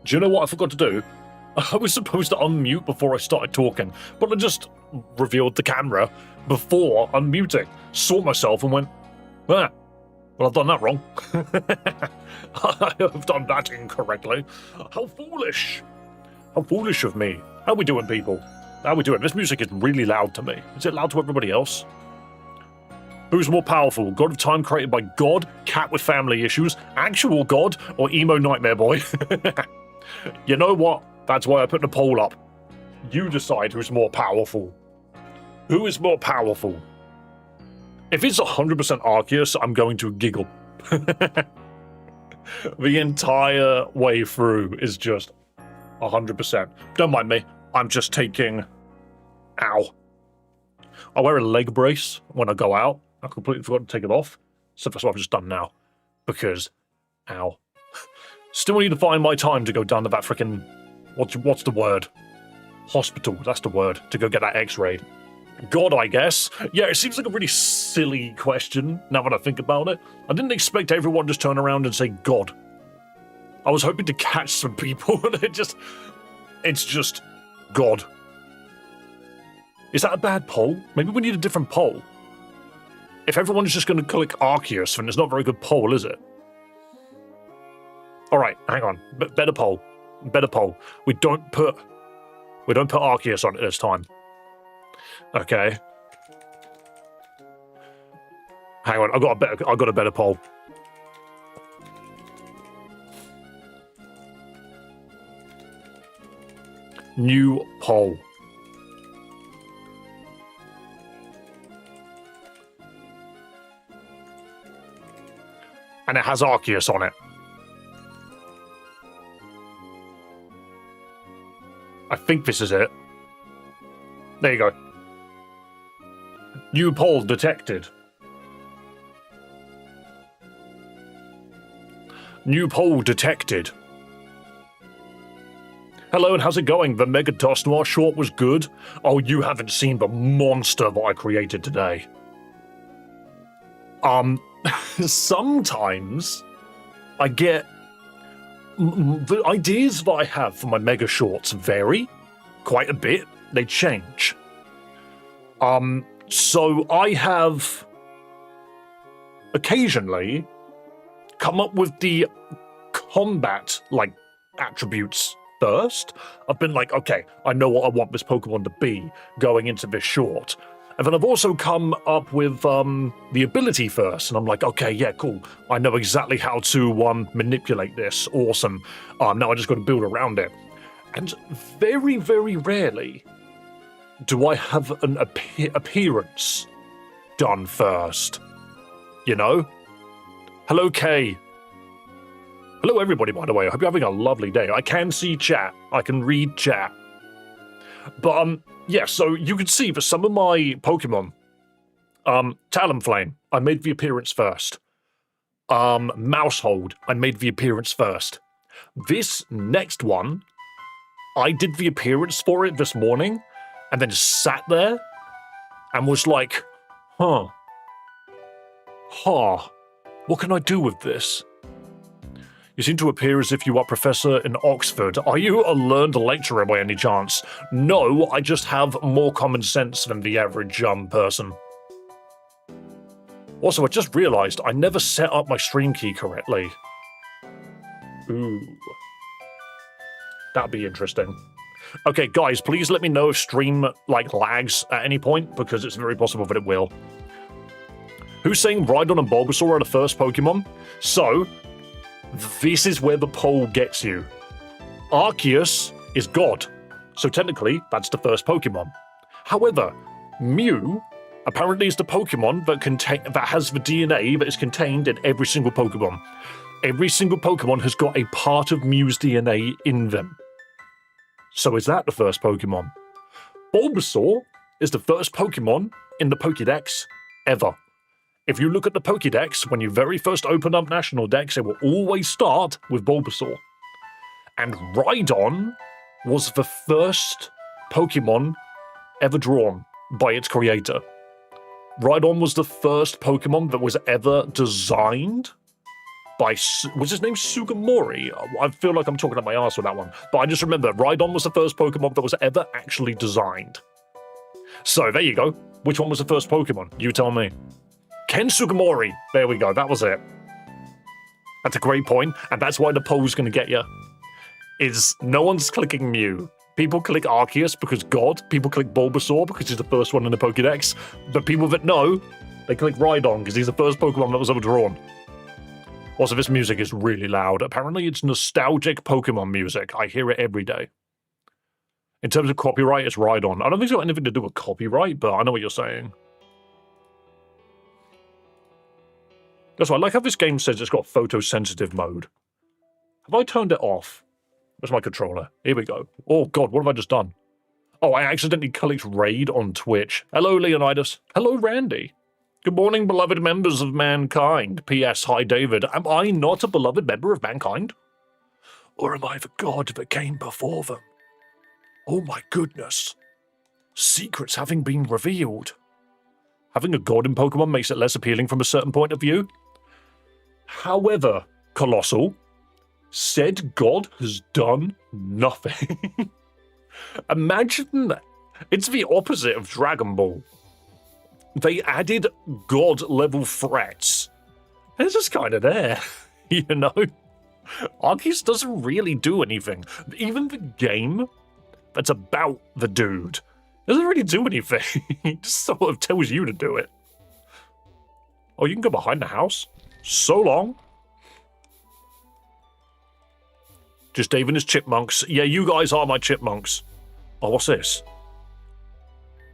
Do you know what I forgot to do? I was supposed to unmute before I started talking, but I just revealed the camera before unmuting, saw myself and went, ah, well, I've done that wrong. I have done that incorrectly. How foolish. How foolish of me. How we doing, people? How we doing? This music is really loud to me. Is it loud to everybody else? Who's more powerful? God of Time created by God, cat with family issues, actual God, or emo nightmare boy? You know what? That's why I put the poll up. You decide who's more powerful. Who is more powerful? If it's 100% Arceus, I'm going to giggle. The entire way through is just 100%. Don't mind me. I'm just taking... Ow. I wear a leg brace when I go out. I completely forgot to take it off. So that's what I've just done now. Because... Ow. Still need to find my time to go down to that frickin'... What's the word? Hospital, that's the word. To go get that x-rayed. God, I guess. Yeah, it seems like a really silly question, now that I think about it. I didn't expect everyone to just turn around and say God. I was hoping to catch some people, and it's just God. Is that a bad poll? Maybe we need a different poll. If everyone's just going to click Arceus, then it's not a very good poll, is it? Alright, hang on. Better poll. Better poll. We don't put Arceus on it this time. Okay. Hang on, I got a better poll. New poll. And it has Arceus on it. I think this is it. There you go. New poll detected. New poll detected. Hello, and how's it going? The Mega Dust Noir short was good. Oh, you haven't seen the monster that I created today. Sometimes I get... The ideas that I have for my mega shorts vary quite a bit. They change. So I have occasionally come up with the combat, attributes first. I've been like, okay, I know what I want this Pokemon to be going into this short. And then I've also come up with the ability first, and I'm like, okay, yeah, cool. I know exactly how to manipulate this. Awesome. Now I just got to build around it. And very, very rarely do I have an appearance done first. You know? Hello, Kay. Hello, everybody, by the way. I hope you're having a lovely day. I can see chat. I can read chat. But, yeah, so you can see for some of my Pokemon, Talonflame, I made the appearance first. Mousehold, I made the appearance first. This next one, I did the appearance for it this morning, and then sat there and was like, what can I do with this? You seem to appear as if you are Professor in Oxford. Are you a learned lecturer by any chance? No, I just have more common sense than the average person. Also, I just realized I never set up my stream key correctly. Ooh. That'd be interesting. Okay, guys, please let me know if stream, lags at any point, because it's very possible that it will. Who's saying Rhydon and Bulbasaur are the first Pokemon? So, this is where the poll gets you. Arceus is God, so technically, that's the first Pokemon. However, Mew apparently is the Pokemon that has the DNA that is contained in every single Pokemon. Every single Pokemon has got a part of Mew's DNA in them. So is that the first Pokemon? Bulbasaur is the first Pokemon in the Pokédex ever. If you look at the Pokédex, when you very first open up National Dex, it will always start with Bulbasaur. And Rhydon was the first Pokemon ever drawn by its creator. Rhydon was the first Pokemon that was ever designed by, was his name Sugimori? I feel like I'm talking up my ass with that one. But I just remember, Rhydon was the first Pokemon that was ever actually designed. So, there you go. Which one was the first Pokemon? You tell me. Ken Sugimori. There we go, that was it. That's a great point, and that's why the poll's gonna get you. Is no one's clicking Mew. People click Arceus because God. People click Bulbasaur because he's the first one in the Pokédex. But people that know, they click Rhydon because he's the first Pokemon that was ever drawn. Also, this music is really loud. Apparently, it's nostalgic Pokemon music. I hear it every day. In terms of copyright, it's Rhydon. I don't think it's got anything to do with copyright, but I know what you're saying. Also, I like how this game says it's got photosensitive mode. Have I turned it off? Where's my controller? Here we go. Oh god, what have I just done? Oh, I accidentally clicked raid on Twitch. Hello, Leonidas. Hello, Randy. Good morning, beloved members of mankind. P.S. Hi, David. Am I not a beloved member of mankind? Or am I the god that came before them? Oh my goodness. Secrets having been revealed. Having a god in Pokemon makes it less appealing from a certain point of view. However, Colossal, said god has done nothing. Imagine that. It's the opposite of Dragon Ball. They added god-level threats. And it's just kind of there, you know? Arceus doesn't really do anything. Even the game that's about the dude doesn't really do anything. He just sort of tells you to do it. Oh, you can go behind the house? So long. Just Dave and his chipmunks. Yeah, you guys are my chipmunks. Oh, what's this?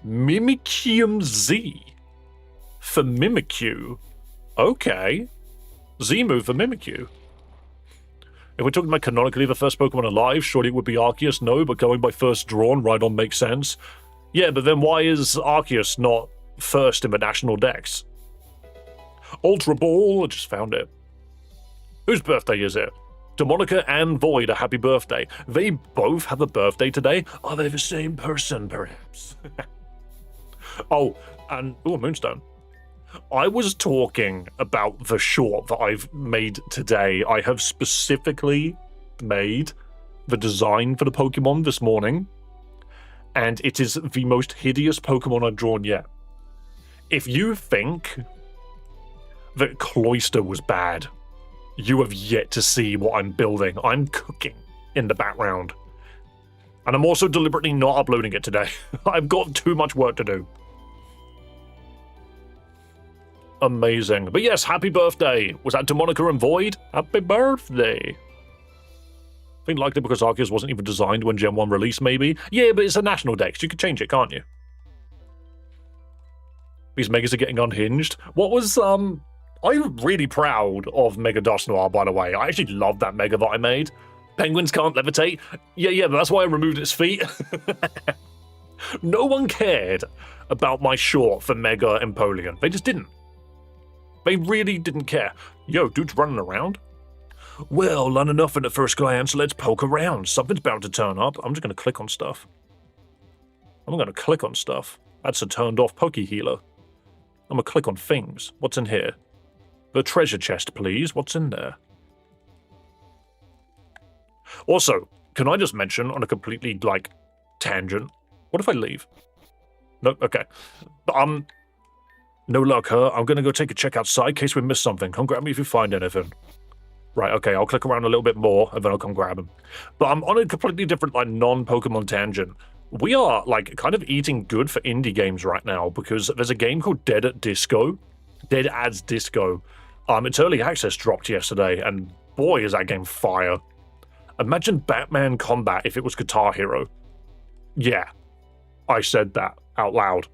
Mimikyu Z. For Mimikyu. Okay. Z move for Mimikyu. If we're talking about canonically the first Pokemon alive, surely it would be Arceus, no, but going by first drawn, Rhydon makes sense. Yeah, but then why is Arceus not first in the national dex? Ultra Ball, I just found it. Whose birthday is it? Demonica and Void, a happy birthday. They both have a birthday today. Are they the same person, perhaps? Oh, and... oh, Moonstone. I was talking about the short that I've made today. I have specifically made the design for the Pokemon this morning, and it is the most hideous Pokemon I've drawn yet. If you think that Cloyster was bad, you have yet to see what I'm building. I'm cooking in the background. And I'm also deliberately not uploading it today. I've got too much work to do. Amazing. But yes, happy birthday. Was that Demonica and Void? Happy birthday. I think likely because Arceus wasn't even designed when Gen 1 released, maybe. Yeah, but it's a national dex. You could change it, can't you? These megas are getting unhinged. What was, I'm really proud of Mega Dusknoir, by the way. I actually love that mega that I made. Penguins can't levitate. Yeah, but that's why I removed its feet. No one cared about my short for Mega Empoleon. They just didn't. They really didn't care. Yo, dude's running around. Well, not enough at first glance. Let's poke around. Something's bound to turn up. I'm just going to click on stuff. That's a turned off Poke Healer. I'm going to click on things. What's in here? The treasure chest, please. What's in there? Also, can I just mention on a completely, tangent? What if I leave? No? Okay. No luck, huh? I'm gonna go take a check outside in case we missed something. Come grab me if you find anything. Right, okay, I'll click around a little bit more, and then I'll come grab him. But I'm on a completely different, non-Pokemon tangent. We are, kind of eating good for indie games right now, because there's a game called Dead as Disco. Its early access dropped yesterday, and boy, is that game fire. Imagine Batman Combat if it was Guitar Hero. Yeah, I said that out loud.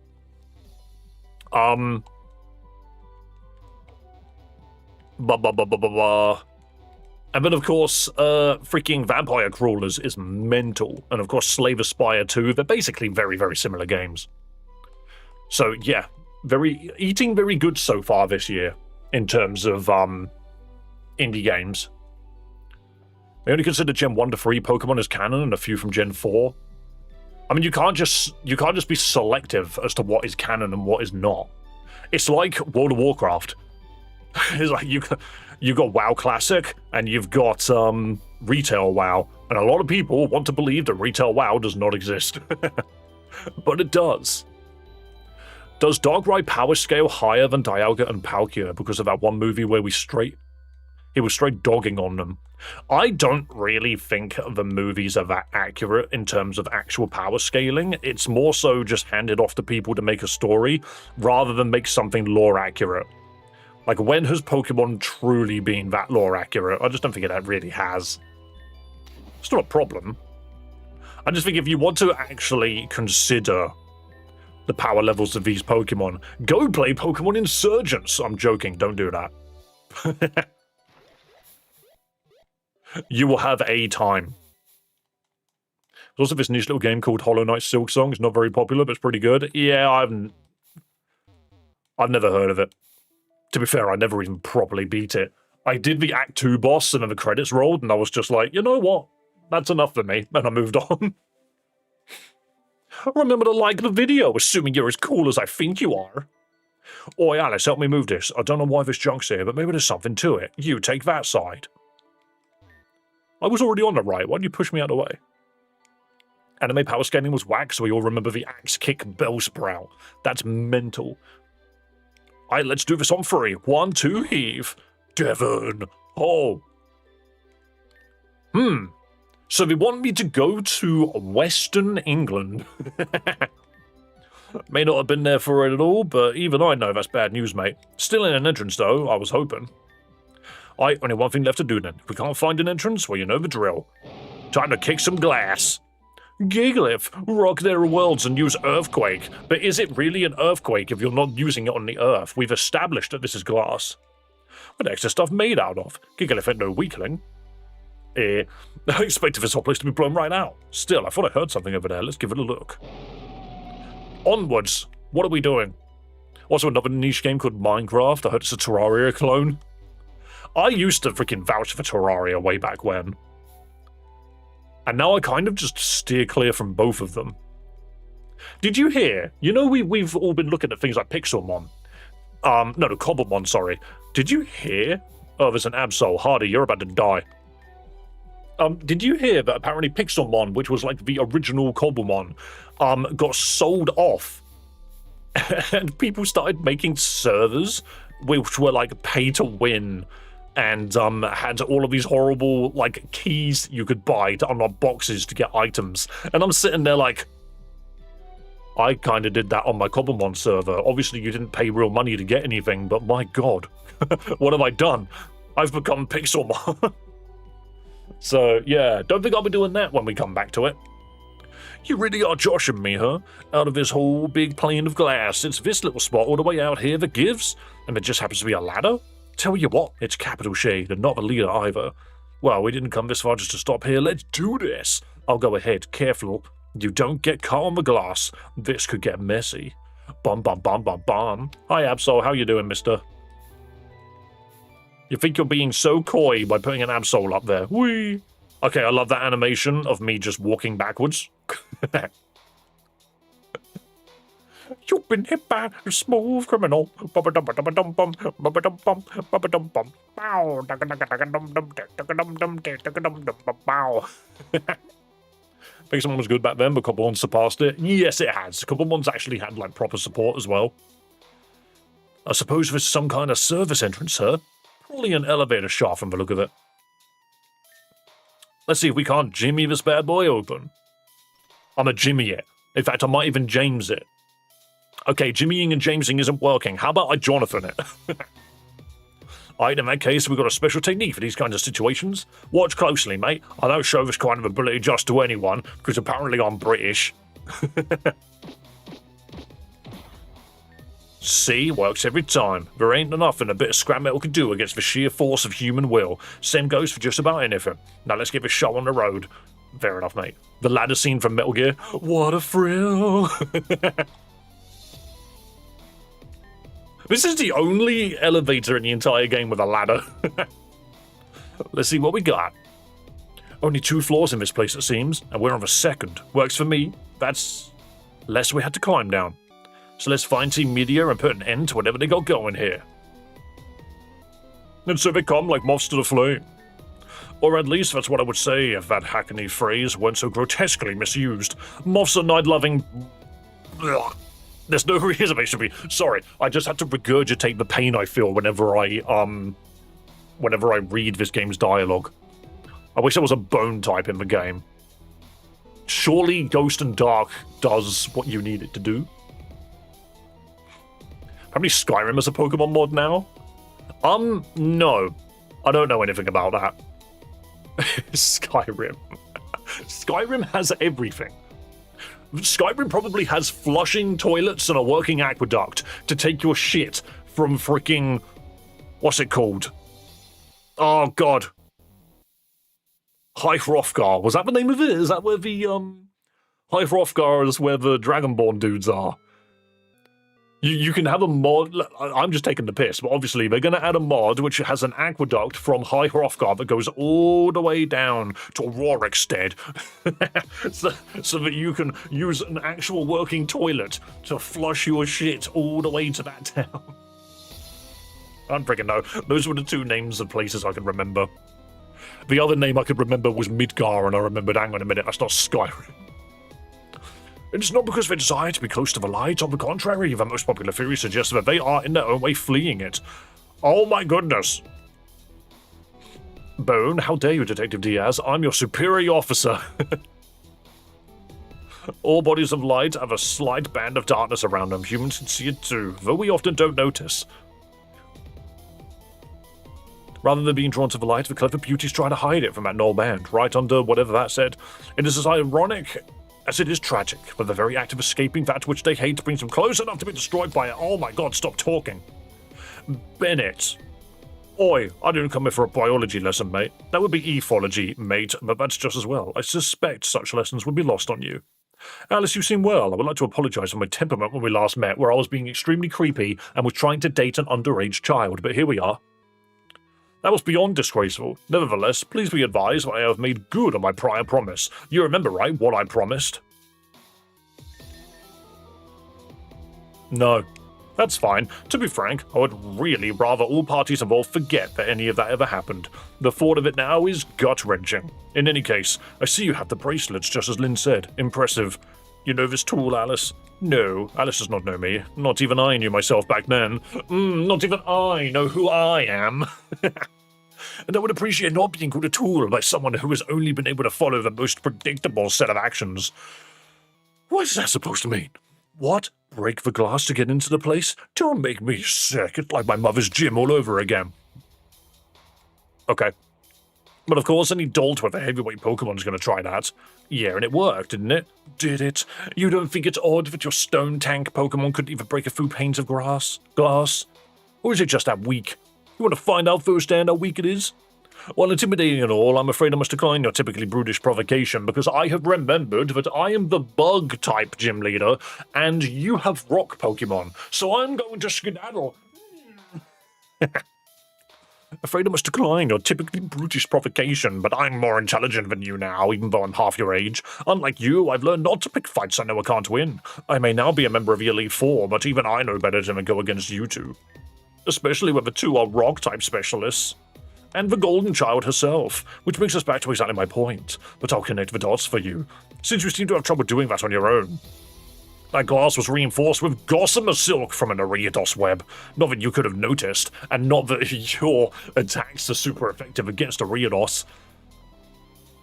And then, of course, freaking Vampire Crawlers is mental. And, of course, Slave Aspire 2. They're basically very, very similar games. So, yeah, eating very good so far this year in terms of indie games. I only consider Gen 1 to 3 Pokemon as canon and a few from Gen 4. I mean, you can't just be selective as to what is canon and what is not. It's like World of Warcraft. It's like You've got WoW Classic, and you've got Retail WoW. And a lot of people want to believe that Retail WoW does not exist. But it does. Does Darkrai power scale higher than Dialga and Palkia because of that one movie where he was straight dogging on them? I don't really think the movies are that accurate in terms of actual power scaling. It's more so just handed off to people to make a story rather than make something lore accurate. Like, when has Pokemon truly been that lore accurate? I just don't think it really has. It's not a problem. I just think if you want to actually consider the power levels of these Pokemon, go play Pokemon Insurgents. I'm joking, don't do that. You will have a time. There's also this niche little game called Hollow Knight Silk Song. It's not very popular, but it's pretty good. Yeah, I've never heard of it. To be fair, I never even properly beat it. I did the Act 2 boss, and then the credits rolled, and I was just like, you know what? That's enough for me, and I moved on. Remember to like the video, assuming you're as cool as I think you are. Oi, Alice, help me move this. I don't know why this junk's here, but maybe there's something to it. You take that side. I was already on the right. Why did you push me out of the way? Anime power scaling was whack, so we all remember the Axe Kick Bellsprout. That's mental. Alright, let's do this on 3. 1, 2, heave. Devon. Oh. So they want me to go to Western England. May not have been there for it at all, but even I know that's bad news, mate. Still in an entrance, though, I was hoping. Alright, only one thing left to do then. If we can't find an entrance, well, you know the drill. Time to kick some glass. Gigalith, rock their worlds and use Earthquake. But is it really an Earthquake if you're not using it on the Earth? We've established that this is glass. What the heck's this stuff made out of? Gigalith ain't no weakling. I expected this whole place to be blown right out. Still, I thought I heard something over there. Let's give it a look. Onwards. What are we doing? Also, another niche game called Minecraft. I heard it's a Terraria clone. I used to freaking vouch for Terraria way back when. And now I kind of just steer clear from both of them. Did you hear? You know we've all been looking at things like Pixelmon. No, Cobblemon, sorry. Did you hear? Oh, there's an Absol. Hardy, you're about to die. Did you hear that apparently Pixelmon, which was like the original Cobblemon, got sold off? And people started making servers which were like pay to win and had all of these horrible like keys you could buy to unlock boxes to get items. And I'm sitting there like, I kind of did that on my Cobblemon server. Obviously you didn't pay real money to get anything, but my god, what have I done? I've become Pixelmon. So yeah, don't think I'll be doing that when we come back to it. You really are joshing me, huh? Out of this whole big plane of glass, it's this little spot all the way out here that gives, and it just happens to be a ladder? Tell you what, it's capital shade, and not the leader either. Well, we didn't come this far just to stop here, let's do this! I'll go ahead, careful. You don't get caught on the glass. This could get messy. Bum bum bum bum bum. Hi Absol, how you doing, mister? You think you're being so coy by putting an Absol up there. Whee! Okay, I love that animation of me just walking backwards. You've been hit by a smooth criminal. I think someone was good back then, but Cobblemon surpassed it. Yes, it has. Cobblemon's actually had like proper support as well. I suppose there's some kind of service entrance, sir. Probably an elevator shaft from the look of it. Let's see if we can't jimmy this bad boy open. I'm a jimmy it. In fact, I might even James it. Okay, jimmying and Jamesing isn't working. How about I Jonathan it? Alright, in that case, we've got a special technique for these kinds of situations. Watch closely, mate. I don't show this kind of ability just to anyone, because apparently I'm British. See, works every time. There ain't nothing a bit of scrap metal can do against the sheer force of human will. Same goes for just about anything. Now let's get this show on the road. Fair enough, mate. The ladder scene from Metal Gear. What a thrill! This is the only elevator in the entire game with a ladder. Let's see what we got. Only 2 floors in this place, it seems, and we're on the 2nd. Works for me. That's less we had to climb down. So let's find Team Meteor and put an end to whatever they got going here. And so they come like moths to the flame. Or at least that's what I would say if that hackneyed phrase weren't so grotesquely misused. Moths are night-loving... Ugh. There's no reason they should be... Sorry, I just had to regurgitate the pain I feel whenever I read this game's dialogue. I wish there was a bone type in the game. Surely Ghost and Dark does what you need it to do. Apparently Skyrim has a Pokemon mod now? No. I don't know anything about that. Skyrim. Skyrim has everything. Skyrim probably has flushing toilets and a working aqueduct to take your shit from freaking... What's it called? Oh, God. High Hrothgar. Was that the name of it? Is that where the, High Hrothgar is where the Dragonborn dudes are? You can have a mod... I'm just taking the piss, but obviously they're going to add a mod which has an aqueduct from High Hrothgar that goes all the way down to Rorikstead. so that you can use an actual working toilet to flush your shit all the way to that town. I don't freaking know. Those were the two names of places I could remember. The other name I could remember was Midgar, and I remembered, hang on a minute, that's not Skyrim. It's not because they desire to be close to the light. On the contrary, the most popular theory suggests that they are in their own way fleeing it. Oh my goodness. Bone, how dare you, Detective Diaz? I'm your superior officer. All bodies of light have a slight band of darkness around them. Humans can see it too, though we often don't notice. Rather than being drawn to the light, the clever beauties try to hide it from that null band, right under whatever that said. It is as ironic as it is tragic, but the very act of escaping that which they hate brings them close enough to be destroyed by it. Oh my god, stop talking. Bennett. Oi, I didn't come here for a biology lesson, mate. That would be ethology, mate, but that's just as well. I suspect such lessons would be lost on you. Alice, you seem well. I would like to apologise for my temperament when we last met, where I was being extremely creepy and was trying to date an underage child, but here we are. That was beyond disgraceful. Nevertheless, please be advised that I have made good on my prior promise. You remember, right, what I promised? No. That's fine. To be frank, I would really rather all parties involved forget that any of that ever happened. The thought of it now is gut-wrenching. In any case, I see you have the bracelets, just as Lynn said. Impressive. You know this tool, Alice? No, Alice does not know me. Not even I knew myself back then. Not even I know who I am. And I would appreciate not being called a tool by someone who has only been able to follow the most predictable set of actions. What is that supposed to mean? What? Break the glass to get into the place? Don't make me sick. It's like my mother's gym all over again. Okay. But of course, any dolt with a heavyweight Pokemon's going to try that. Yeah, and it worked, didn't it? Did it? You don't think it's odd that your stone tank Pokemon couldn't even break a few panes of glass? Or is it just that weak? You want to find out firsthand how weak it is? While intimidating and all, I'm afraid I must decline your typically brutish provocation, because I have remembered that I am the bug-type gym leader, and you have rock Pokemon, so I'm going to skedaddle. Afraid I must decline your typically brutish provocation, but I'm more intelligent than you now, even though I'm half your age. Unlike you, I've learned not to pick fights I know I can't win. I may now be a member of the Elite Four, but even I know better than to go against you two. Especially when the two are rock-type specialists. And the Golden Child herself, which brings us back to exactly my point, but I'll connect the dots for you, since you seem to have trouble doing that on your own. That glass was reinforced with gossamer silk from an Ariados web. Not that you could have noticed, and not that your attacks are super effective against Ariados.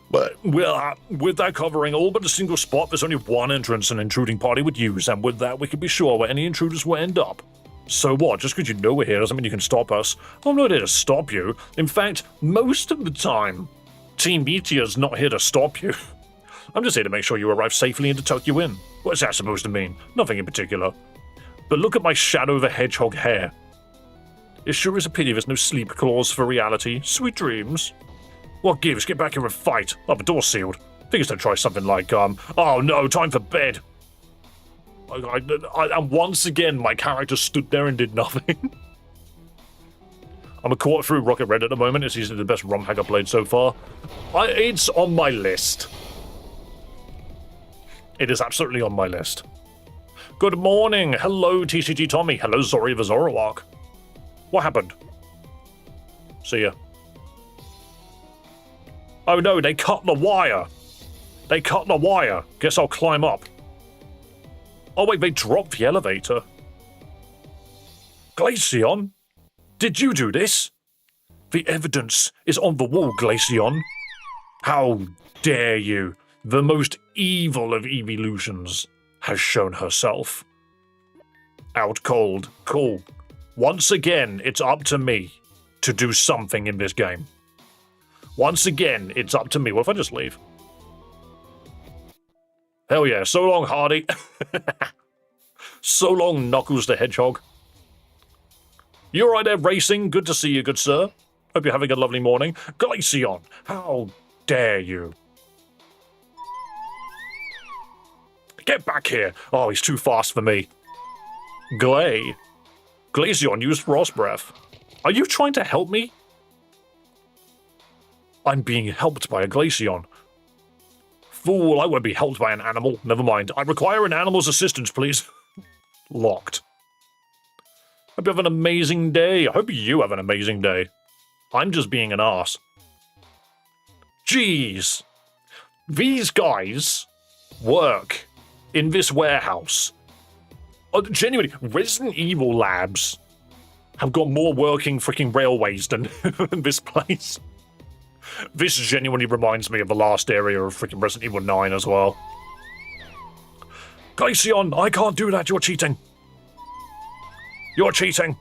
But with that covering all but a single spot, there's only one entrance an intruding party would use, and with that we can be sure where any intruders will end up. So what? Just because you know we're here doesn't mean you can stop us. I'm not here to stop you. In fact, most of the time, Team Meteor's not here to stop you. I'm just here to make sure you arrive safely and to tuck you in. What's that supposed to mean? Nothing in particular. But look at my Shadow the Hedgehog hair. It sure is a pity there's no sleep clause for reality. Sweet dreams. What gives? Get back here and fight. Oh, the door's sealed. Figures don't try something like, oh no, time for bed. And once again, my character stood there and did nothing. I'm a quarter through Rocket Red at the moment. It's easily the best romhack I've played so far. It's on my list. It is absolutely on my list. Good morning. Hello, TCG Tommy. Hello, Zori the Zoroark. What happened? See ya. Oh no, they cut the wire. They cut the wire. Guess I'll climb up. Oh wait, they dropped the elevator. Glaceon? Did you do this? The evidence is on the wall, Glaceon. How dare you? The most evil of evolutions has shown herself. Out cold. Cool. Once again, it's up to me to do something in this game. Once again, it's up to me. What if I just leave? Hell yeah. So long, Hardy. So long, Knuckles the Hedgehog. You alright there, racing? Good to see you, good sir. Hope you're having a lovely morning. Glaceon, how dare you? Get back here. Oh, he's too fast for me. Glaceon used Frost Breath. Are you trying to help me? I'm being helped by a Glaceon. Fool, I won't be helped by an animal. Never mind. I require an animal's assistance, please. Locked. Hope you have an amazing day. I hope you have an amazing day. I'm just being an arse. Jeez. These guys work in this warehouse. Genuinely, Resident Evil Labs have got more working freaking railways than this place. This genuinely reminds me of the last area of freaking Resident Evil 9 as well. Glaceon, I can't do that, you're cheating. You're cheating.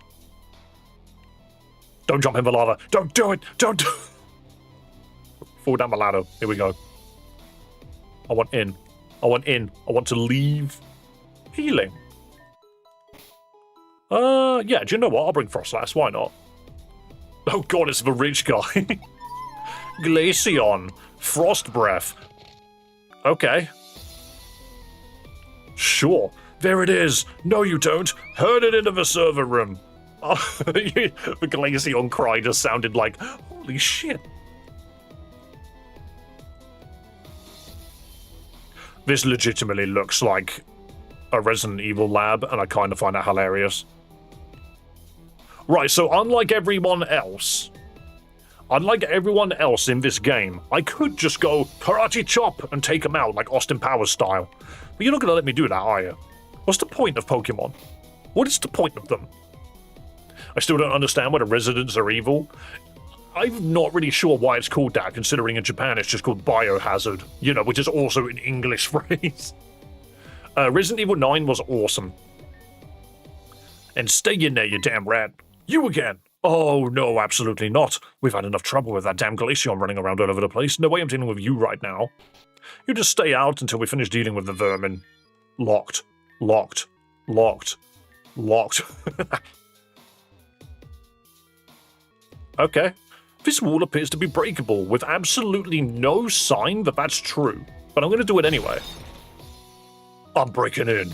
Don't jump in the lava. Don't do it. Don't do it. Fall down the ladder. Here we go. I want in. I want in. I want to leave. Healing. Yeah, do you know what? I'll bring Frostlass. Why not? Oh god, it's the rich guy. Glaceon. Frost Breath. Okay. Sure. There it is. No, you don't. Heard it into the server room. Oh, the Glaceon cry just sounded like, holy shit. This legitimately looks like a Resident Evil lab, and I kind of find that hilarious. Right, so unlike everyone else in this game, I could just go karate chop and take them out like Austin Powers style. But you're not going to let me do that, are you? What's the point of Pokemon? What is the point of them? I still don't understand why the residents are evil. I'm not really sure why it's called that, considering in Japan it's just called biohazard, you know, which is also an English phrase. Resident Evil 9 was awesome. And stay in there, you damn rat. You again. Oh, no, absolutely not. We've had enough trouble with that damn Glaceon running around all over the place. No way I'm dealing with you right now. You just stay out until we finish dealing with the vermin. Locked. Locked. Locked. Locked. Okay. This wall appears to be breakable, with absolutely no sign that that's true. But I'm going to do it anyway. I'm breaking in.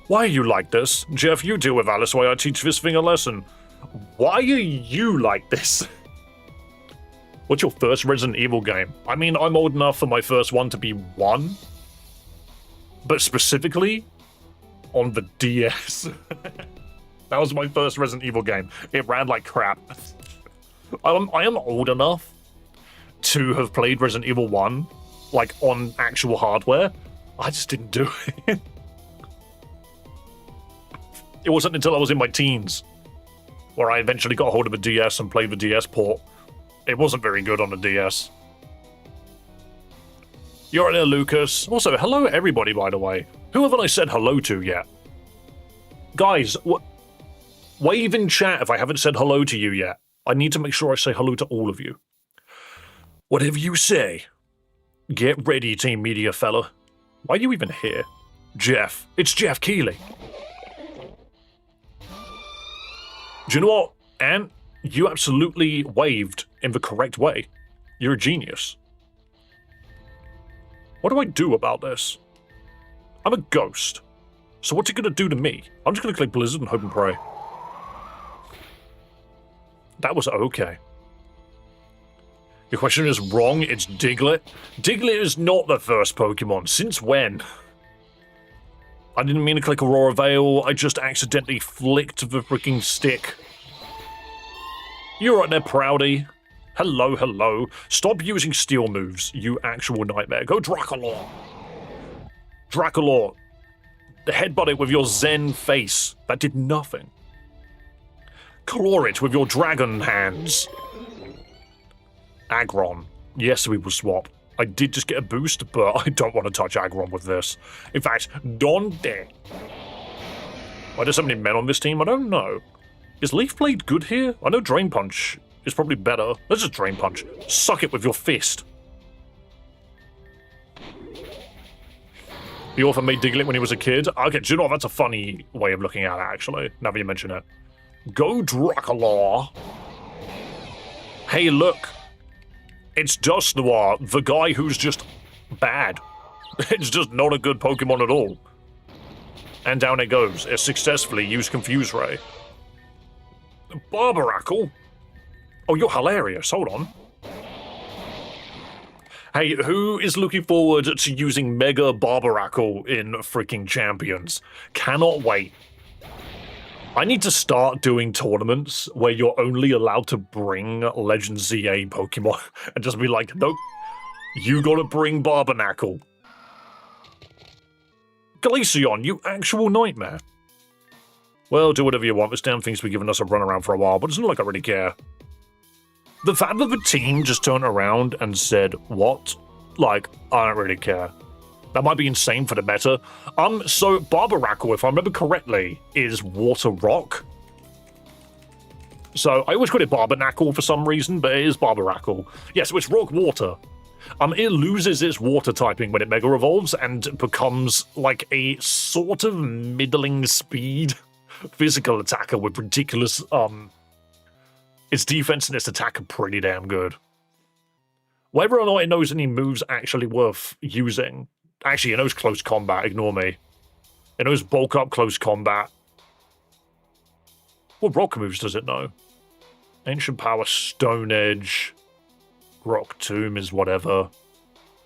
Why are you like this? Jeff, you deal with Alice while I teach this thing a lesson. Why are you like this? What's your first Resident Evil game? I mean, I'm old enough for my first one to be 1. But specifically, on the DS. That was my first Resident Evil game. It ran like crap. I am old enough to have played Resident Evil 1, like, on actual hardware. I just didn't do it. It wasn't until I was in my teens where I eventually got a hold of a DS and played the DS port. It wasn't very good on the DS. You're in there, Lucas. Also, hello everybody, by the way. Who haven't I said hello to yet? Guys, wave in chat if I haven't said hello to you yet. I need to make sure I say hello to all of you. Whatever you say. Get ready, Team Media fella. Why are you even here? Jeff. It's Jeff Keighley. Do you know what, Ant? You absolutely waved in the correct way. You're a genius. What do I do about this? I'm a ghost. So what's it gonna do to me? I'm just gonna click Blizzard and hope and pray. That was okay. Your question is wrong, it's Diglett. Diglett is not the first Pokemon. Since when? I didn't mean to click Aurora Veil, I just accidentally flicked the freaking stick. You're right there, Proudy. Hello, hello. Stop using steel moves, you actual nightmare. Go Dracolor. Dracolor. Headbutt it with your Zen face. That did nothing. Claw it with your dragon hands. Aggron. Yes, we will swap. I did just get a boost, but I don't want to touch Aggron with this. In fact, don't dare. Why there's so many men on this team? I don't know. Is Leaf Blade good here? I know Drain Punch is probably better. Let's just Drain Punch. Suck it with your fist. The author made Diglett when he was a kid. Okay, do you know what? That's a funny way of looking at it, actually, now that you mention it. Go Dracolor. Hey, look. It's Dust Noir, the guy who's just bad. It's just not a good Pokemon at all. And down it goes. It successfully used Confuse Ray. Barbaracle? Oh, you're hilarious. Hold on. Hey, who is looking forward to using Mega Barbaracle in freaking Champions? Cannot wait. I need to start doing tournaments where you're only allowed to bring Legend ZA Pokemon and just be like, nope, you gotta bring Barbarnacle. Glaceon, you actual nightmare. Well, do whatever you want. This damn thing's been giving us a runaround for a while, but it's not like I really care. The fact that the team just turned around and said, what? Like, I don't really care. That might be insane for the meta. So Barbaracle, if I remember correctly, is Water Rock. So I always call it Barbarnacle for some reason, but it is Barbaracle. Yeah, so it's Rock Water. It loses its water typing when it Mega Evolves and becomes like a sort of middling speed physical attacker with ridiculous, its defense and its attack are pretty damn good. Whether or not it knows any moves actually worth using. Actually, it knows close combat, ignore me. It knows bulk up close combat. What rock moves does it know? Ancient Power, Stone Edge, Rock Tomb is whatever.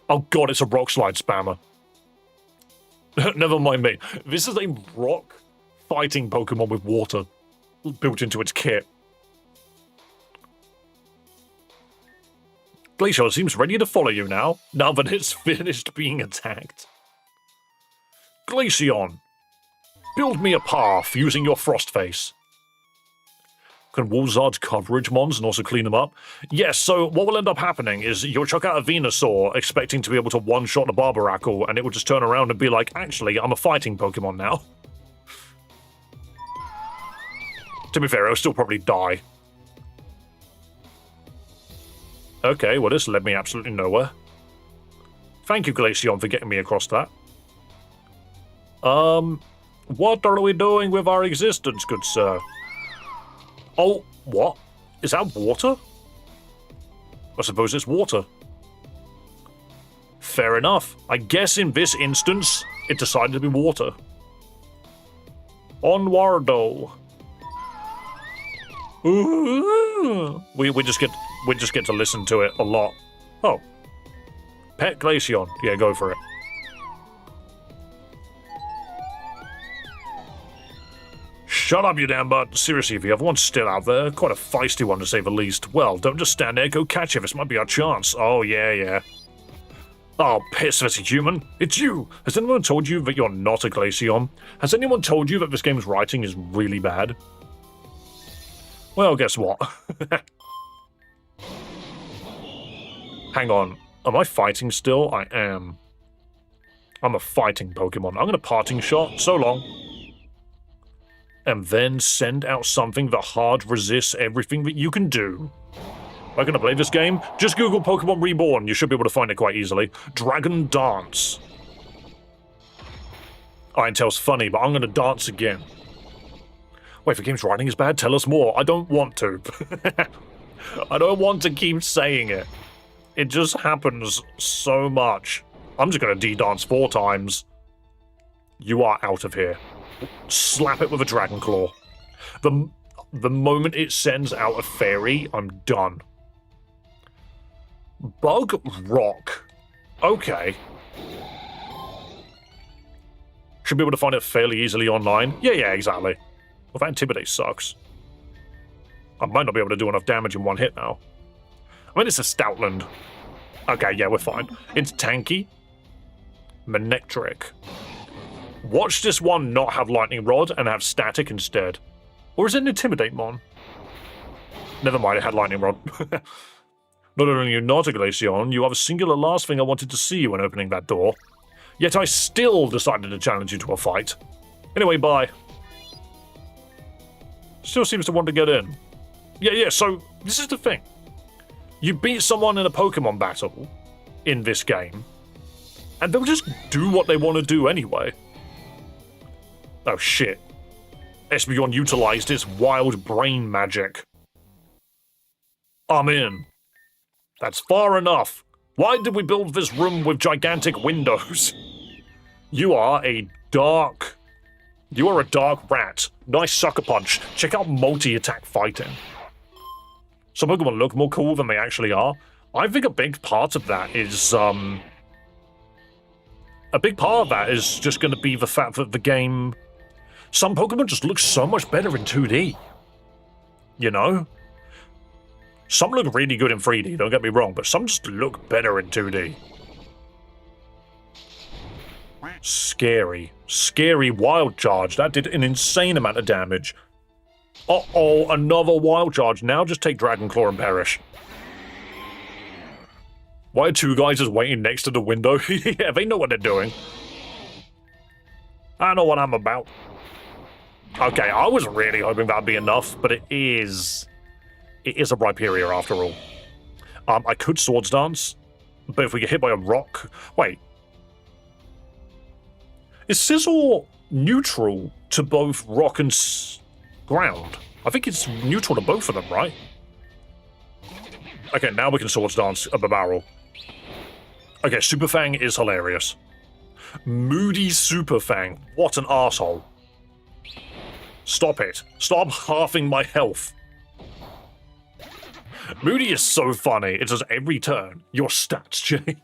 Oh god, it's a Rock Slide spammer. Never mind me. This is a rock fighting Pokemon with water built into its kit. Glaceon seems ready to follow you now that it's finished being attacked. Glaceon, build me a path using your Frost Face. Can Woolzard's coverage mons and also clean them up? Yes, so what will end up happening is you'll chuck out a Venusaur expecting to be able to one-shot a Barbaracle, and it will just turn around and be like, actually, I'm a fighting Pokemon now. To be fair, it'll still probably die. Okay, well this led me absolutely nowhere. Thank you, Glaceon, for getting me across that. What are we doing with our existence, good sir? Oh, what? Is that water? I suppose it's water. Fair enough. I guess in this instance, it decided to be water. Onwardo. Ooh. We just get to listen to it a lot. Oh. Pet Glaceon. Yeah, go for it. Shut up, you damn butt. Seriously, if you have one still out there, quite a feisty one to say the least. Well, don't just stand there, go catch it. This might be our chance. Oh, yeah. Oh, piss, that's a human. It's you. Has anyone told you that you're not a Glaceon? Has anyone told you that this game's writing is really bad? Well, guess what? Hang on. Am I fighting still? I am. I'm a fighting Pokemon. I'm going to Parting Shot. So long. And then send out something that hard resists everything that you can do. Am I going to play this game? Just Google Pokemon Reborn. You should be able to find it quite easily. Dragon Dance. Intel's funny, but I'm going to dance again. Wait, if the game's writing is bad, tell us more. I don't want to. I don't want to keep saying it. It just happens so much. I'm just going to D-dance 4 times. You are out of here. Slap it with a Dragon Claw. The moment it sends out a fairy, I'm done. Bug Rock. Okay. Should be able to find it fairly easily online. Yeah, exactly. Well, that Intimidate sucks. I might not be able to do enough damage in one hit now. I mean, it's a Stoutland. Okay, yeah, we're fine. It's tanky. Manectric. Watch this one not have Lightning Rod and have Static instead. Or is it an Intimidate Mon? Never mind, it had Lightning Rod. Not only are you not a Glaceon, you have a singular last thing I wanted to see when opening that door. Yet I still decided to challenge you to a fight. Anyway, bye. Still seems to want to get in. Yeah, so this is the thing. You beat someone in a Pokemon battle in this game, and they'll just do what they want to do anyway. Oh shit. Espeon utilized its wild brain magic. I'm in. That's far enough. Why did we build this room with gigantic windows? You are a dark rat. Nice sucker punch. Check out multi-attack fighting. Some Pokemon look more cool than they actually are. I think a big part of that is, just going to be the fact that the game... Some Pokemon just look so much better in 2D. You know? Some look really good in 3D, don't get me wrong, but some just look better in 2D. Scary. Scary Wild Charge. That did an insane amount of damage. Uh-oh, another Wild Charge. Now just take Dragon Claw and perish. Why are two guys just waiting next to the window? Yeah, they know what they're doing. I know what I'm about. Okay, I was really hoping that'd be enough, but it is a Rhyperior after all. I could Swords Dance, but if we get hit by a rock... Wait. Is Scizor neutral to both rock and ground? I think it's neutral to both of them, right? Okay, now we can Swords Dance up a barrel. Okay, Super Fang is hilarious. Moody Super Fang. What an arsehole. Stop it. Stop halving my health. Moody is so funny. It does every turn. Your stats change.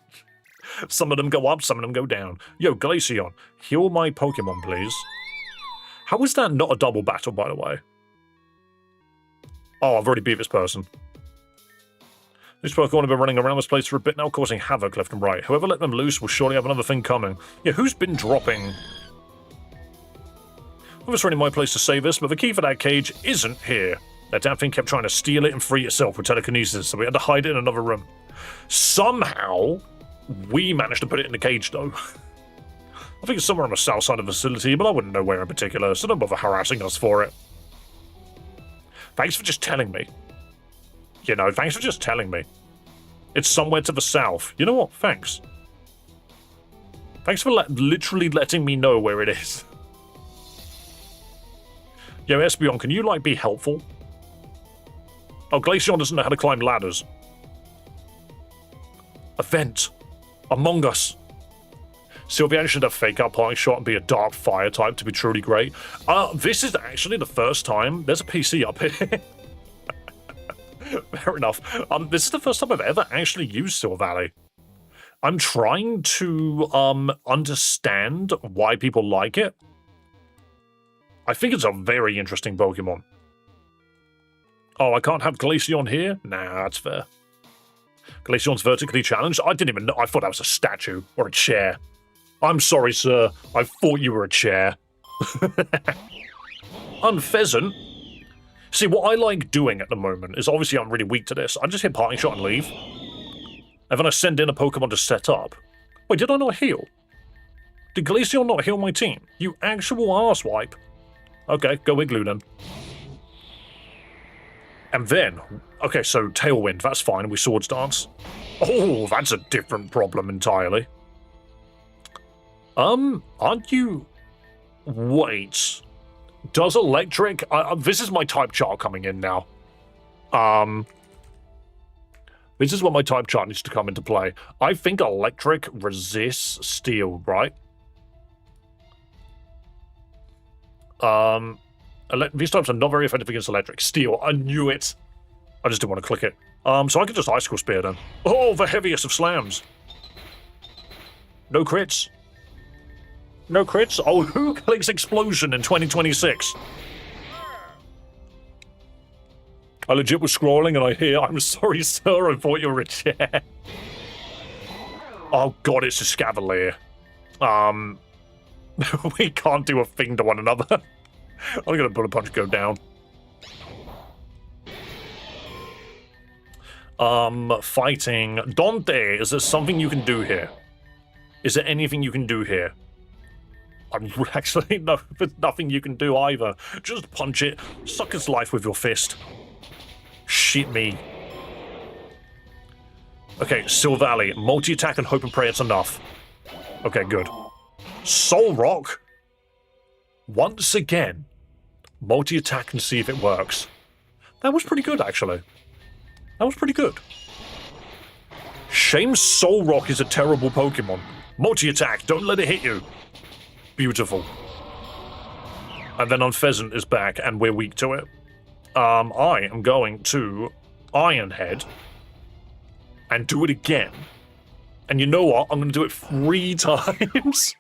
Some of them go up, some of them go down. Yo, Glaceon, heal my Pokemon, please. How is that not a double battle, by the way? Oh, I've already beat this person. These Pokemon have been running around this place for a bit now, causing havoc left and right. Whoever let them loose will surely have another thing coming. Yeah, who's been dropping... Well, it's really my place to say this, but the key for that cage isn't here. That damn thing kept trying to steal it and free itself with telekinesis, so we had to hide it in another room. Somehow, we managed to put it in the cage, though. I think it's somewhere on the south side of the facility, but I wouldn't know where in particular, so don't bother harassing us for it. Thanks for just telling me. You know, thanks for just telling me. It's somewhere to the south. You know what? Thanks. Thanks for literally letting me know where it is. Yo, Espeon, can you, like, be helpful? Oh, Glaceon doesn't know how to climb ladders. Event. Among Us. Sylveon should have Fake Out Parting Shot and be a Dark Fire type to be truly great. This is actually the first time... There's a PC up here. Fair enough. This is the first time I've ever actually used Silvally. I'm trying to understand why people like it. I think it's a very interesting Pokemon. Oh, I can't have Glaceon here? Nah, that's fair. Glaceon's vertically challenged? I didn't even know. I thought that was a statue or a chair. I'm sorry, sir. I thought you were a chair. Unpheasant? See, what I like doing at the moment is, obviously I'm really weak to this. I just hit Parting Shot and leave. And then I send in a Pokemon to set up. Wait, did I not heal? Did Glaceon not heal my team? You actual arsewipe. Okay, go Igloo then. And then, okay, so Tailwind, that's fine, we Swords Dance. Oh, that's a different problem entirely. Aren't you... Wait. Does Electric... this is my type chart coming in now. This is where my type chart needs to come into play. I think Electric resists Steel, right? These types are not very effective against Electric. Steel, I knew it. I just didn't want to click it. So I could just Icicle Spear then. Oh, the heaviest of slams. No crits. No crits? Oh, who clicks Explosion in 2026? I legit was scrolling and I hear, I'm sorry, sir, I thought you were a chair. Oh god, it's a Scavalier. We can't do a thing to one another. I'm gonna Bullet Punch go down. Fighting. Dante, is there something you can do here? Is there anything you can do here? Actually, no, there's nothing you can do either. Just punch it. Suck its life with your fist. Shit me. Okay, Silvally. Multi-attack and hope and pray it's enough. Okay, good. Soul Rock. Once again. Multi-attack and see if it works. That was pretty good, actually. That was pretty good. Shame Soul Rock is a terrible Pokemon. Multi-attack, don't let it hit you. Beautiful. And then Unpheasant is back, and we're weak to it. I am going to Iron Head and do it again. And you know what? I'm going to do it 3 times.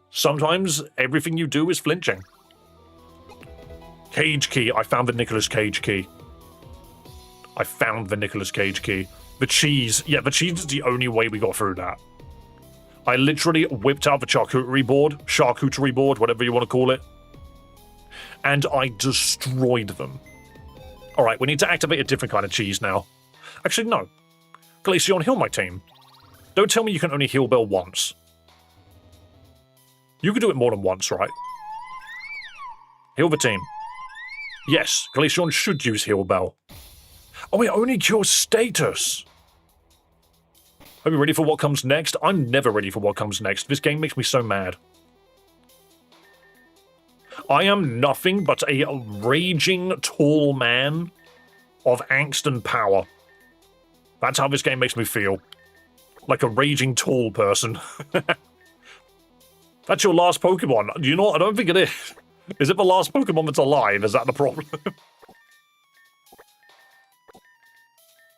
Sometimes everything you do is flinching. Cage Key. I found the Nicolas Cage Key. I found the Nicolas Cage Key. The cheese. Yeah, the cheese is the only way we got through that. I literally whipped out the charcuterie board, whatever you want to call it, and I destroyed them. Alright, we need to activate a different kind of cheese now. Actually, no. Glaceon, heal my team. Don't tell me you can only heal Bell once. You can do it more than once, right? Heal the team. Yes, Glaceon should use Heal Bell. Oh, it only cures status! Are we ready for what comes next? I'm never ready for what comes next. This game makes me so mad. I am nothing but a raging tall man of angst and power. That's how this game makes me feel. Like a raging tall person. That's your last Pokemon. You know what? I don't think it is. Is it the last Pokemon that's alive? Is that the problem?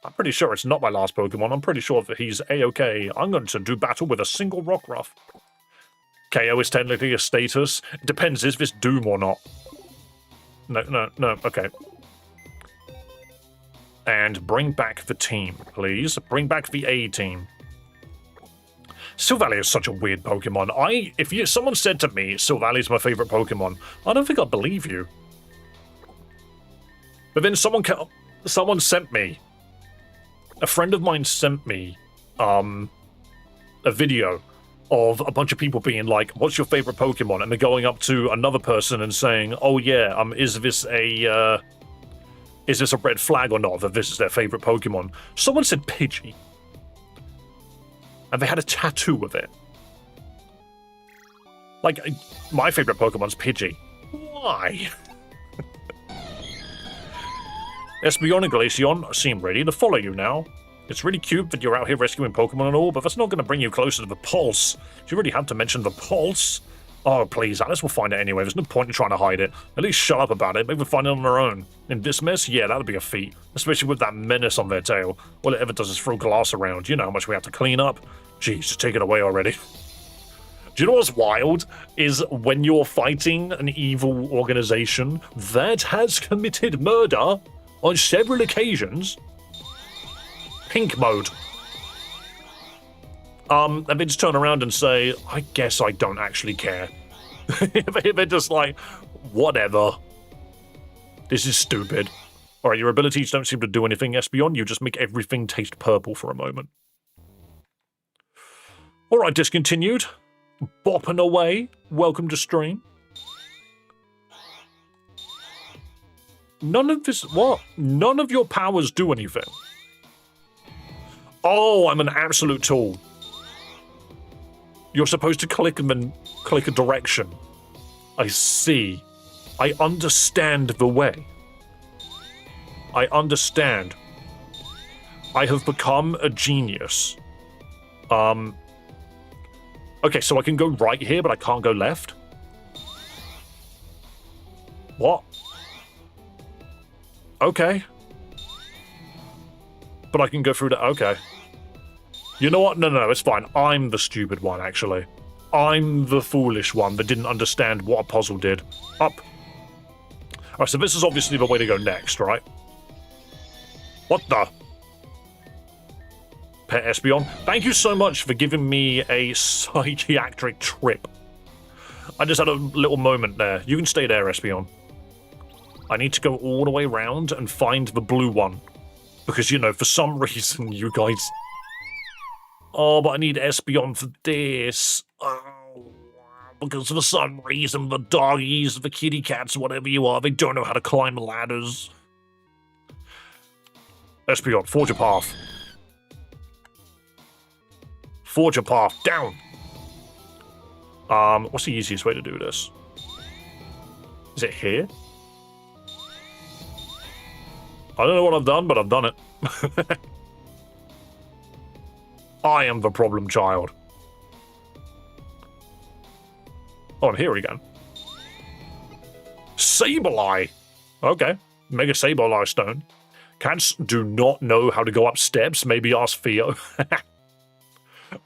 I'm pretty sure it's not my last Pokemon. I'm pretty sure that he's A-okay. I'm going to do battle with a single Rockruff. KO is technically a status. It depends, is this Doom or not? No, okay. And bring back the team, please. Bring back the A-team. Silvally is such a weird Pokemon. If someone said to me, Silvally's my favorite Pokemon, I don't think I'd believe you. But then someone sent me, a friend of mine sent me a video of a bunch of people being like, what's your favorite Pokemon? And they're going up to another person and saying, oh yeah, is this a red flag or not that this is their favorite Pokemon? Someone said Pidgey. And they had a tattoo of it. Like, my favorite Pokemon's Pidgey. Why? Espeon and Glaceon seem ready to follow you now. It's really cute that you're out here rescuing Pokemon and all, but that's not going to bring you closer to the Pulse. You really have to mention the Pulse. Oh, please, Alice will find it anyway. There's no point in trying to hide it. At least shut up about it. Maybe we'll find it on their own. In this mess, yeah, that'll be a feat. Especially with that menace on their tail. All it ever does is throw glass around. You know how much we have to clean up? Jeez, just take it away already. Do you know what's wild? Is when you're fighting an evil organization that has committed murder on several occasions. Pink mode. And they just turn around and say, I guess I don't actually care. They're just like, whatever. This is stupid. Alright, your abilities don't seem to do anything, Espeon. You just make everything taste purple for a moment. Alright, discontinued. Bopping away. Welcome to stream. None of this... What? None of your powers do anything. Oh, I'm an absolute tool. You're supposed to click and then click a direction. I see. I understand the way. I understand. I have become a genius. Okay, so I can go right here, but I can't go left? What? Okay. But I can go through that. Okay. You know what? No, it's fine. I'm the stupid one, actually. I'm the foolish one that didn't understand what a puzzle did. Up. Alright, so this is obviously the way to go next, right? What the? Pet Espeon, thank you so much for giving me a psychiatric trip. I just had a little moment there. You can stay there, Espeon. I need to go all the way around and find the blue one. Because, you know, for some reason, you guys... Oh, but I need Espeon for this. Oh, because for some reason, the doggies, the kitty cats, whatever you are, they don't know how to climb ladders. Espeon, forge a path. Forge a path. Down. What's the easiest way to do this? Is it here? I don't know what I've done, but I've done it. I am the problem child. Oh, I'm here again. Sableye. Okay. Mega Sableye Stone. Cats do not know how to go up steps. Maybe ask Theo.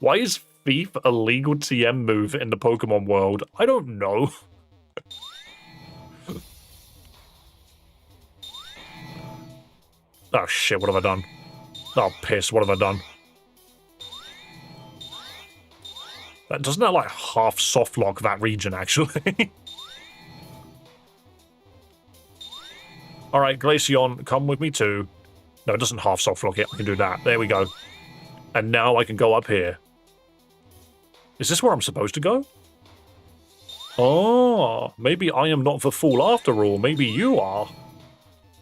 Why is Thief a legal TM move in the Pokemon world? I don't know. Oh shit, what have I done? Oh piss, what have I done? Doesn't that like half soft lock that region actually? Alright, Glaceon, come with me too. No, it doesn't half soft lock it. I can do that. There we go. And now I can go up here. Is this where I'm supposed to go? Oh, maybe I am not the fool after all. Maybe you are.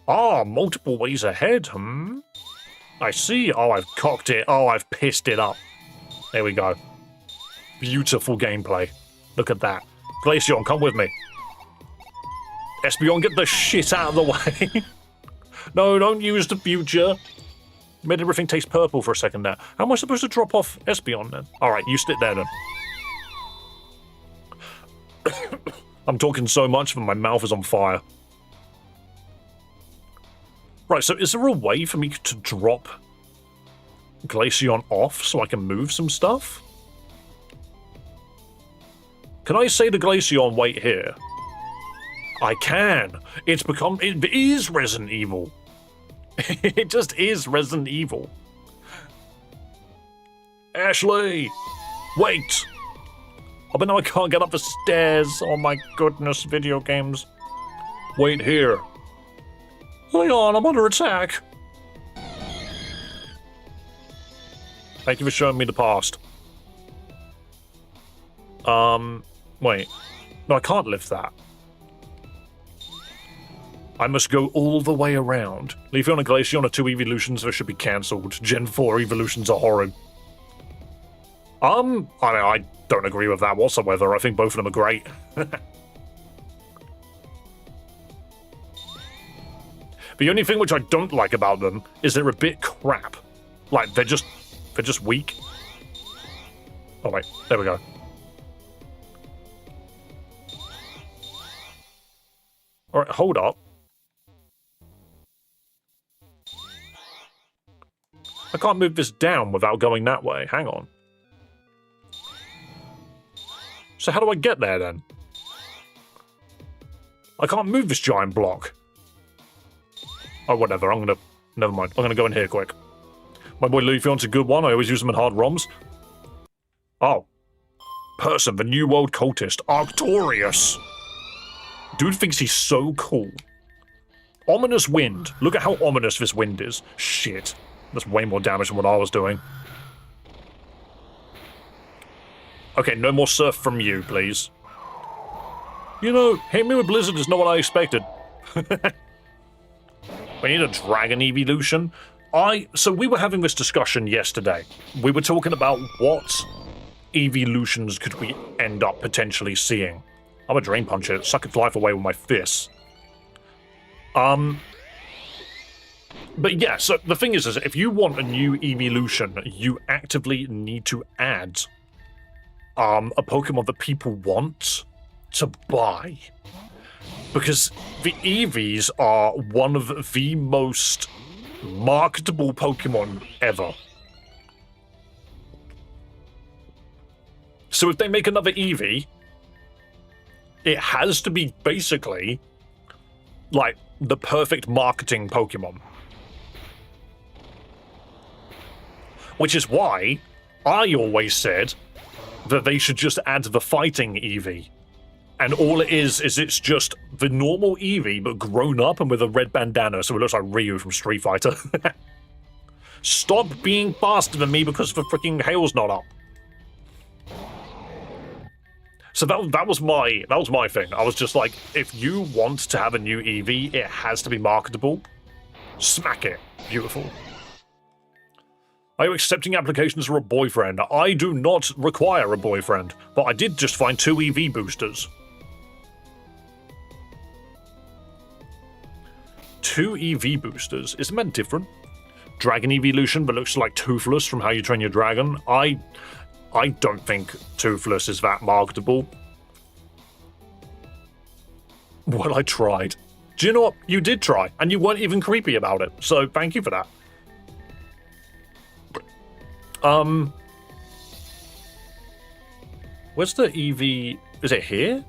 Ah, multiple ways ahead, I see. Oh, I've cocked it. Oh, I've pissed it up. There we go. Beautiful gameplay. Look at that. Glaceon, come with me. Espeon, get the shit out of the way. No, don't use the future. Made everything taste purple for a second there. How am I supposed to drop off Espeon then? Alright, you sit there then. I'm talking so much that my mouth is on fire. Right, so is there a way for me to drop Glaceon off so I can move some stuff? Can I say to Glaceon, wait here? I can. It is Resident Evil. It just is Resident Evil. Ashley! Wait! Oh, but now I can't get up the stairs. Oh my goodness, video games. Wait here. Leon, I'm under attack. Thank you for showing me the past. Wait. No, I can't lift that. I must go all the way around. Leafeon and Glaceon are 2 evolutions that should be cancelled. Gen 4 evolutions are horrid. I don't agree with that whatsoever. I think both of them are great. The only thing which I don't like about them is they're a bit crap. Like, they're just weak. Oh wait, there we go. Alright, hold up. I can't move this down without going that way. Hang on. So how do I get there then? I can't move this giant block. Oh, whatever. Never mind. I'm gonna go in here quick. My boy Leafeon's a good one. I always use them in hard ROMs. Oh. Person, the New World cultist. Arctorius. Dude thinks he's so cool. Ominous wind. Look at how ominous this wind is. Shit. That's way more damage than what I was doing. Okay, no more surf from you, please. You know, hit me with Blizzard is not what I expected. We need a dragon evolution. So we were having this discussion yesterday. We were talking about what evolutions could we end up potentially seeing. I'm a Drain Puncher. Suck its life away with my fists. But yeah, so the thing is if you want a new evolution, you actively need to add a Pokemon that people want to buy. Because the Eevees are one of the most marketable Pokemon ever. So if they make another Eevee, it has to be basically like, the perfect marketing Pokemon. Which is why I always said that they should just add the fighting Eevee. And all it is it's just the normal Eevee, but grown up and with a red bandana, so it looks like Ryu from Street Fighter. Stop being faster than me because the freaking hail's not up. So that was my thing. I was just like, if you want to have a new Eevee, it has to be marketable. Smack it. Beautiful. Are you accepting applications for a boyfriend? I do not require a boyfriend, but I did just find 2 EV boosters. 2 EV boosters. Isn't that different? Dragon evolution, but looks like Toothless from How You Train Your Dragon. I don't think Toothless is that marketable. Well, I tried. Do you know what? You did try, and you weren't even creepy about it, so thank you for that. Where's the EV? Is it here?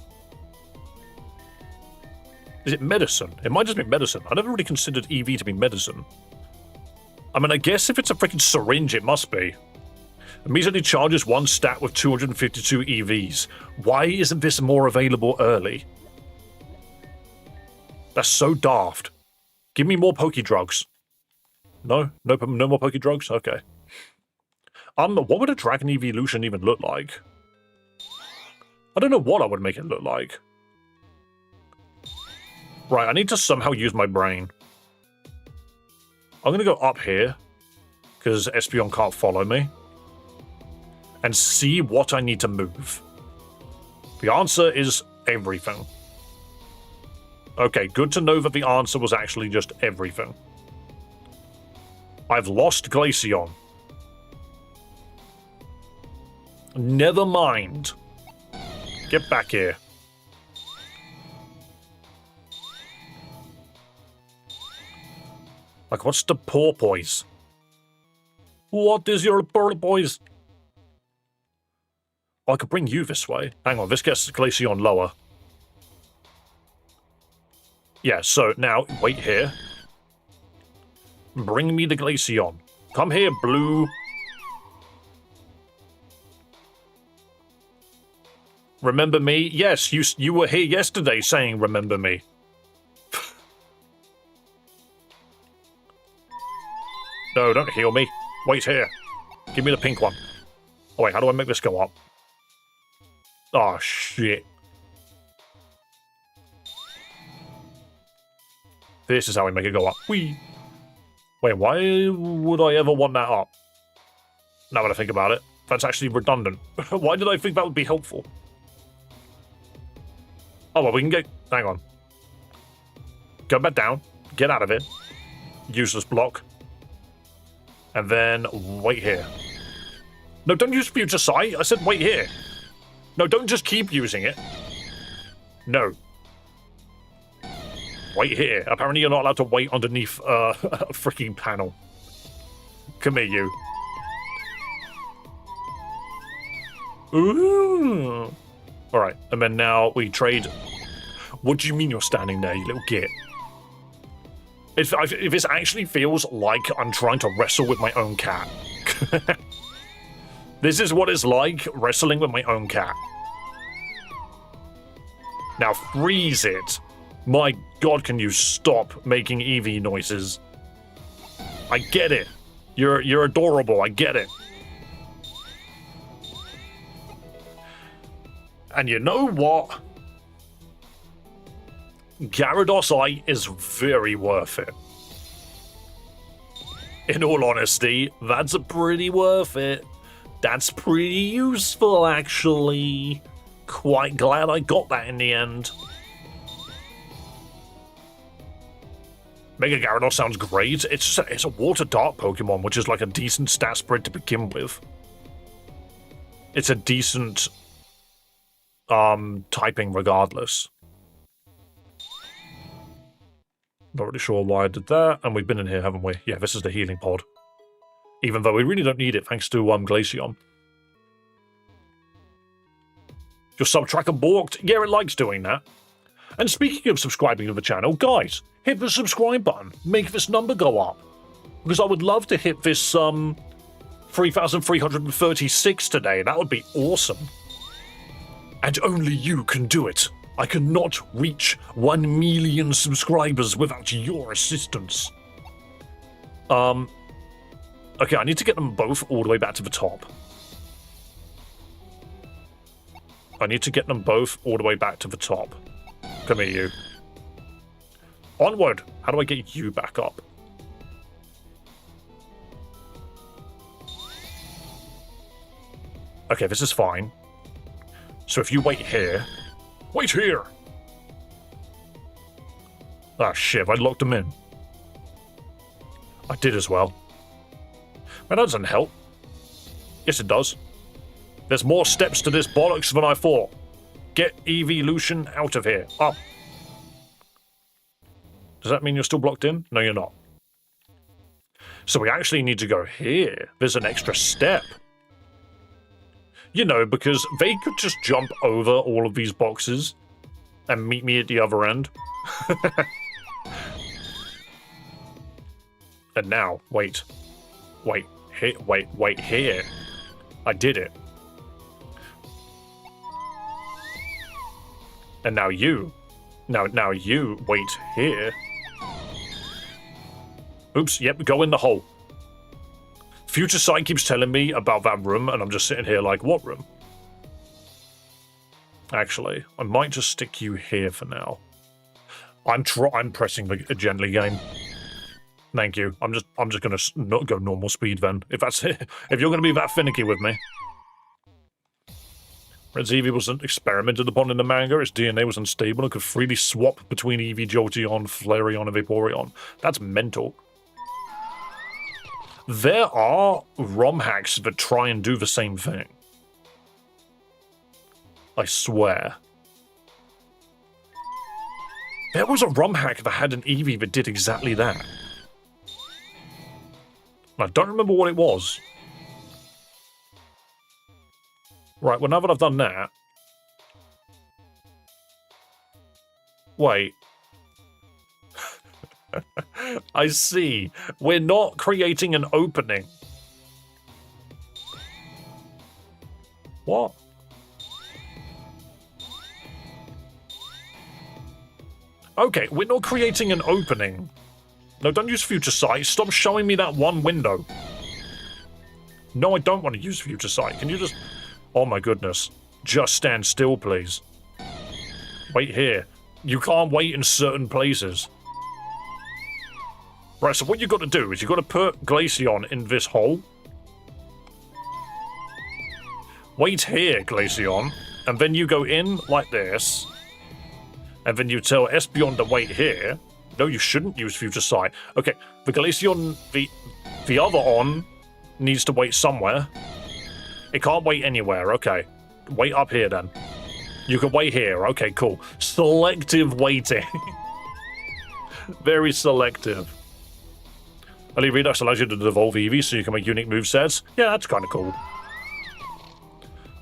Is it medicine? It might just be medicine. I never really considered EV to be medicine. I mean, I guess if it's a freaking syringe, it must be. Immediately charges 1 stat with 252 EVs. Why isn't this more available early? That's so daft. Give me more Poké-Drugs. No more Poké-Drugs? Okay. What would a Dragon evolution even look like? I don't know what I would make it look like. Right, I need to somehow use my brain. I'm going to go up here, because Espeon can't follow me, and see what I need to move. The answer is everything. Okay, good to know that the answer was actually just everything. I've lost Glaceon. Never mind. Get back here. Like, what's the porpoise? What is your porpoise? Oh, I could bring you this way. Hang on, this gets Glaceon lower. Yeah, so now, wait here. Bring me the Glaceon. Come here, Blue. Remember me? Yes, you were here yesterday saying remember me. No, don't heal me. Wait here. Give me the pink one. Oh wait, how do I make this go up? Oh shit. This is how we make it go up. Whee! Wait, why would I ever want that up? Now that I think about it, that's actually redundant. Why did I think that would be helpful? Oh, well, we can get... Hang on. Go back down. Get out of it. Useless block. And then wait here. No, don't use future sight. I said wait here. No, don't just keep using it. No. Wait here. Apparently you're not allowed to wait underneath a freaking panel. Come here, you. Ooh. Alright, and then now we trade... What do you mean you're standing there, you little git? If this actually feels like I'm trying to wrestle with my own cat. This is what it's like, wrestling with my own cat. Now freeze it. My god, can you stop making Eevee noises? I get it. You're adorable, I get it. And you know what? Gyarados is very worth it. In all honesty, that's pretty worth it. That's pretty useful, actually. Quite glad I got that in the end. Mega Gyarados sounds great. It's a Water Dark Pokemon, which is like a decent stat spread to begin with. It's a decent typing regardless. Not really sure why I did that, and we've been in here, haven't we? Yeah, this is the healing pod. Even though we really don't need it, thanks to Glaceon. Your sub-tracker balked? Yeah, it likes doing that. And speaking of subscribing to the channel, guys, hit the subscribe button. Make this number go up. Because I would love to hit this 3,336 today. That would be awesome. And only you can do it. I cannot reach 1 million subscribers without your assistance. Okay, I need to get them both all the way back to the top. I need to get them both all the way back to the top. Come here, you. Onward! How do I get you back up? Okay, this is fine. So if you wait here... Wait here! Ah, shit, I locked them in. I did as well. Man, that doesn't help. Yes, it does. There's more steps to this bollocks than I thought. Get evolution out of here. Up. Does that mean you're still blocked in? No, you're not. So we actually need to go here. There's an extra step. You know, because they could just jump over all of these boxes and meet me at the other end. And now, wait, here. I did it. And now you. Now you wait here. Oops, yep, go in the hole. Future Sight keeps telling me about that room, and I'm just sitting here like, what room? Actually, I might just stick you here for now. I'm pressing the gently game. Thank you. I'm just gonna not go normal speed then. If that's it. If you're gonna be that finicky with me. Red's Eevee wasn't experimented upon in the manga. Its DNA was unstable and could freely swap between Eevee, Jolteon, Flareon, and Vaporeon. That's mental. There are romhacks that try and do the same thing. I swear. There was a romhack that had an Eevee that did exactly that. I don't remember what it was. Right, well, now that I've done that... Wait. I see. We're not creating an opening. What? Okay, we're not creating an opening. No, don't use Future Sight. Stop showing me that one window. No, I don't want to use Future Sight. Can you just... Oh my goodness. Just stand still, please. Wait here. You can't wait in certain places. Right, so what you got to do is you got to put Glaceon in this hole. Wait here, Glaceon. And then you go in like this. And then you tell Espeon to wait here. No, you shouldn't use Future Sight. Okay, the Glaceon, the other on needs to wait somewhere. It can't wait anywhere, okay. Wait up here then. You can wait here, okay, cool. Selective waiting. Very selective. Elite Redux allows you to devolve Eevee so you can make unique movesets. Yeah, that's kind of cool.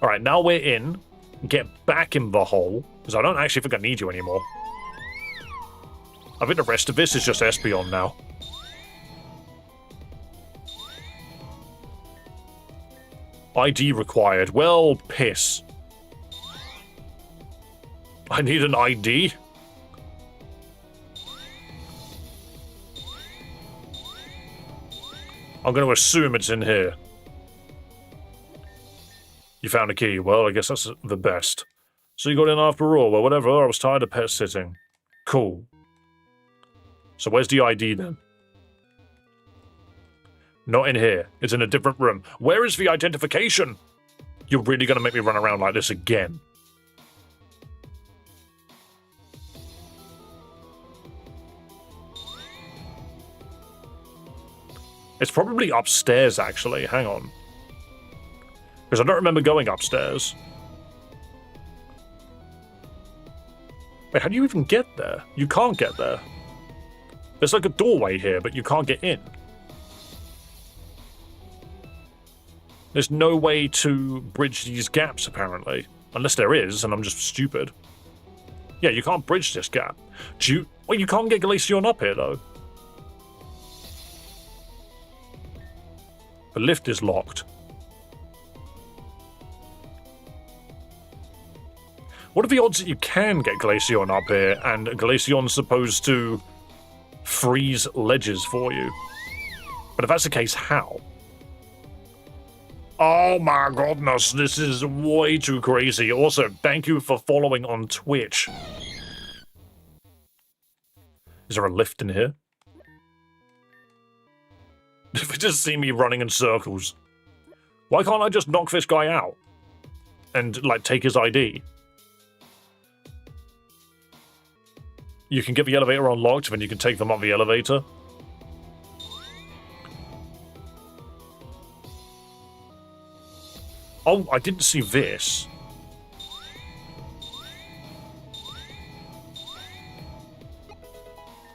Alright, now we're in. Get back in the hole, because I don't actually think I need you anymore. I think the rest of this is just Espeon now. ID required. Well, piss. I need an ID? I'm going to assume it's in here. You found a key. Well, I guess that's the best. So you got in after all. Well, whatever. I was tired of pet sitting. Cool. So where's the ID then? Not in here. It's in a different room. Where is the identification? You're really going to make me run around like this again. It's probably upstairs, actually. Hang on. Because I don't remember going upstairs. Wait, how do you even get there? You can't get there. There's like a doorway here, but you can't get in. There's no way to bridge these gaps, apparently. Unless there is, and I'm just stupid. Yeah, you can't bridge this gap. Well, you can't get Glaceon up here, though. The lift is locked. What are the odds that you can get Glaceon up here, and Glaceon's supposed to freeze ledges for you? But if that's the case, how? Oh my goodness, this is way too crazy. Also, thank you for following on Twitch. Is there a lift in here? If you just see me running in circles. Why can't I just knock this guy out? And, like, take his ID? You can get the elevator unlocked, then you can take them up the elevator. Oh, I didn't see this.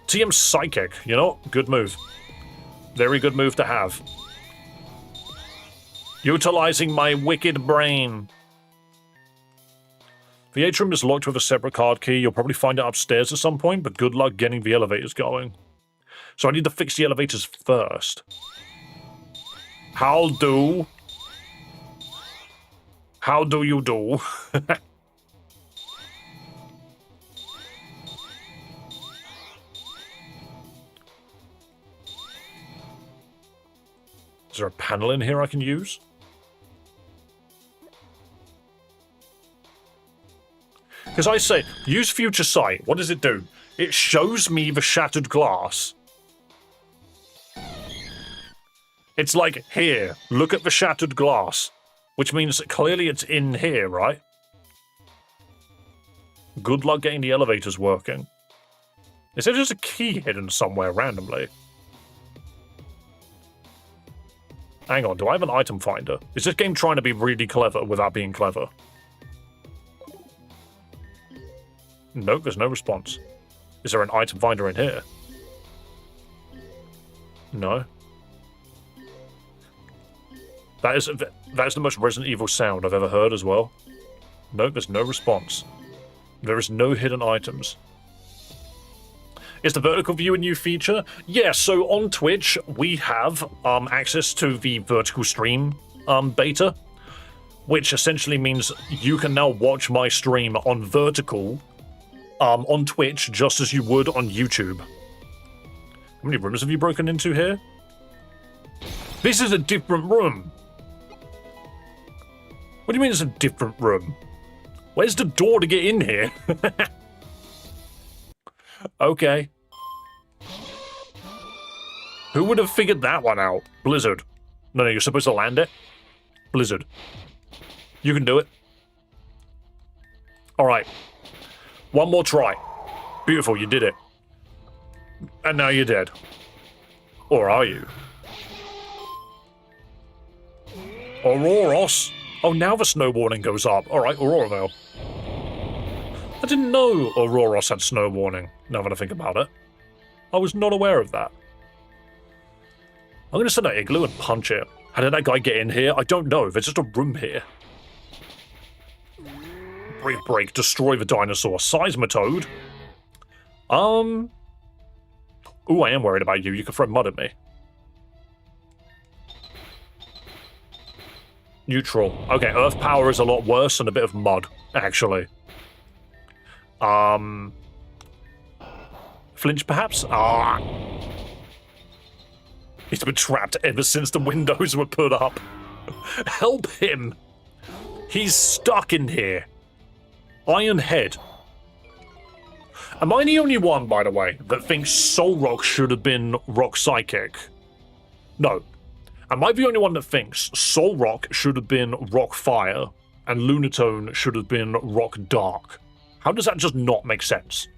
TM Psychic, you know? Good move. Very good move to have. Utilizing my wicked brain. The atrium is locked with a separate card key. You'll probably find it upstairs at some point, but good luck getting the elevators going. So I need to fix the elevators first. How do you do? Is there a panel in here I can use? Because I say, use future sight. What does it do? It shows me the shattered glass. It's like, here, look at the shattered glass. Which means that clearly it's in here, right? Good luck getting the elevators working. Is there just a key hidden somewhere randomly? Hang on, do I have an item finder? Is this game trying to be really clever without being clever? Nope, there's no response. Is there an item finder in here? No. That's the most Resident Evil sound I've ever heard as well. Nope, there's no response. There is no hidden items. Is the vertical view a new feature? Yeah, so on Twitch, we have access to the vertical stream beta, which essentially means you can now watch my stream on vertical on Twitch just as you would on YouTube. How many rooms have you broken into here? This is a different room. What do you mean it's a different room? Where's the door to get in here? Okay. Who would have figured that one out? Blizzard. No, you're supposed to land it. Blizzard. You can do it. Alright. One more try. Beautiful, you did it. And now you're dead. Or are you? Auroros. Oh, now the snow warning goes up. Alright, Auroravale. I didn't know Auroros had snow warning, now that I think about it. I was not aware of that. I'm gonna send that igloo and punch it. How did that guy get in here? I don't know. There's just a room here. Break, destroy the dinosaur. Seismitoad. Ooh, I am worried about you. You can throw mud at me. Neutral. Okay, earth power is a lot worse than a bit of mud, actually. Flinch, perhaps? Ah. He's been trapped ever since the windows were put up. Help him! He's stuck in here. Iron Head. Am I the only one, by the way, that thinks Soul Rock should have been Rock Psychic? No. Am I the only one that thinks Soul Rock should have been Rock Fire and Lunatone should have been Rock Dark? How does that just not make sense?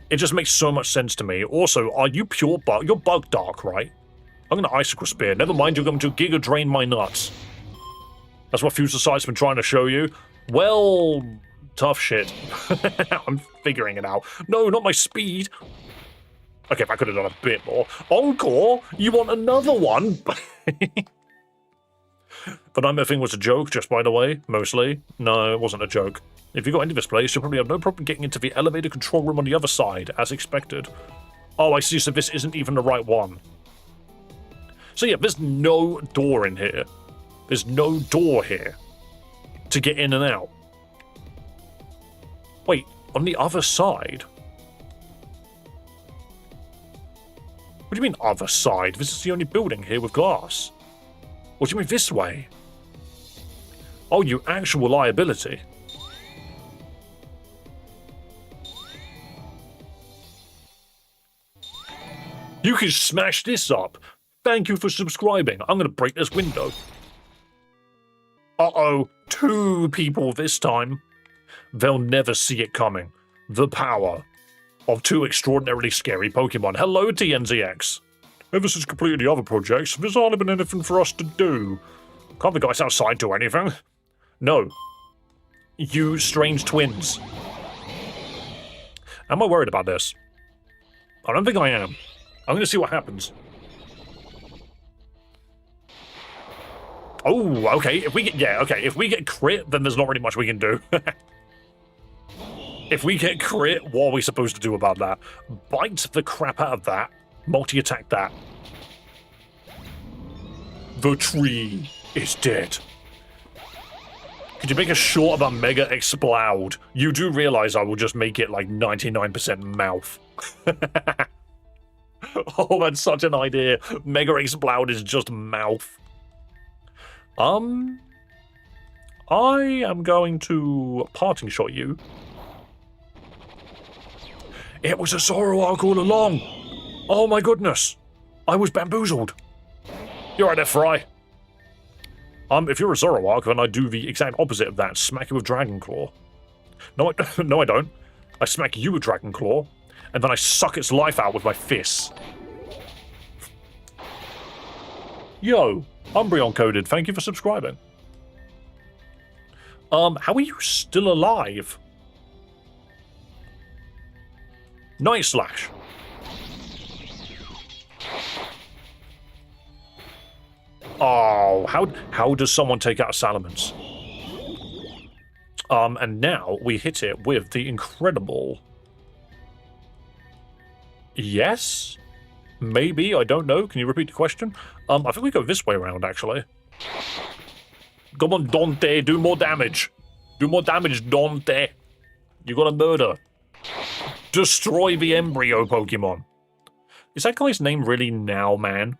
It just makes so much sense to me. Also, are you pure bug? You're bug dark, right? I'm gonna Icicle Spear. Never mind, you're going to Giga Drain my nuts. That's what Future Sight's been trying to show you. Well, tough shit. I'm figuring it out. No, not my speed. Okay, if I could have done a bit more. Encore? You want another one? The nightmare thing was a joke, just by the way, mostly. No, it wasn't a joke. If you got into this place, you'll probably have no problem getting into the elevator control room on the other side, as expected. Oh, I see, so this isn't even the right one. So yeah, there's no door in here. There's no door here to get in and out. Wait, on the other side? What do you mean, other side? This is the only building here with glass. What do you mean this way? Oh, you actual liability. You can smash this up. Thank you for subscribing. I'm going to break this window. Uh-oh, 2 people this time. They'll never see it coming. The power of 2 extraordinarily scary Pokemon. Hello, TNZX. Ever since completing the other projects, there's hardly been anything for us to do. Can't the guys outside do anything? No. You strange twins. Am I worried about this? I don't think I am. I'm going to see what happens. Oh, okay. If we get crit, then there's not really much we can do. If we get crit, what are we supposed to do about that? Bite the crap out of that. Multi-attack that. The tree is dead. Could you make a short of a Mega Explode? You do realize I will just make it like 99% mouth. Oh, that's such an idea. Mega Explode is just mouth. I am going to parting shot you. It was a Zoroark all along. Oh my goodness. I was bamboozled. You're right there, Fry. If you're a Zoroark, then I do the exact opposite of that. Smack you with Dragon Claw. No, no, I don't. I smack you with Dragon Claw, and then I suck its life out with my fists. Yo, Umbreon coded. Thank you for subscribing. How are you still alive? Night Slash. Oh, how does someone take out a Salamence? And now we hit it with the incredible... Yes? Maybe, I don't know. Can you repeat the question? I think we go this way around, actually. Come on, Dante, do more damage. Do more damage, Dante. You gotta murder. Destroy the embryo Pokemon. Is that guy's name really Now Man?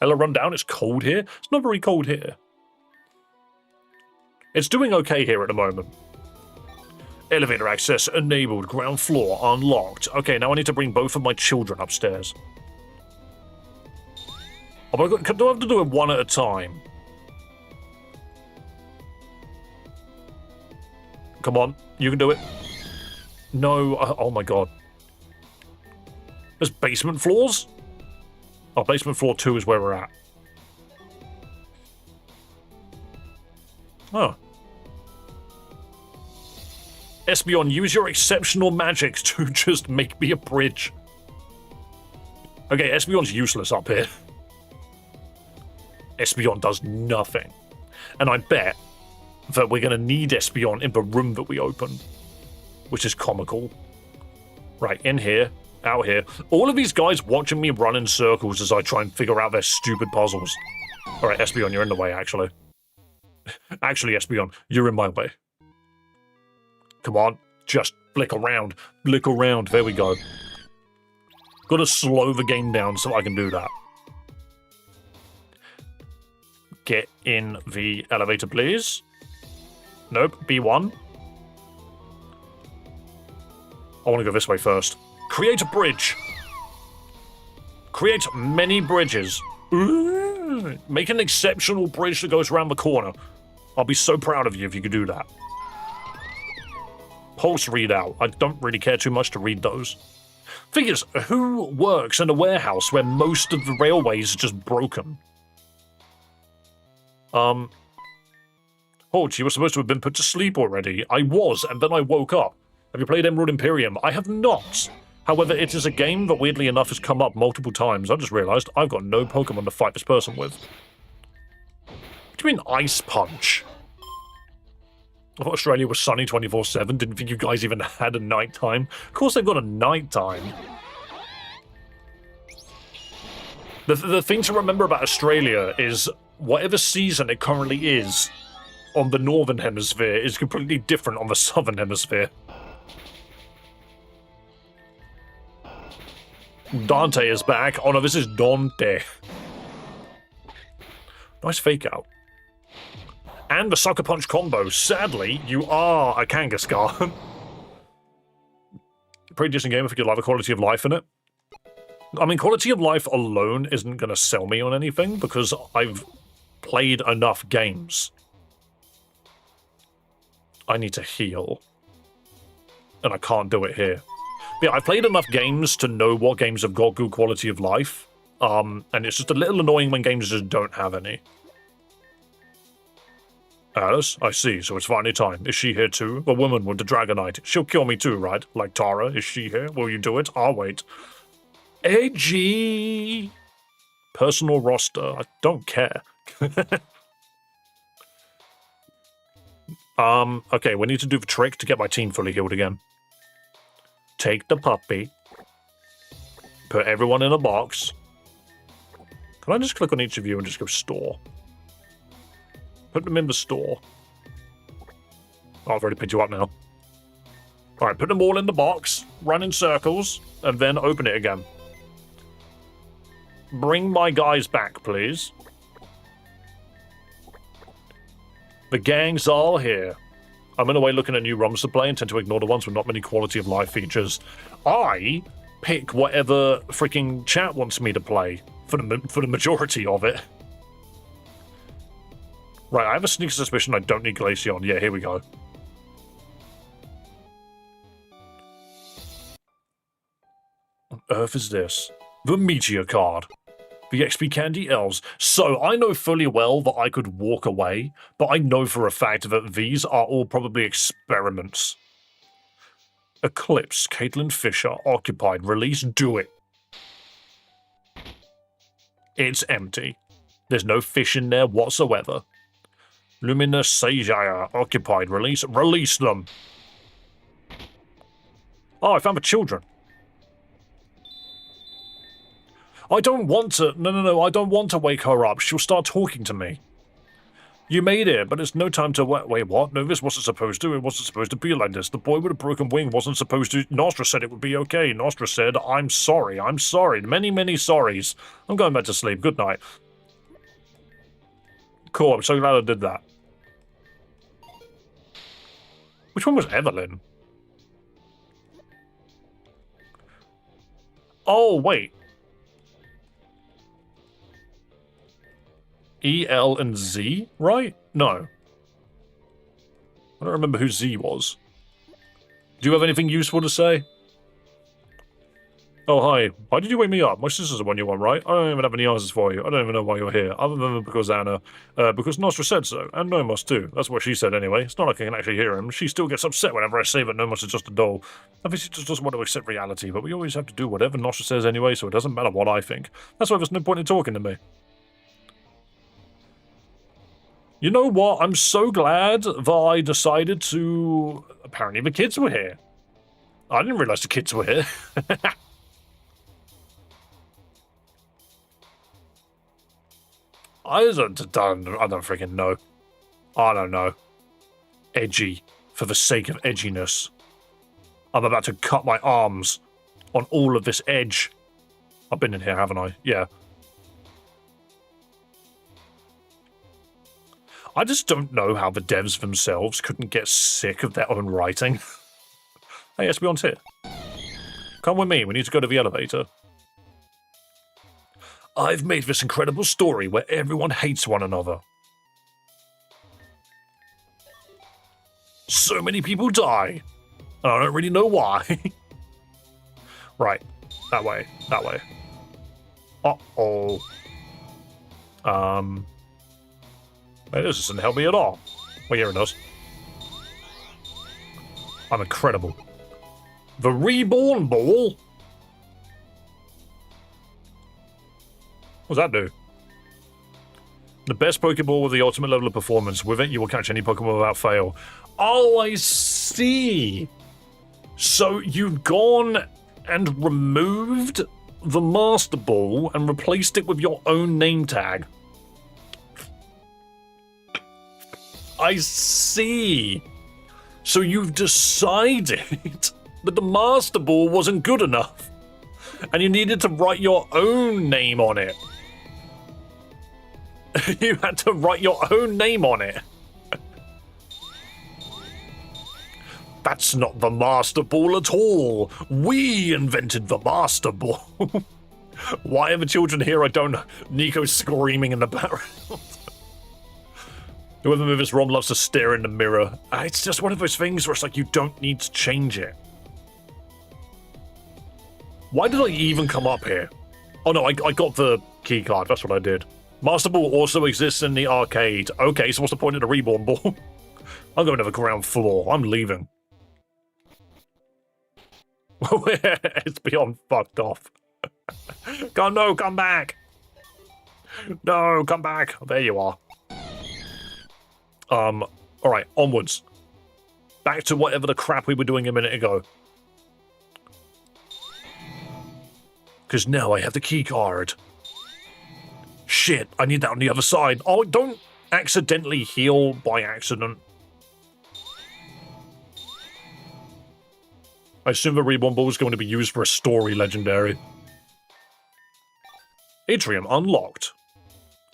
Ella, run down. It's cold here. It's not very cold here. It's doing okay here at the moment. Elevator access enabled. Ground floor unlocked. Okay, now I need to bring both of my children upstairs. Oh my god, do I have to do it one at a time? Come on, you can do it. No, oh my god. There's basement floors? Oh, basement floor 2 is where we're at. Oh. Espeon, use your exceptional magics to just make me a bridge. Okay, Espeon's useless up here. Espeon does nothing. And I bet that we're going to need Espeon in the room that we open, which is comical. Right, in here, out here. All of these guys watching me run in circles as I try and figure out their stupid puzzles. Alright, Espeon, you're in the way, actually. Actually, Espeon, you're in my way. Come on, just flick around. Flick around, there we go. Gotta slow the game down so I can do that. Get in the elevator, please. Nope, B1. I want to go this way first. Create a bridge. Create many bridges. Ooh, make an exceptional bridge that goes around the corner. I'll be so proud of you if you could do that. Pulse readout. I don't really care too much to read those. Thing is, who works in a warehouse where most of the railways are just broken? Hold, you were supposed to have been put to sleep already. I was, and then I woke up. Have you played Emerald Imperium? I have not. However, it is a game that weirdly enough has come up multiple times. I just realised I've got no Pokemon to fight this person with. What do you mean Ice Punch? I thought Australia was sunny 24/7. Didn't think you guys even had a nighttime. Of course they've got a nighttime. The thing to remember about Australia is whatever season it currently is on the northern hemisphere is completely different on the southern hemisphere. Dante is back. Oh no, this is Dante. Nice fake out. And the Sucker Punch combo. Sadly, you are a Kangaskhan. Pretty decent game if you could like the quality of life in it. I mean, quality of life alone isn't going to sell me on anything because I've played enough games. I need to heal. And I can't do it here. But yeah, I've played enough games to know what games have got good quality of life. And it's just a little annoying when games just don't have any. Alice, I see, so it's finally time. Is she here too? The woman with the Dragonite. She'll kill me too, right? Like Tara, is she here? Will you do it? I'll wait. AG! Personal roster. I don't care. Okay, we need to do the trick to get my team fully healed again. Take the puppy. Put everyone in a box. Can I just click on each of you and just go store? Put them in the store. Oh, I've already picked you up now. Alright, put them all in the box, run in circles, and then open it again. Bring my guys back, please. The gang's all here. I'm in a way looking at new ROMs to play and tend to ignore the ones with not many quality of life features. I pick whatever freaking chat wants me to play for the majority of it. Right, I have a sneaky suspicion I don't need Glaceon. Yeah, here we go. What on earth is this? The Meteor card. The XP Candy Elves. So, I know fully well that I could walk away, but I know for a fact that these are all probably experiments. Eclipse, Caitlin Fisher, occupied, release, do it. It's empty. There's no fish in there whatsoever. Luminous Sagia, occupied, release them. Oh, I found the children. I don't want to, no, I don't want to wake her up. She'll start talking to me. You made it, but it's no time to wait, what? No, this wasn't supposed to. It wasn't supposed to be like this. The boy with a broken wing wasn't supposed to. Nostra said it would be okay. Nostra said, I'm sorry. Many, many sorries. I'm going back to sleep. Good night. Cool, I'm so glad I did that. Which one was Evelyn? Oh, wait. E, L, and Z, right? No. I don't remember who Z was. Do you have anything useful to say? Oh, hi. Why did you wake me up? My sister's the one you want, right? I don't even have any answers for you. I don't even know why you're here, other than because Anna, because Nostra said so, and Nomos too. That's what she said anyway. It's not like I can actually hear him. She still gets upset whenever I say that Nomos is just a doll. I think she just doesn't want to accept reality, but we always have to do whatever Nostra says anyway, so it doesn't matter what I think. That's why there's no point in talking to me. You know what? I'm so glad that I decided to... Apparently the kids were here. I didn't realize the kids were here. I don't freaking know. I don't know. Edgy. For the sake of edginess. I'm about to cut my arms on all of this edge. I've been in here, haven't I? Yeah. I just don't know how the devs themselves couldn't get sick of their own writing. Hey, Espeon's here. Come with me, we need to go to the elevator. I've made this incredible story where everyone hates one another. So many people die, and I don't really know why. Right, that way. Uh-oh. Hey, this doesn't help me at all. Well, here it does. I'm incredible. The Reborn Ball? What does that do? The best Pokeball with the ultimate level of performance. With it, you will catch any Pokemon without fail. Oh, I see. So you've gone and removed the Master Ball and replaced it with your own name tag. I see. So you've decided that the Master Ball wasn't good enough, and you needed to write your own name on it. You had to write your own name on it. That's not the Master Ball at all. We invented the Master Ball. Why are the children here? I don't know. Nico's screaming in the background. Whoever made this ROM loves to stare in the mirror. It's just one of those things where it's like you don't need to change it. Why did I even come up here? Oh no, I got the key card. That's what I did. Master Ball also exists in the arcade. Okay, so what's the point of the Reborn Ball? I'm going to the ground floor. I'm leaving. It's beyond fucked off. No, come back. No, come back. There you are. Alright, onwards. Back to whatever the crap we were doing a minute ago. Because now I have the key card. Shit, I need that on the other side. Oh, don't accidentally heal by accident. I assume the Reborn Ball is going to be used for a story legendary. Atrium unlocked.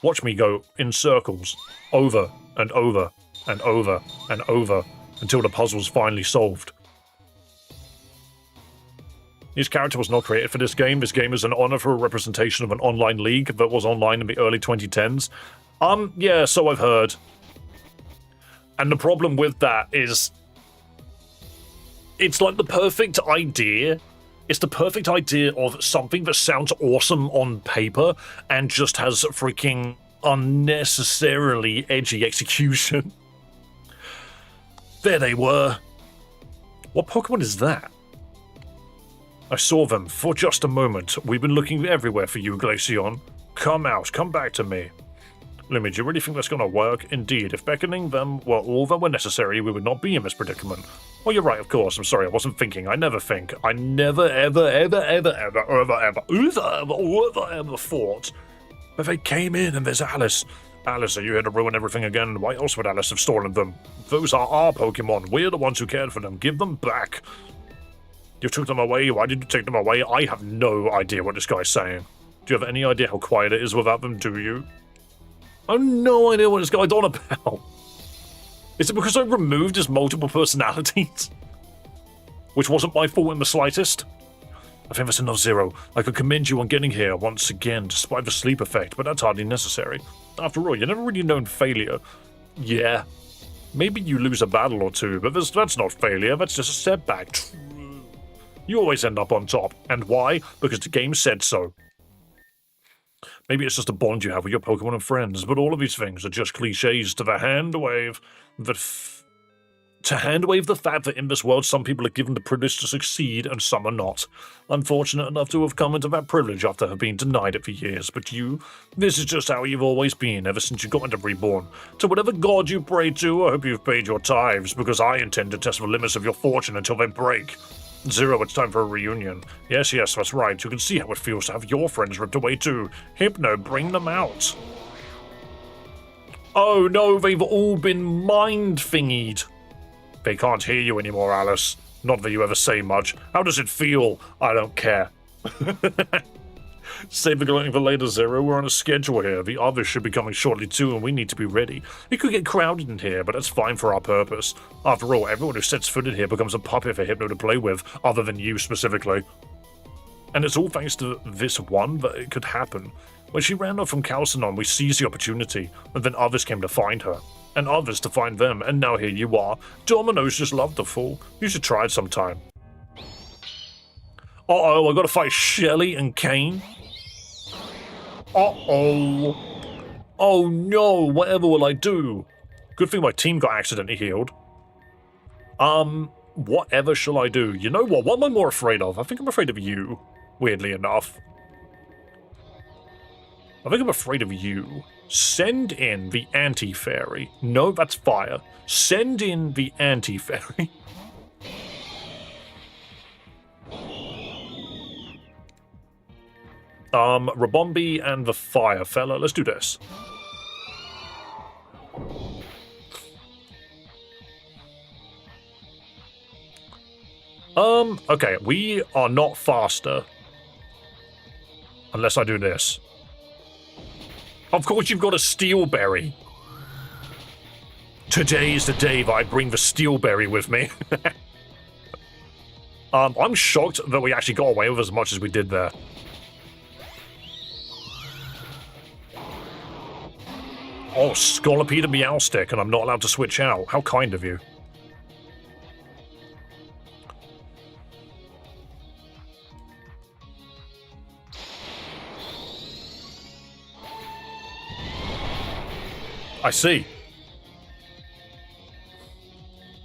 Watch me go in circles, over and over and over and over, until the puzzle's finally solved. His character was not created for this game. This game is an honor for a representation of an online league that was online in the early 2010s. Yeah, so I've heard. And the problem with that is, it's like the perfect idea. It's the perfect idea of something that sounds awesome on paper and just has freaking unnecessarily edgy execution. There they were. What Pokemon is that? I saw them for just a moment. We've been looking everywhere for you, Glaceon. Come out, come back to me. Lumi, do you really think that's gonna work? Indeed, if beckoning them were all that were necessary, we would not be in this predicament. Well, you're right, of course. I'm sorry, I wasn't thinking. I never think. I never, ever thought. But they came in and there's Alice. Alice, are you here to ruin everything again? Why else would Alice have stolen them? Those are our Pokemon. We're the ones who cared for them. Give them back. You took them away. Why did you take them away? I have no idea what this guy's saying. Do you have any idea how quiet it is without them, do you? I have no idea what this guy's on about. Is it because I removed his multiple personalities? Which wasn't my fault in the slightest? I think that's enough, Zero. I could commend you on getting here once again, despite the sleep effect, but that's hardly necessary. After all, you're never really known failure. Yeah. Maybe you lose a battle or two, but that's not failure, that's just a setback. True. You always end up on top. And why? Because the game said so. Maybe it's just a bond you have with your Pokemon and friends, but all of these things are just cliches to hand wave the fact that in this world some people are given the privilege to succeed and some are not. I'm fortunate enough to have come into that privilege after having been denied it for years, but this is just how you've always been ever since you got into Reborn. To whatever god you pray to, I hope you've paid your tithes, because I intend to test the limits of your fortune until they break. Zero, it's time for a reunion. Yes, that's right. You can see how it feels to have your friends ripped away too. Hypno, bring them out. Oh no, they've all been mind-thingied. They can't hear you anymore, Alice. Not that you ever say much. How does it feel? I don't care. Save the going for later, Zero. We're on a schedule here. The others should be coming shortly too, and we need to be ready. It could get crowded in here, but that's fine for our purpose. After all, everyone who sets foot in here becomes a puppet for Hypno to play with, other than you specifically. And it's all thanks to this one that it could happen. When she ran off from Calcinon, we seized the opportunity, and then others came to find her. And others to find them, and now here you are. Domino's just loved the fool. You should try it sometime. Uh-oh, I gotta fight Shelly and Kane? Uh-oh. Oh no, whatever will I do? Good thing my team got accidentally healed. Whatever shall I do? You know what? What am I more afraid of? I think I'm afraid of you, weirdly enough. I think I'm afraid of you. Send in the anti-fairy. No, that's fire. Send in the anti-fairy. Rabombi and the fire fella. Let's do this. Okay, we are not faster. Unless I do this. Of course you've got a steelberry. Today is the day that I bring the steelberry with me. I'm shocked that we actually got away with as much as we did there. Oh, Scolipede and Meowstick, and I'm not allowed to switch out. How kind of you. I see.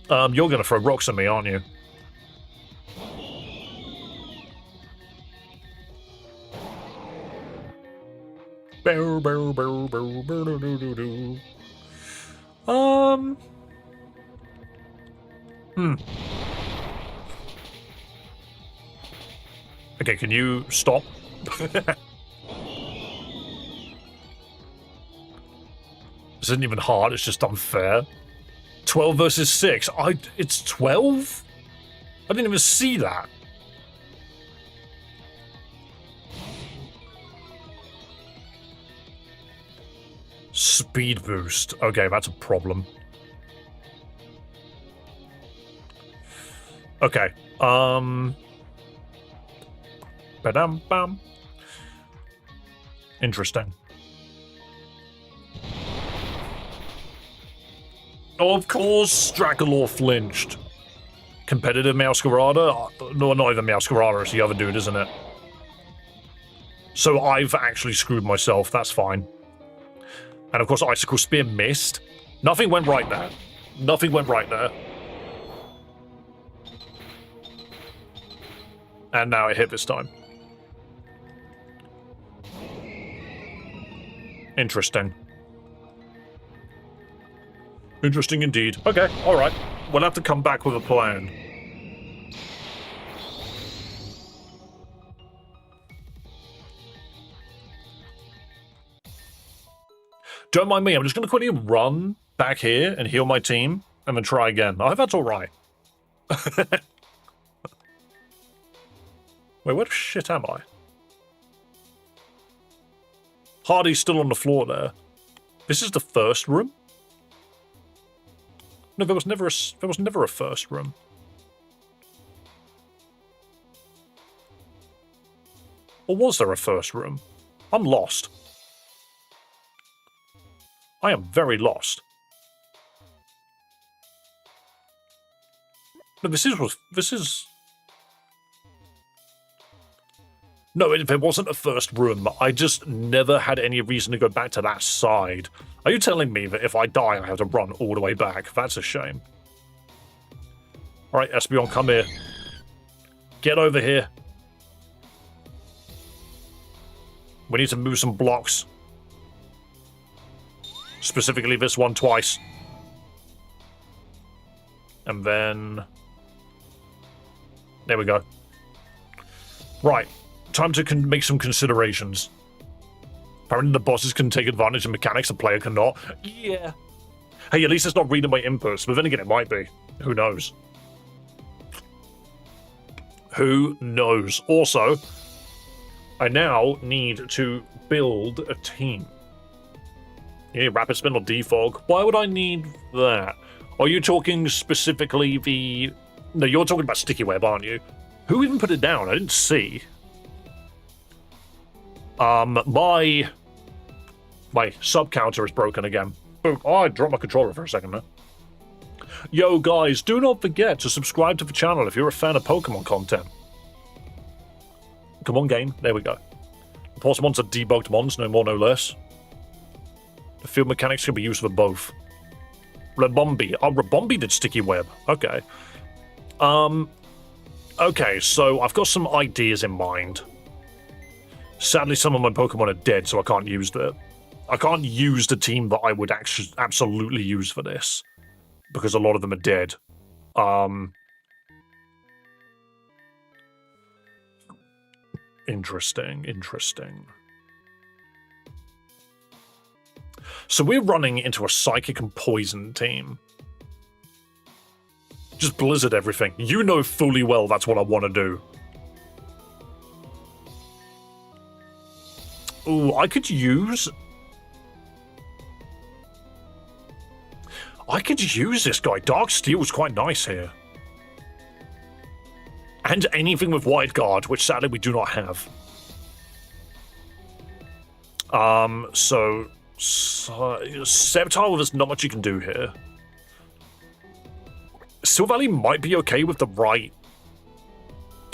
You're gonna throw rocks at me, aren't you? Okay, can you stop? This isn't even hard, it's just unfair. 12 versus 6. It's 12? I didn't even see that. Speed boost. Okay, that's a problem. Okay. Ba-dum-bum. Interesting. Oh, of course, Draculor flinched. Competitive Meowscarada? No, not even Meowscarada, it's the other dude, isn't it? So I've actually screwed myself, that's fine. And of course, Icicle Spear missed. Nothing went right there. Nothing went right there. And now it hit this time. Interesting. Interesting indeed. Okay, alright. We'll have to come back with a plan. Don't mind me, I'm just going to quickly run back here and heal my team, and then try again. I hope that's alright. Wait, where the shit am I? Hardy's still on the floor there. This is the first room? No, there was never a first room. Or was there a first room? I'm lost. I am very lost. No, this is... No, there wasn't a first room. I just never had any reason to go back to that side. Are you telling me that if I die, I have to run all the way back? That's a shame. Alright, Espeon, come here. Get over here. We need to move some blocks. Specifically this one twice. And then... There we go. Right. Time to make some considerations. Apparently the bosses can take advantage of mechanics a player cannot. Yeah. Hey, at least it's not reading my inputs, but then again it might be. Who knows? Who knows? Also, I now need to build a team. Yeah, Rapid Spin or Defog. Why would I need that? Are you talking specifically the... No, you're talking about Sticky Web, aren't you? Who even put it down? I didn't see. My sub counter is broken again. Boom. Oh, I dropped my controller for a second there. Yo, guys, do not forget to subscribe to the channel if you're a fan of Pokemon content. Come on, game. There we go. The Pokemons are debugged mons, no more, no less. The field mechanics can be used for both. Rebombi. Oh, Rebombi did Sticky Web. Okay. Okay, so I've got some ideas in mind. Sadly, some of my Pokemon are dead, so I can't use the... I can't use the team that I would actually absolutely use for this. Because a lot of them are dead. Interesting, interesting. So we're running into a Psychic and Poison team. Just Blizzard everything. You know fully well that's what I want to do. Ooh, I could use this guy. Dark Steel's quite nice here. And anything with Wide Guard, which sadly we do not have. So Sceptile, there's not much you can do here. Silvally might be okay with the right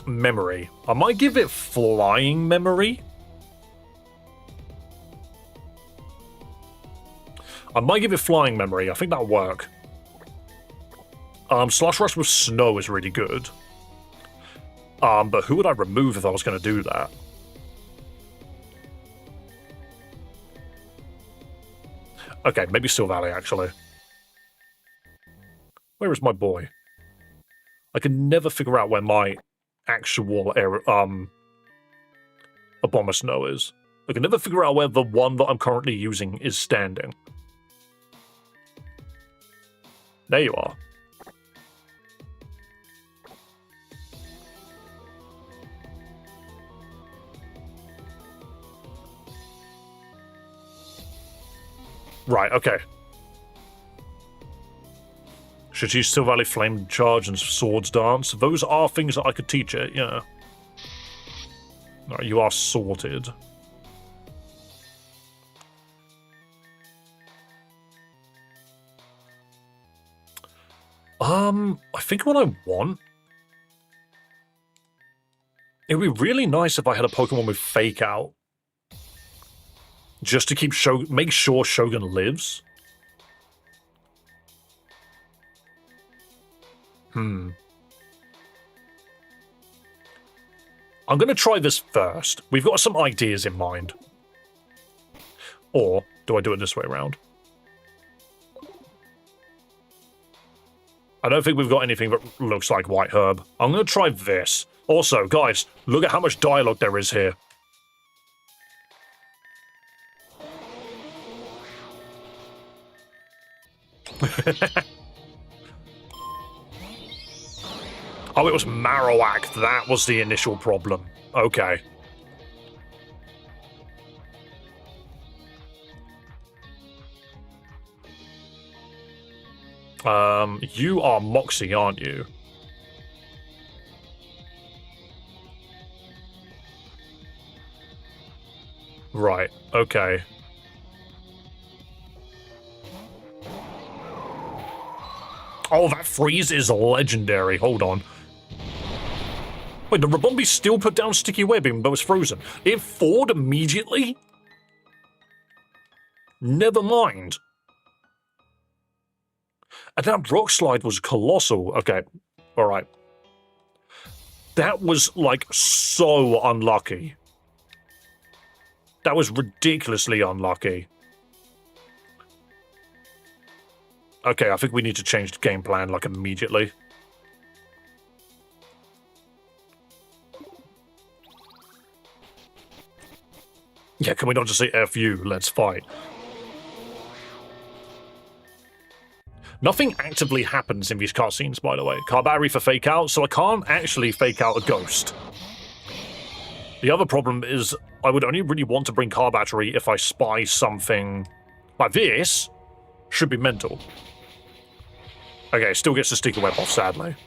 memory. I might give it Flying Memory. I might give it Flying Memory. I think that'll work. Slush Rush with Snow is really good. But who would I remove if I was going to do that? Okay, maybe Silvally, actually. Where is my boy? I can never figure out where my actual Abomasnow is. I can never figure out where the one that I'm currently using is standing. There you are. Right, okay. Should use Silvally Flame Charge and Swords Dance. Those are things that I could teach it, yeah. Alright, you are sorted. I think what I want... It would be really nice if I had a Pokemon with Fake Out. Just to keep make sure Shogun lives. I'm gonna try this first. We've got some ideas in mind. Or, do I do it this way around? I don't think we've got anything that looks like White Herb. I'm gonna try this. Also, guys, look at how much dialogue there is here. Oh, it was Marowak. That was the initial problem. Okay. You are Moxie, aren't you? Right, okay. Oh, that freeze is legendary. Hold on. Wait, the Rabombi still put down Sticky Web even though it's frozen. It thawed immediately? Never mind. And that Rock Slide was colossal. Okay, alright. That was, like, so unlucky. That was ridiculously unlucky. Okay, I think we need to change the game plan, like, immediately. Yeah, can we not just say F you, let's fight? Nothing actively happens in these cutscenes, by the way. Car battery for fake out, so I can't actually fake out a ghost. The other problem is I would only really want to bring car battery if I spy something like this. Should be mental. Okay, still gets the sticky web off, sadly.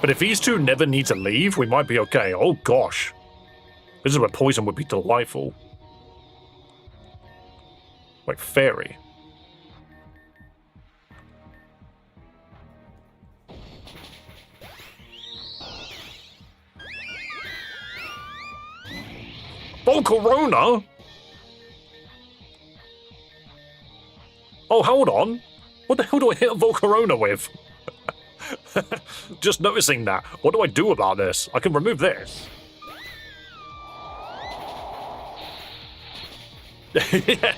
But if these two never need to leave, we might be okay. Oh gosh. This is where poison would be delightful. Wait, fairy. Volcarona? Oh, hold on. What the hell do I hit a Volcarona with? Just noticing that. What do I do about this? I can remove this. That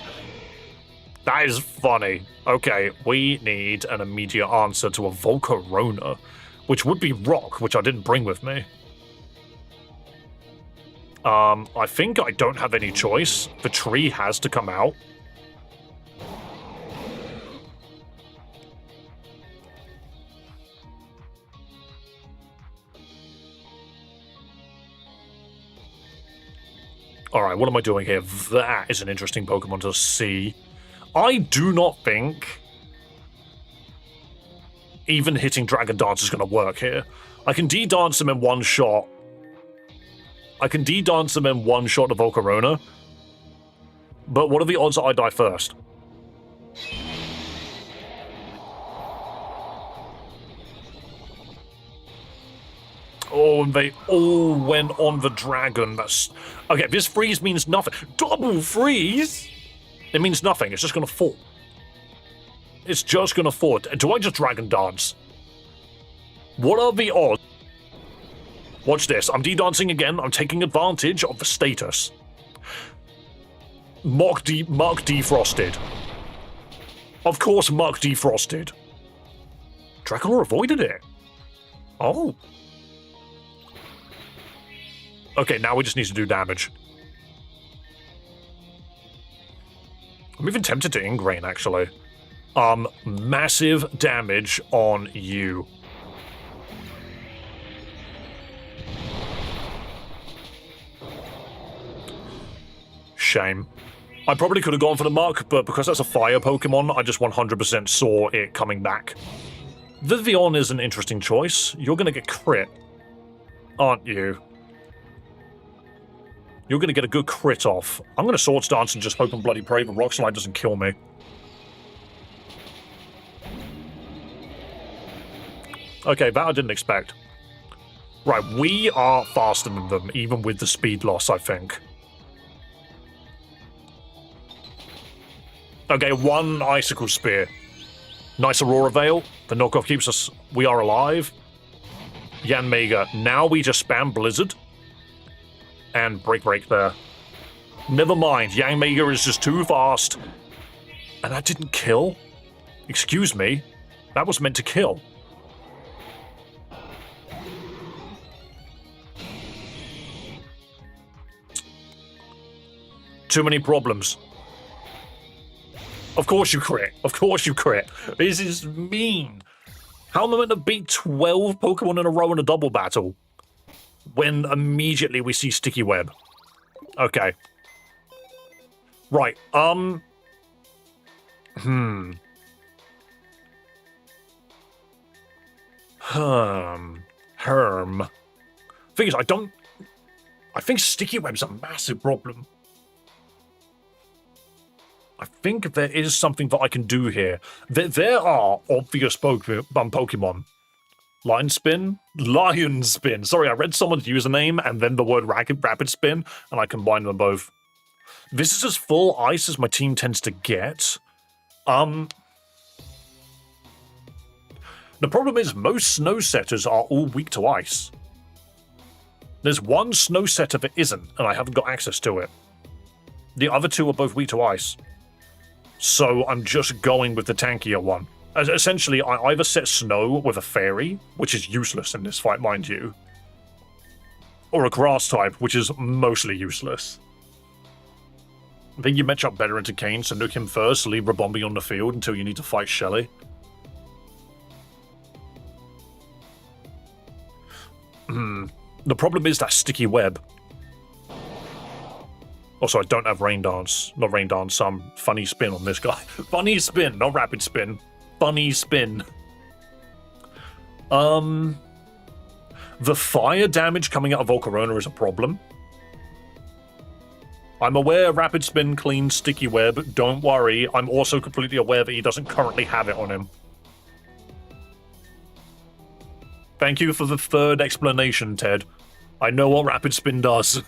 is funny. Okay, we need an immediate answer to a Volcarona, which would be rock, which I didn't bring with me. I think I don't have any choice. The tree has to come out. Alright, what am I doing here? That is an interesting Pokemon to see. I do not think even hitting Dragon Dance is going to work here. I can D-Dance him in one shot. I can D-Dance him in one shot to Volcarona. But what are the odds that I die first? Oh, and they all went on the dragon. That's... Okay, this freeze means nothing. Double freeze? It means nothing. It's just going to fall. It's just going to fall. Do I just Dragon Dance? What are the odds? Watch this. I'm D-dancing again. I'm taking advantage of the status. Mark defrosted. Of course Mark defrosted. Dracula avoided it. Oh. Okay, now we just need to do damage. I'm even tempted to Ingrain, actually. Massive damage on you. Shame. I probably could have gone for the Mark, but because that's a fire Pokemon, I just 100% saw it coming back. Vivian is an interesting choice. You're gonna get crit, aren't you? You're going to get a good crit off. I'm going to Swords Dance and just hope and bloody pray the Rock Slide doesn't kill me. Okay, that I didn't expect. Right, we are faster than them, even with the speed loss, I think. Okay, one Icicle Spear. Nice Aurora Veil. The knockoff keeps us... We are alive. Yanmega. Now we just spam Blizzard. And break there. Never mind, Yanmega is just too fast. And that didn't kill? Excuse me? That was meant to kill. Too many problems. Of course you crit. Of course you crit. This is mean. How am I meant to beat 12 Pokemon in a row in a double battle? When immediately we see Sticky Web. Okay. Right, Herm. Thing is, I think Sticky Web's a massive problem. I think there is something that I can do here. There are obvious Pokemon. Lion Spin? Sorry, I read someone's username and then the word Rapid Spin, and I combined them both. This is as full ice as my team tends to get. The problem is most snow setters are all weak to ice. There's one snow setter that isn't, and I haven't got access to it. The other two are both weak to ice. So I'm just going with the tankier one. Essentially, I either set Snow with a Fairy, which is useless in this fight, mind you, or a Grass type, which is mostly useless. I think you match up better into Kane, so nuke him first, leave Rabombi on the field until you need to fight Shelly. The problem is that Sticky Web. Also, I don't have Rain Dance. Not Rain Dance, Funny Spin on this guy. Funny Spin, not Rapid Spin. Funny Spin. The fire damage coming out of Volcarona is a problem. I'm aware Rapid Spin cleans Sticky Web. Don't worry. I'm also completely aware that he doesn't currently have it on him. Thank you for the third explanation, Ted. I know what Rapid Spin does.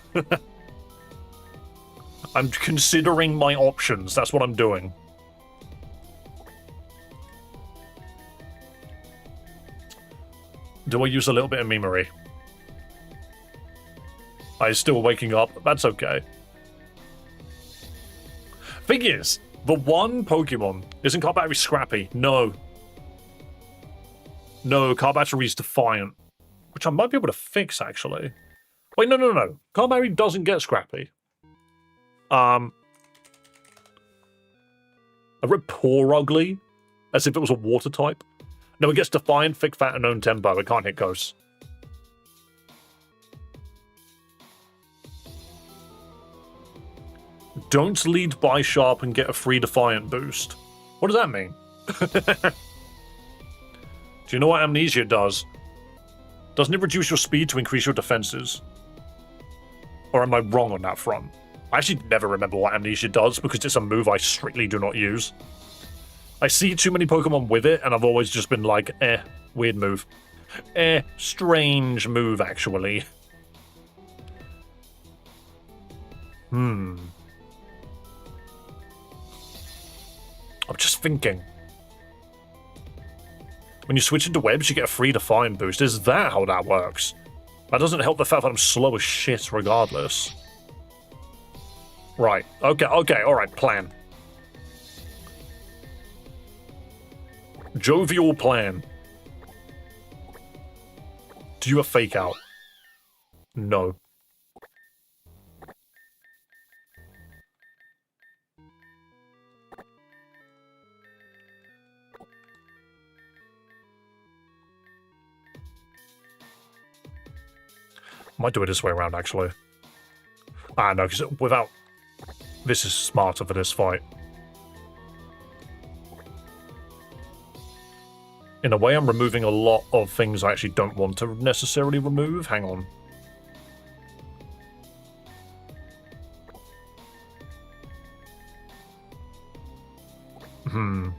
I'm considering my options. That's what I'm doing. Do I use a little bit of memory? I'm still waking up. That's okay. thing is, the one Pokemon isn't car battery scrappy. No. No, car battery's Defiant, which I might be able to fix actually. Wait, no. Car battery doesn't get scrappy. I read Poor Ugly as if it was a water type. No, it gets Defiant, Thick, Fat, and Known Tempo. It can't hit Ghosts. Don't lead by Sharp and get a free Defiant boost. What does that mean? Do you know what Amnesia does? Doesn't it reduce your speed to increase your defenses? Or am I wrong on that front? I actually never remember what Amnesia does because it's a move I strictly do not use. I see too many Pokemon with it, and I've always just been like, weird move. Strange move, actually. I'm just thinking. When you switch into webs, you get a free Defiant boost. Is that how that works? That doesn't help the fact that I'm slow as shit regardless. Right. Okay, alright, plan. Jovial plan. Do you have Fake Out? No. Might do it this way around, actually. Ah, no, because without... This is smarter for this fight. In a way, I'm removing a lot of things I actually don't want to necessarily remove. Hang on.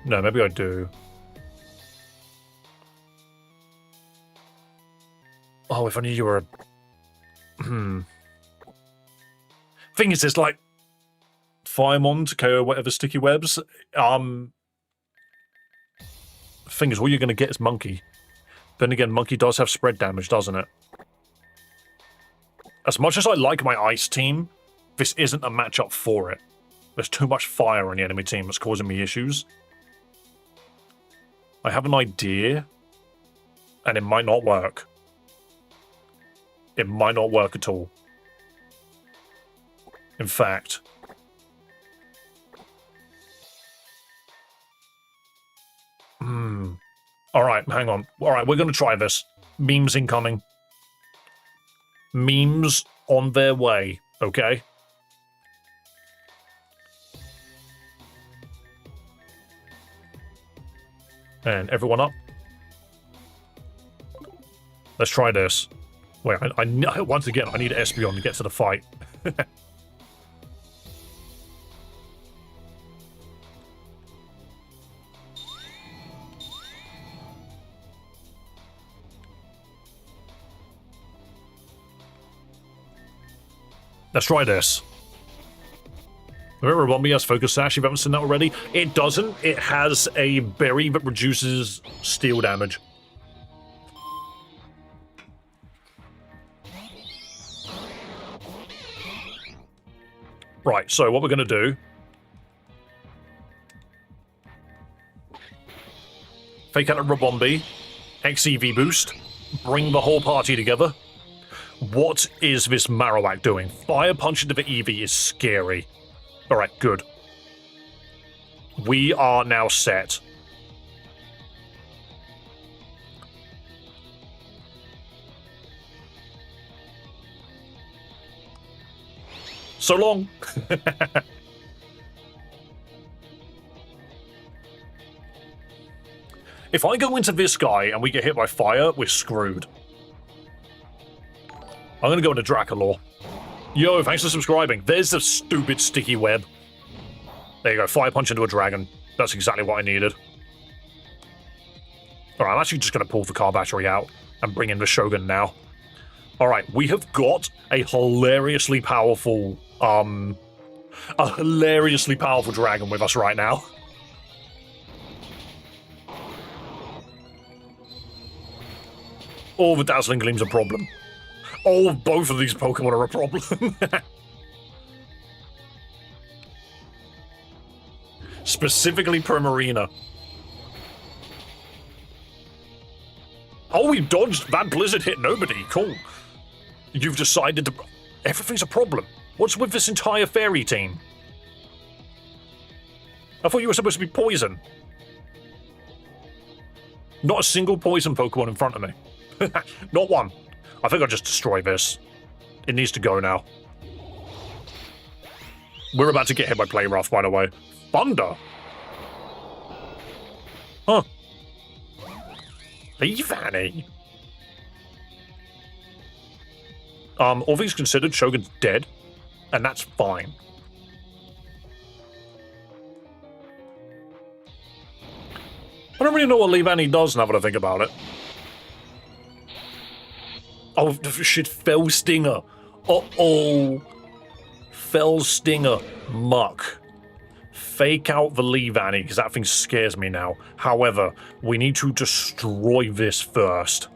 No, maybe I do. Oh, if only you were a... Thing is, there's like... Firemon to KO whatever sticky webs. Thing is, all you're going to get is Monkey. Then again, Monkey does have spread damage, doesn't it? As much as I like my Ice team, this isn't a matchup for it. There's too much fire on the enemy team that's causing me issues. I have an idea, and it might not work. It might not work at all. In fact... Alright, hang on. Alright, we're going to try this. Memes incoming. Memes on their way, okay? And everyone up. Let's try this. Wait, once again, I need Espeon to get to the fight. Let's try this. Remember, Rombi has Focus Sash, if you haven't seen that already? It doesn't. It has a berry that reduces steel damage. Right, so what we're going to do... Fake out a Robombi, XEV boost, bring the whole party together. What is this Marowak doing? Fire Punch into the EV is scary. Alright, good. We are now set. So long! If I go into this guy and we get hit by fire, we're screwed. I'm gonna go into Draculaw. Yo, thanks for subscribing. There's a stupid sticky web. There you go, Fire Punch into a dragon. That's exactly what I needed. Alright, I'm actually just gonna pull the car battery out and bring in the Shogun now. Alright, we have got a hilariously powerful, dragon with us right now. Oh, the Dazzling Gleam's a problem. Oh, both of these Pokemon are a problem. Specifically Primarina. Oh, we dodged. That blizzard hit nobody. Cool. You've decided to... Everything's a problem. What's with this entire fairy team? I thought you were supposed to be poison. Not a single poison Pokemon in front of me. Not one. I think I'll just destroy this. It needs to go now. We're about to get hit by Play Rough, by the way. Thunder? Huh. Leavanny? All things considered, Shogun's dead. And that's fine. I don't really know what Leavanny does now that I think about it. Oh, shit, Fell Stinger. Uh-oh. Fell Stinger. Muck. Fake out the Leavanny, because that thing scares me now. However, we need to destroy this first.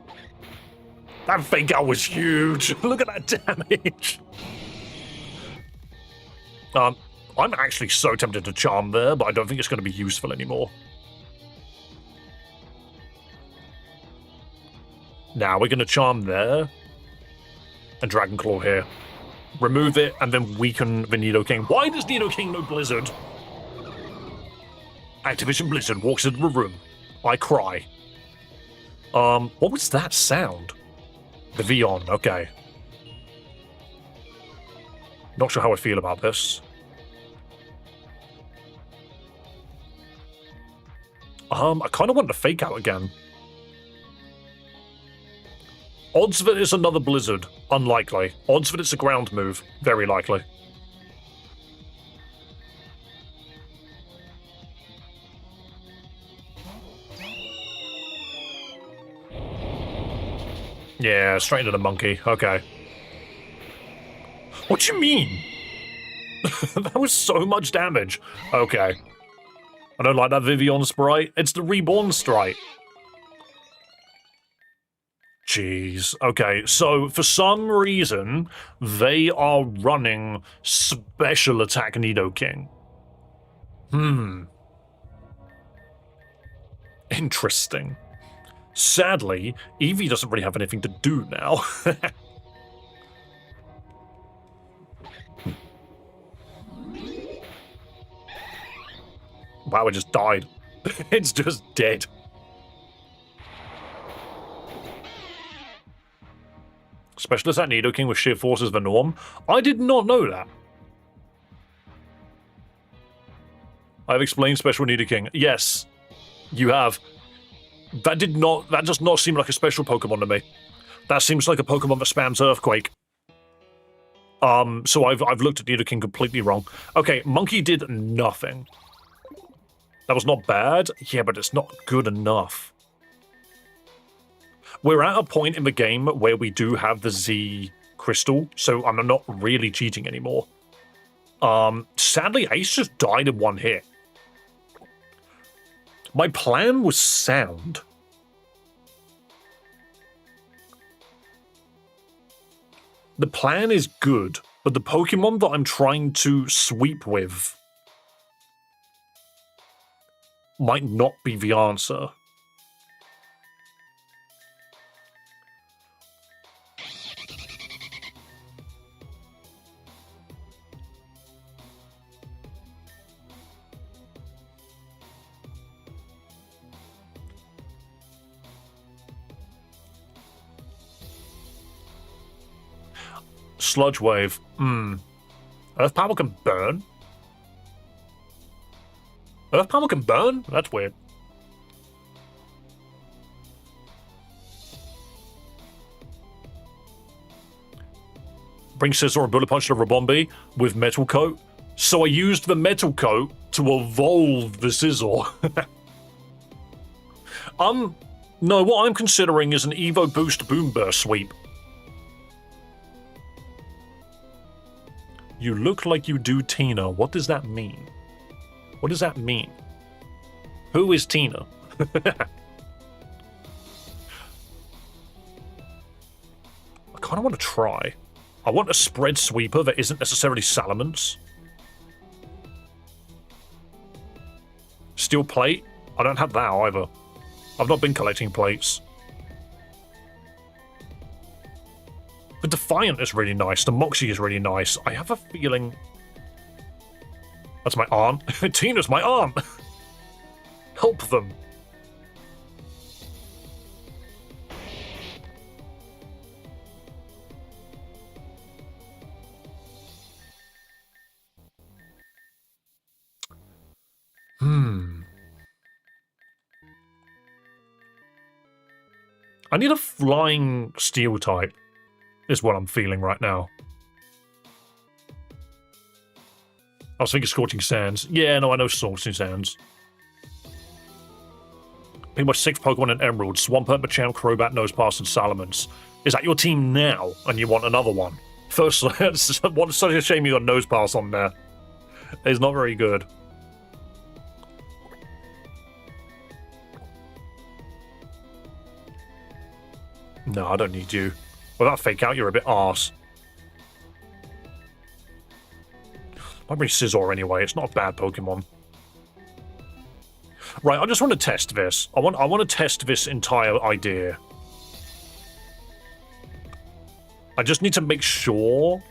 That fake out was huge. Look at that damage. I'm actually so tempted to charm there, but I don't think it's going to be useful anymore. Now we're going to charm there. And Dragon Claw here. Remove it, and then weaken the Nidoking. Why does Nidoking know Blizzard? Activision Blizzard walks into the room. I cry. What was that sound? The Vion, okay. Not sure how I feel about this. I kind of want to fake out again. Odds that it's another Blizzard, unlikely. Odds that it's a ground move, very likely. Yeah, straight into the monkey, okay. What do you mean? That was so much damage. Okay. I don't like that Vivian sprite. It's the Reborn sprite. Jeez. Okay, so for some reason, they are running Special Attack Nidoking. Interesting. Sadly, Eevee doesn't really have anything to do now. Wow, it just died. It's just dead. Specialist at Nidoking with sheer force is the norm. I did not know that. I've explained Special Nidoking. Yes, you have. That does not seem like a special Pokemon to me. That seems like a Pokemon that spams Earthquake. So I've looked at Nidoking completely wrong. Okay, Monkey did nothing. That was not bad. Yeah, but it's not good enough. We're at a point in the game where we do have the Z crystal, so I'm not really cheating anymore. Sadly, Ace just died in one hit. My plan was sound. The plan is good, but the Pokemon that I'm trying to sweep with might not be the answer. Sludge Wave. Earth Power can burn? Earth Power can burn? That's weird. Bring Scizor and Bullet Punch to Rabombi with Metal Coat. So I used the Metal Coat to evolve the Scizor. No, what I'm considering is an Evo Boost Boom Burst sweep. You look like you do Tina. What does that mean? What does that mean? Who is Tina? I kind of want to try. I want a spread sweeper that isn't necessarily Salamence. Steel plate? I don't have that either. I've not been collecting plates. The Defiant is really nice. The Moxie is really nice. I have a feeling... That's my aunt. Tina's my aunt! Help them. I need a flying steel type, is what I'm feeling right now. I was thinking Scorching Sands. Yeah, no, I know Scorching Sands. Pretty much 6 Pokemon and Emerald. Swampert, Machamp, Crobat, Nosepass, and Salamence. Is that your team now, and you want another one? Firstly, it's such a shame you got Nosepass on there. It's not very good. No, I don't need you. Without Fake Out, you're a bit arse. Might bring Scizor anyway. It's not a bad Pokemon. Right, I just want to test this. I want to test this entire idea. I just need to make sure...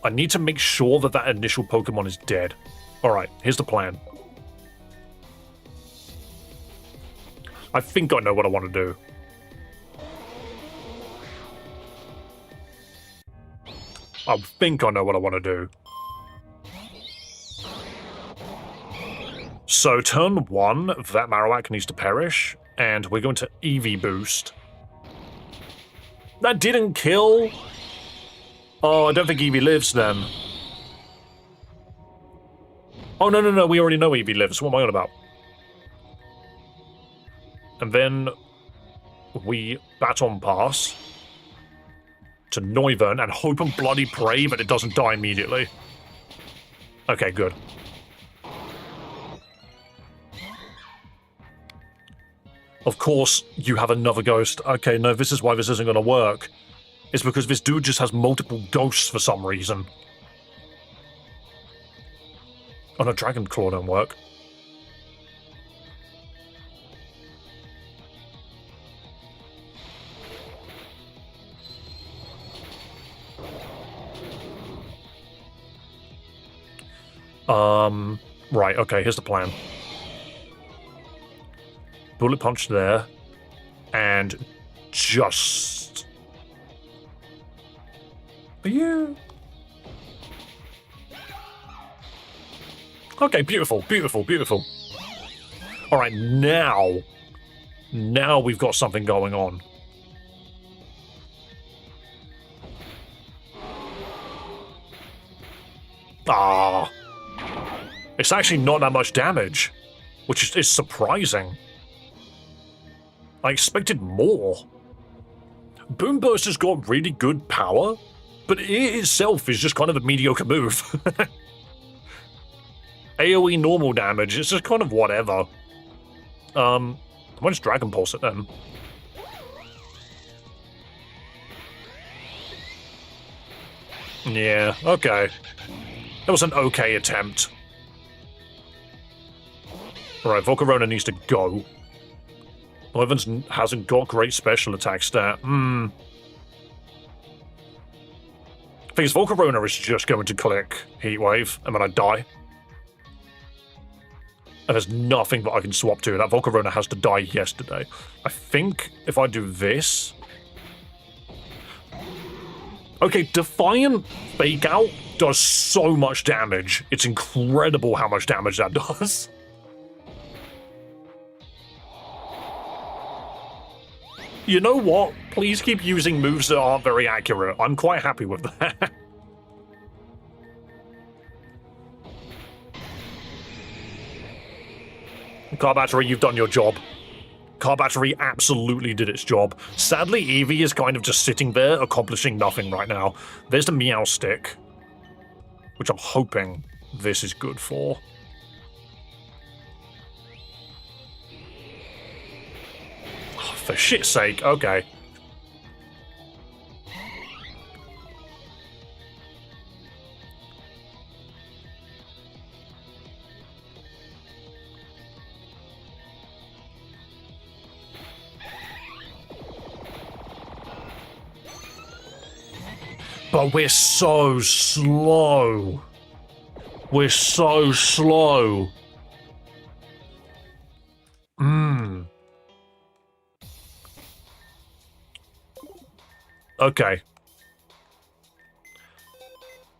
I need to make sure that that initial Pokemon is dead. Alright, here's the plan. I think I know what I want to do. I think I know what I want to do. So, turn 1, that Marowak needs to perish, and we're going to EV boost. That didn't kill! Oh, I don't think Eevee lives then. Oh, no, we already know Eevee lives. What am I on about? And then we Baton Pass to Noivern and hope and bloody pray that it doesn't die immediately. Okay, good. Of course, you have another ghost. Okay, no, this is why this isn't going to work. It's because this dude just has multiple ghosts for some reason. Oh no, Dragon Claw don't work. Right, okay, here's the plan. Bullet Punch there, and just... Yeah. Okay, beautiful, beautiful, beautiful. Alright, now we've got something going on. Ah. It's actually not that much damage, which is surprising. I expected more. Boom Burst has got really good power, but it itself is just kind of a mediocre move. AoE normal damage, it's just kind of whatever. Why just Dragon Pulse it then? Yeah, okay. That was an okay attempt. Alright, Volcarona needs to go. Evans hasn't got great special attack stat. Thing is, Volcarona is just going to click Heat Wave, and then I die. And there's nothing that I can swap to. That Volcarona has to die yesterday. I think if I do this... Okay, Defiant Fake Out does so much damage. It's incredible how much damage that does. You know what? Please keep using moves that aren't very accurate. I'm quite happy with that. Car Battery, you've done your job. Car Battery absolutely did its job. Sadly, Eevee is kind of just sitting there, accomplishing nothing right now. There's the Meow Stick, which I'm hoping this is good for. Oh, for shit's sake, okay. But we're so slow. We're so slow. Okay.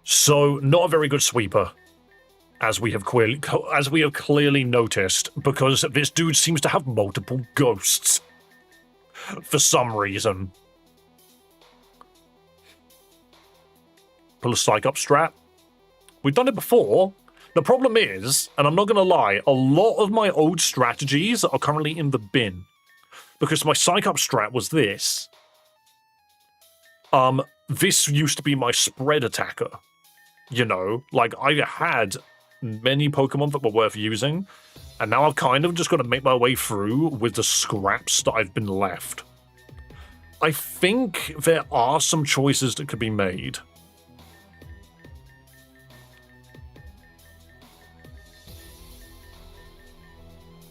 So, not a very good sweeper, as we have clearly noticed, because this dude seems to have multiple ghosts for some reason. Pull a psych up strat. We've done it before. The problem is, and I'm not going to lie, a lot of my old strategies are currently in the bin. Because my psych up strat was this. This used to be my spread attacker. You know, like, I had many Pokemon that were worth using, and now I've kind of just got to make my way through with the scraps that I've been left. I think there are some choices that could be made.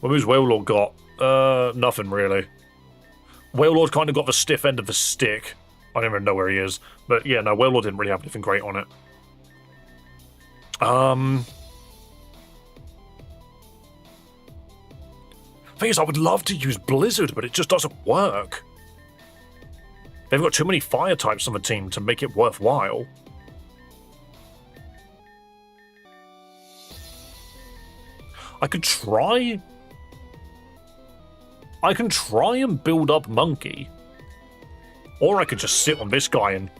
What was Wailord got? Nothing really. Wailord kind of got the stiff end of the stick. I don't even know where he is. But yeah, no, Wailord didn't really have anything great on it. Thing is, I would love to use Blizzard, but it just doesn't work. They've got too many fire types on the team to make it worthwhile. I can try and build up Monkey. Or I could just sit on this guy and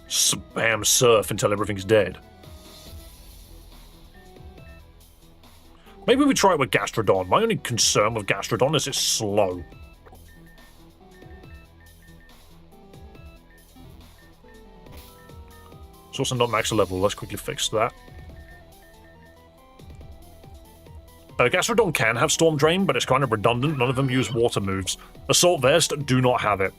spam Surf until everything's dead. Maybe we try it with Gastrodon. My only concern with Gastrodon is it's slow. It's also not max level. Let's quickly fix that. Gastrodon can have Storm Drain, but it's kind of redundant. None of them use water moves. Assault Vest do not have it.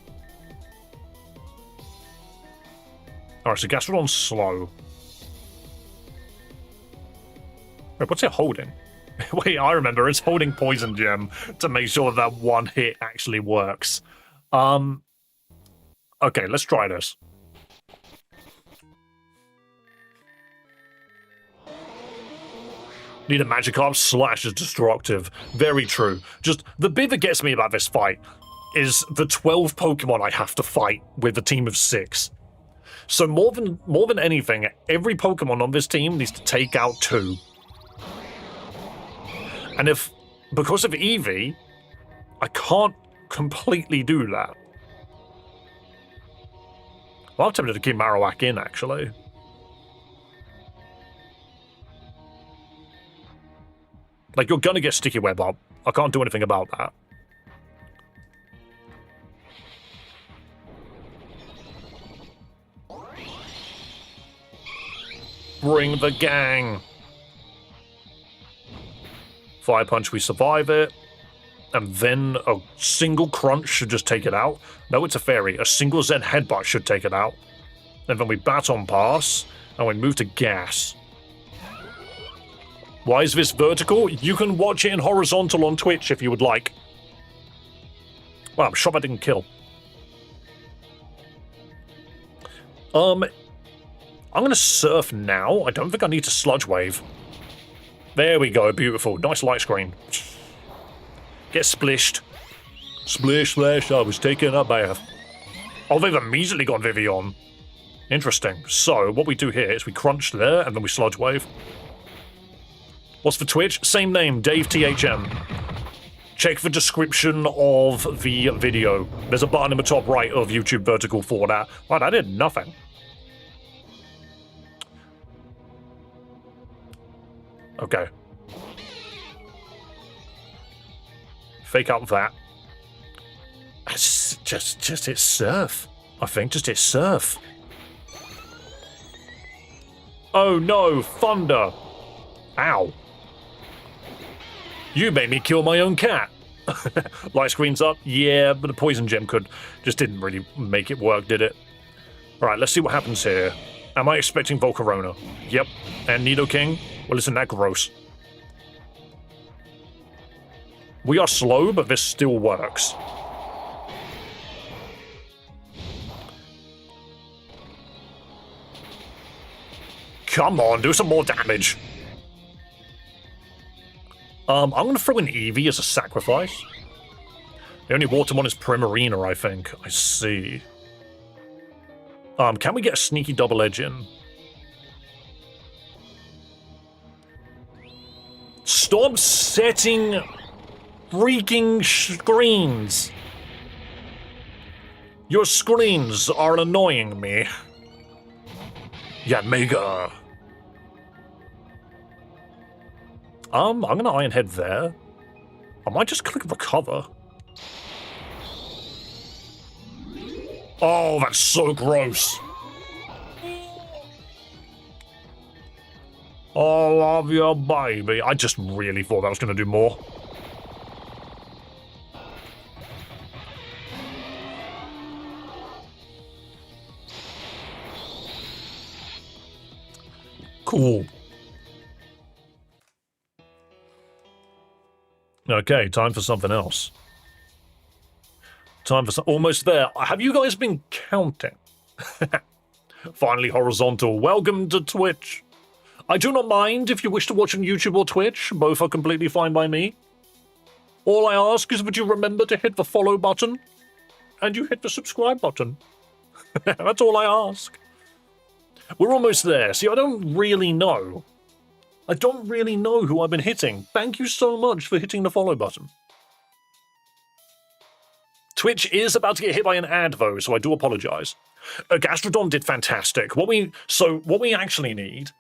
Alright, so Gastrodon's slow. Wait, what's it holding? Wait, I remember. It's holding Poison Gem to make sure that one hit actually works. Okay, let's try this. Need a Magikarp slash is destructive. Very true. Just, the bit that gets me about this fight is the 12 Pokemon I have to fight with a team of 6. So more than anything, every Pokemon on this team needs to take out 2. And because of Eevee, I can't completely do that. Well, I'm tempted to keep Marowak in, actually. Like, you're gonna get Sticky Web up. I can't do anything about that. Bring the gang! Fire Punch, we survive it. And then a single Crunch should just take it out. No, it's a Fairy. A single Zen Headbutt should take it out. And then we Baton Pass, and we move to Gas. Why is this vertical? You can watch it in horizontal on Twitch if you would like. Well, I'm sure I didn't kill. I'm gonna Surf now. I don't think I need to Sludge Wave. There we go, beautiful. Nice light screen. Get splished. Splish, splash, I was taking a bath. Oh, they've immediately got Vivian. Interesting. So, what we do here is we crunch there, and then we Sludge Wave. What's for Twitch? Same name, Dave THM. Check the description of the video. There's a button in the top right of YouTube vertical for that. Right, I did nothing. Okay. Fake out that. Just hit Surf. I think just hit Surf. Oh no, Thunder. Ow. You made me kill my own cat. Light screen's up. Yeah, but the Poison Gem just didn't really make it work, did it? Alright, let's see what happens here. Am I expecting Volcarona? Yep. And Nidoking? Well, isn't that gross? We are slow, but this still works. Come on, do some more damage. I'm going to throw in Eevee as a sacrifice. The only Watermon is Primarina, I think. I see. Can we get a sneaky double edge in? Stop setting freaking screens. Your screens are annoying me. Yeah, mega. I'm gonna Iron Head there. I might just click recover. Oh, that's so gross. Oh, love your baby. I just really thought that was gonna do more. Cool. Okay, time for something else. Time for almost there. Have you guys been counting? Finally horizontal. Welcome to Twitch. I do not mind if you wish to watch on YouTube or Twitch. Both are completely fine by me. All I ask is that you remember to hit the follow button and you hit the subscribe button. That's all I ask. We're almost there. See, I don't really know. I don't really know who I've been hitting. Thank you so much for hitting the follow button. Twitch is about to get hit by an ad, though, so I do apologize. Gastrodon did fantastic. What we actually need...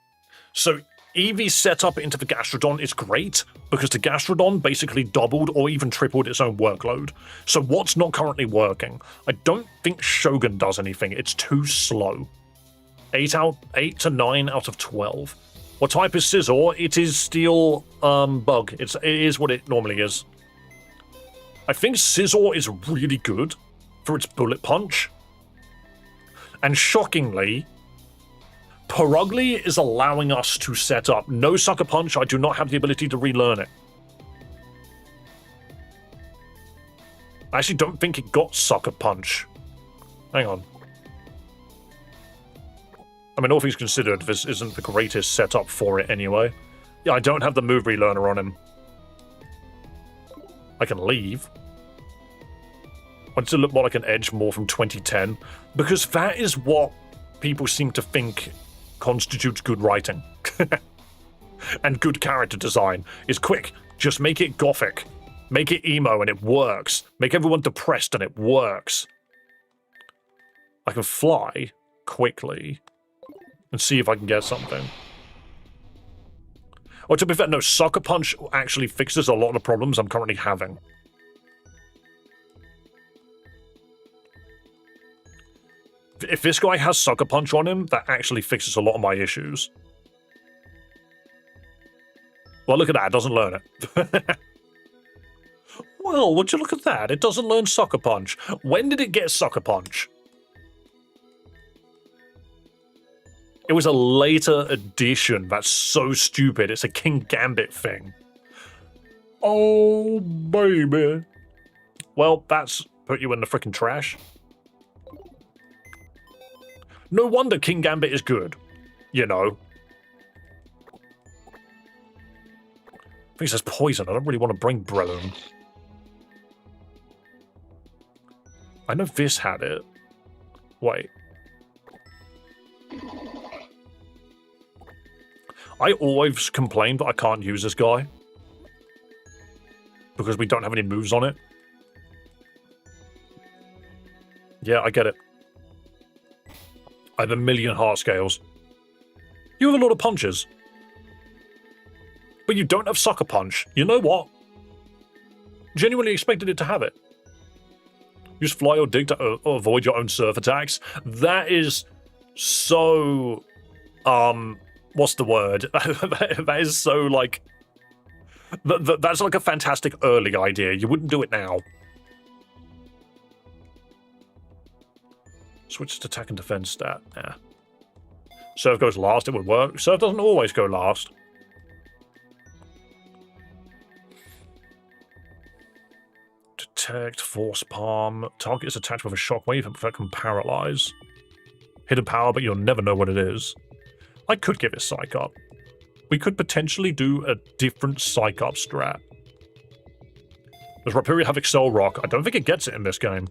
So, Eevee's setup into the Gastrodon is great, because the Gastrodon basically doubled or even tripled its own workload. So what's not currently working? I don't think Shogun does anything. It's too slow. 8 to 9 out of 12. What type is Scizor? It is Steel Bug. It is what it normally is. I think Scizor is really good for its Bullet Punch. And shockingly, Purugly is allowing us to set up. No Sucker Punch, I do not have the ability to relearn it. I actually don't think it got Sucker Punch. Hang on. I mean, all things considered, this isn't the greatest setup for it anyway. Yeah, I don't have the move relearner on him. I can leave. I want it to look more like an Edge more from 2010, because that is what people seem to think constitutes good writing. And good character design is quick. Just make it gothic. Make it emo and it works. Make everyone depressed and it works. I can fly quickly and see if I can get something. Or to be fair, no, Sucker Punch actually fixes a lot of the problems I'm currently having. If this guy has Sucker Punch on him, that actually fixes a lot of my issues. Well, look at that, it doesn't learn it. Well, would you look at that? It doesn't learn Sucker Punch. When did it get Sucker Punch? It was a later addition. That's so stupid. It's a King Gambit thing. Oh, baby. Well, that's put you in the frickin' trash. No wonder King Gambit is good. You know. I think it says poison. I don't really want to bring Breloom. I know this had it. Wait. I always complain that I can't use this guy. Because we don't have any moves on it. Yeah, I get it. I have 1,000,000 heart scales. You have a lot of punches. But you don't have Sucker Punch. You know what? Genuinely expected it to have it. Use Fly or Dig to avoid your own surf attacks. That is so... what's the word? That is so, like... That's like a fantastic early idea. You wouldn't do it now. Switch to attack and defense stat. Yeah. Surf goes last, it would work. Surf doesn't always go last. Detect, Force Palm. Target is attached with a shockwave and that can paralyze. Hidden power, but you'll never know what it is. I could give it Psych Up. We could potentially do a different Psych Up strat. Does Rhyperior have Excel Rock? I don't think it gets it in this game.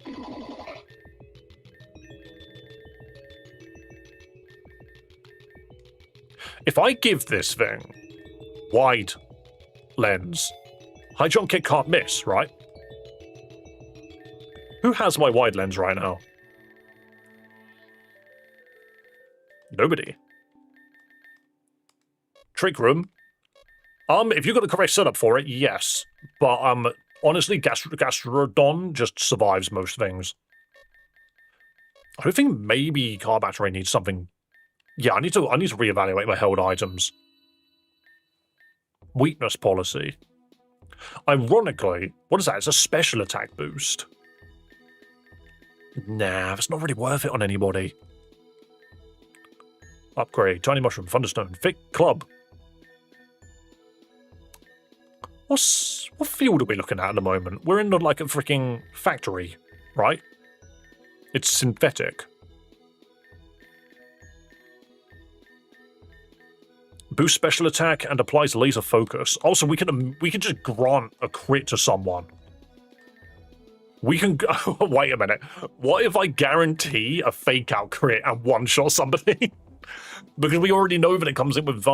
If I give this thing wide lens, High Jump Kick can't miss, right? Who has my wide lens right now? Nobody. Trick Room. If you got the correct setup for it, yes. But honestly, Gastrodon just survives most things. I don't think maybe Car Battery needs something. Yeah, I need to reevaluate my held items. Weakness policy. Ironically, what is that? It's a special attack boost. Nah, it's not really worth it on anybody. Upgrade. Tiny Mushroom, Thunderstone, Thick Club. What field are we looking at the moment? We're in like a freaking factory, right? It's synthetic. Boost special attack and applies laser focus. Also, we can just grant a crit to someone. We can go. Wait a minute. What if I guarantee a fake out crit and one shot somebody? Because we already know that it comes in with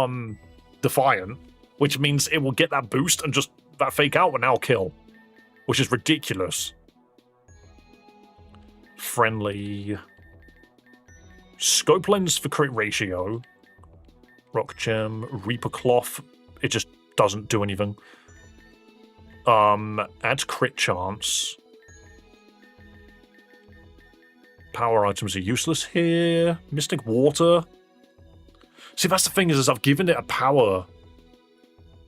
Defiant, which means it will get that boost and just that fake out will now kill, which is ridiculous. Friendly. Scope lens for crit ratio. Rock Gem, Reaper Cloth, it just doesn't do anything. Adds crit chance. Power items are useless here. Mystic Water. See, that's the thing is I've given it a power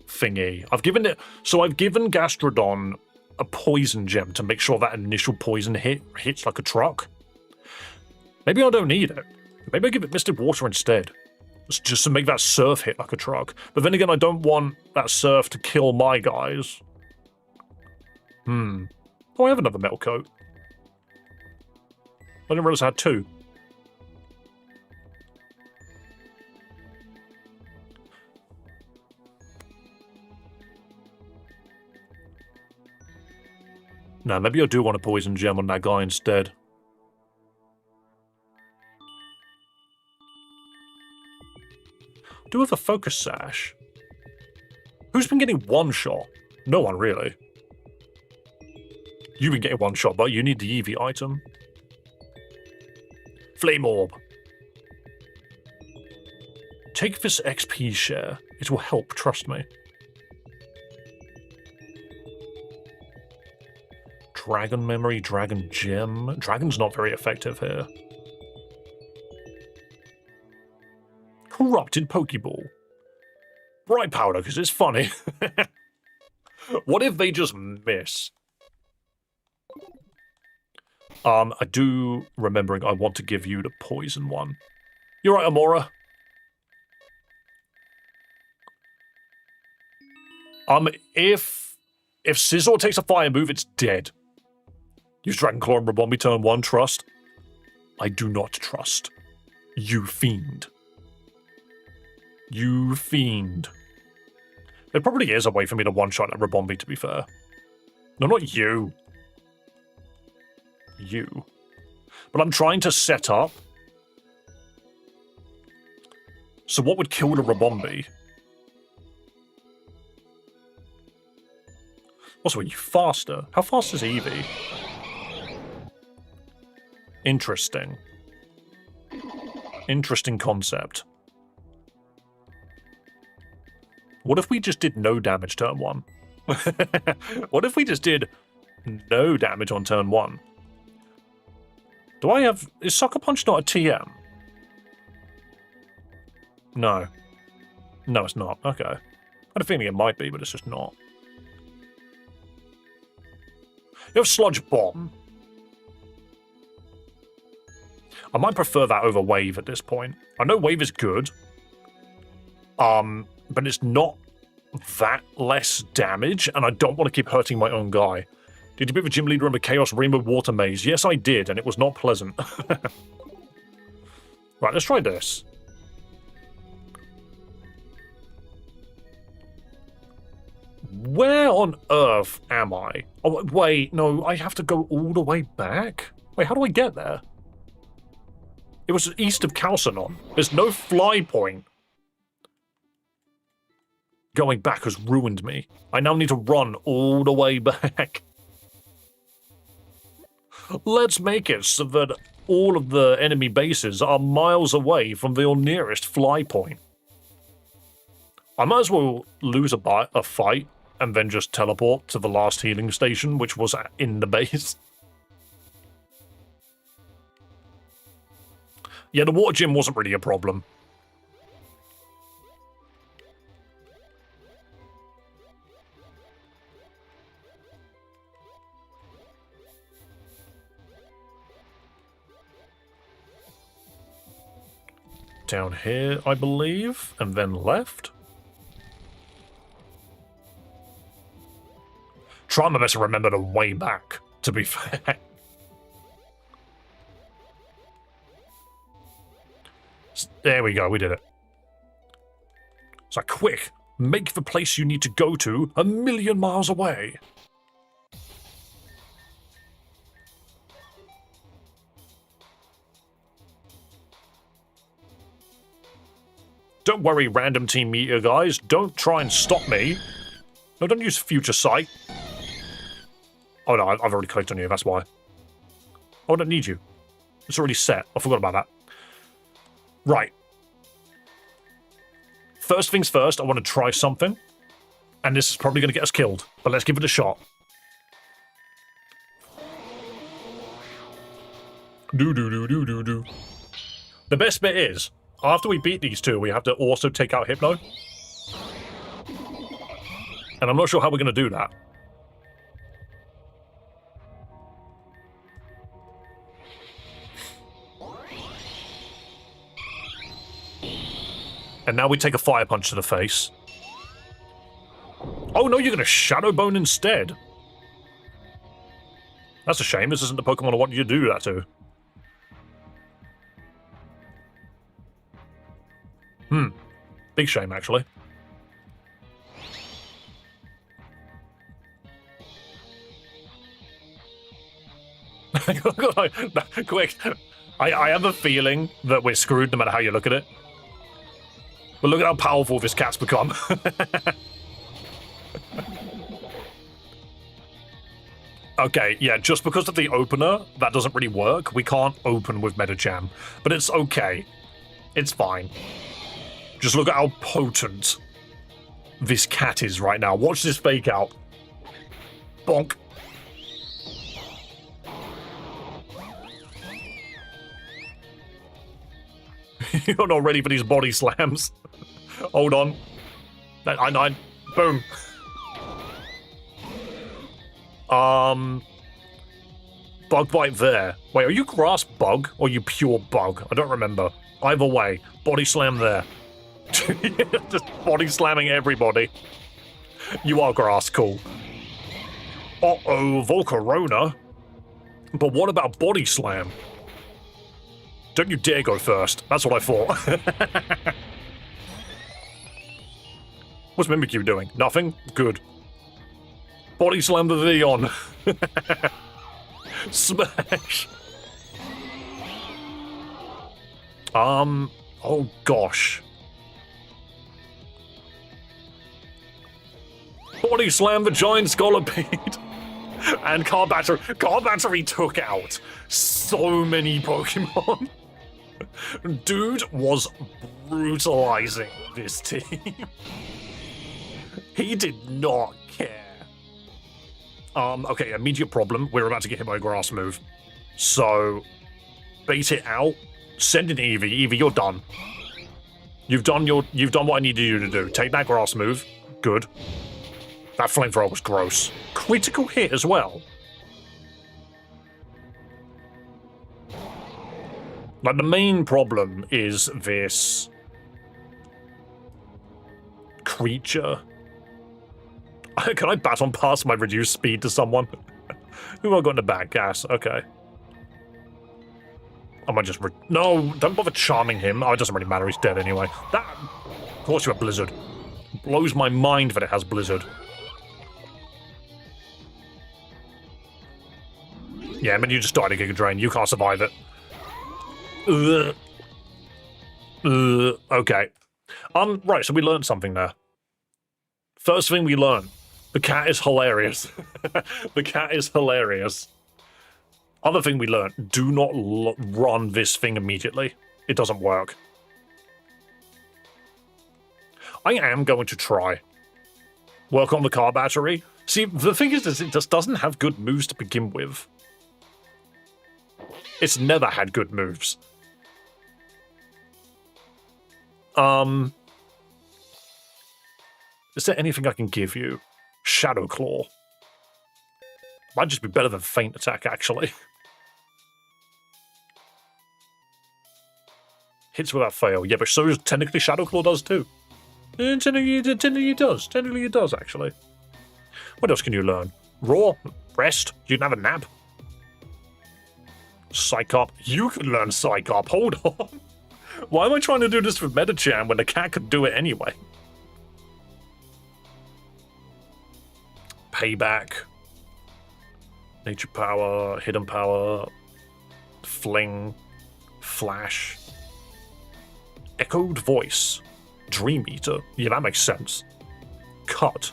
thingy. I've given Gastrodon a poison gem to make sure that initial poison hits like a truck. Maybe I don't need it. Maybe I give it Mystic Water instead. Just to make that surf hit like a truck. But then again, I don't want that surf to kill my guys. Oh, I have another metal coat. I didn't realize I had two. Nah, maybe I do want a poison gem on that guy instead. Do have a focus sash. Who's been getting one shot? No one, really. You've been getting one shot, but you need the EV item. Flame Orb. Take this XP share. It will help, trust me. Dragon Memory, Dragon Gem. Dragon's not very effective here. Corrupted Pokeball. Bright Powder, because it's funny. What if they just miss? I do, remembering, I want to give you the poison one. You're right, Amora. If Scizor takes a fire move, it's dead. Use Dragon Claw and Rabombi turn 1, trust. I do not trust. You fiend. You fiend. There probably is a way for me to one-shot at Rabombi, to be fair. No, not you. You. But I'm trying to set up. So what would kill the Rabombi? Also, are you faster? How fast is Eevee? Interesting. Interesting concept. What if we just did no damage turn 1? What if we just did no damage on turn 1? Do I have... Is Sucker Punch not a TM? No. No, it's not. Okay. I had a feeling it might be, but it's just not. You have Sludge Bomb. I might prefer that over Wave at this point. I know Wave is good. But it's not that less damage, and I don't want to keep hurting my own guy. Did you beat the gym leader in the Chaos Rainbow Water Maze? Yes, I did, and it was not pleasant. Right, let's try this. Where on earth am I? Oh, wait, no, I have to go all the way back? Wait, how do I get there? It was east of Calcinon. There's no fly point. Going back has ruined me. I now need to run all the way back. Let's make it so that all of the enemy bases are miles away from the nearest fly point. I might as well lose a fight and then just teleport to the last healing station, which was in the base. Yeah, the water gym wasn't really a problem. Down here, I believe, and then left. Try my best to remember the way back, to be fair. There we go, we did it. So quick, make the place you need to go to 1,000,000 miles away. Don't worry, random team meter guys. Don't try and stop me. No, don't use future sight. Oh no, I've already clicked on you, that's why. Oh, I don't need you. It's already set. I forgot about that. Right. First things first, I want to try something. And this is probably going to get us killed. But let's give it a shot. Do. The best bit is, after we beat these two, we have to also take out Hypno. And I'm not sure how we're going to do that. And now we take a fire punch to the face. Oh no, you're going to Shadow Bone instead. That's a shame. This isn't the Pokemon I want you to do that to. Big shame, actually. Quick. I have a feeling that we're screwed no matter how you look at it. But look at how powerful this cat's become. Okay, yeah, just because of the opener, that doesn't really work. We can't open with Medicham. But it's okay. It's fine. Just look at how potent this cat is right now. Watch this fake out. Bonk. You're not ready for these body slams. Hold on. 999. Boom. Bug bite there. Wait, are you grass bug or are you pure bug? I don't remember. Either way, body slam there. Just body slamming everybody. You are grass, cool. Uh-oh, Volcarona. But what about body slam? Don't you dare go first. That's what I thought. What's Mimikyu doing? Nothing? Good. Body slam the Leon. Smash. Oh gosh. Body slam the giant Scolipede. And Car Battery took out so many Pokemon. Dude was brutalizing this team. He did not care. Okay, immediate problem. We're about to get hit by a grass move. So, bait it out. Send in Eevee. Eevee, you're done. You've done what I needed you to do. Take that grass move. Good. That flamethrower was gross. Critical hit as well. Like, the main problem is this creature. Can I baton pass my reduced speed to someone? Who have I got in the back? Gas. Okay. I might just... No, don't bother charming him. Oh, it doesn't really matter. He's dead anyway. That... Of course you have Blizzard. Blows my mind that it has Blizzard. Yeah, I mean, you just died a Giga Drain. You can't survive it. Okay. Right, so we learned something there. First thing we learned. The cat is hilarious. The cat is hilarious. Other thing we learned. Do not run this thing immediately. It doesn't work. I am going to try. Work on the car battery. See, the thing is it just doesn't have good moves to begin with. It's never had good moves. Is there anything I can give you? Shadow Claw. Might just be better than Feint Attack, actually. Hits without fail. Yeah, but so technically Shadow Claw does too. Technically it does, actually. What else can you learn? Raw? Rest? You can have a nap. Psychop. You can learn Psychop. Hold on. Why am I trying to do this with Metachan when the cat could do it anyway? Payback. Nature Power. Hidden Power. Fling. Flash. Echoed Voice. Dream Eater. Yeah, that makes sense. Cut.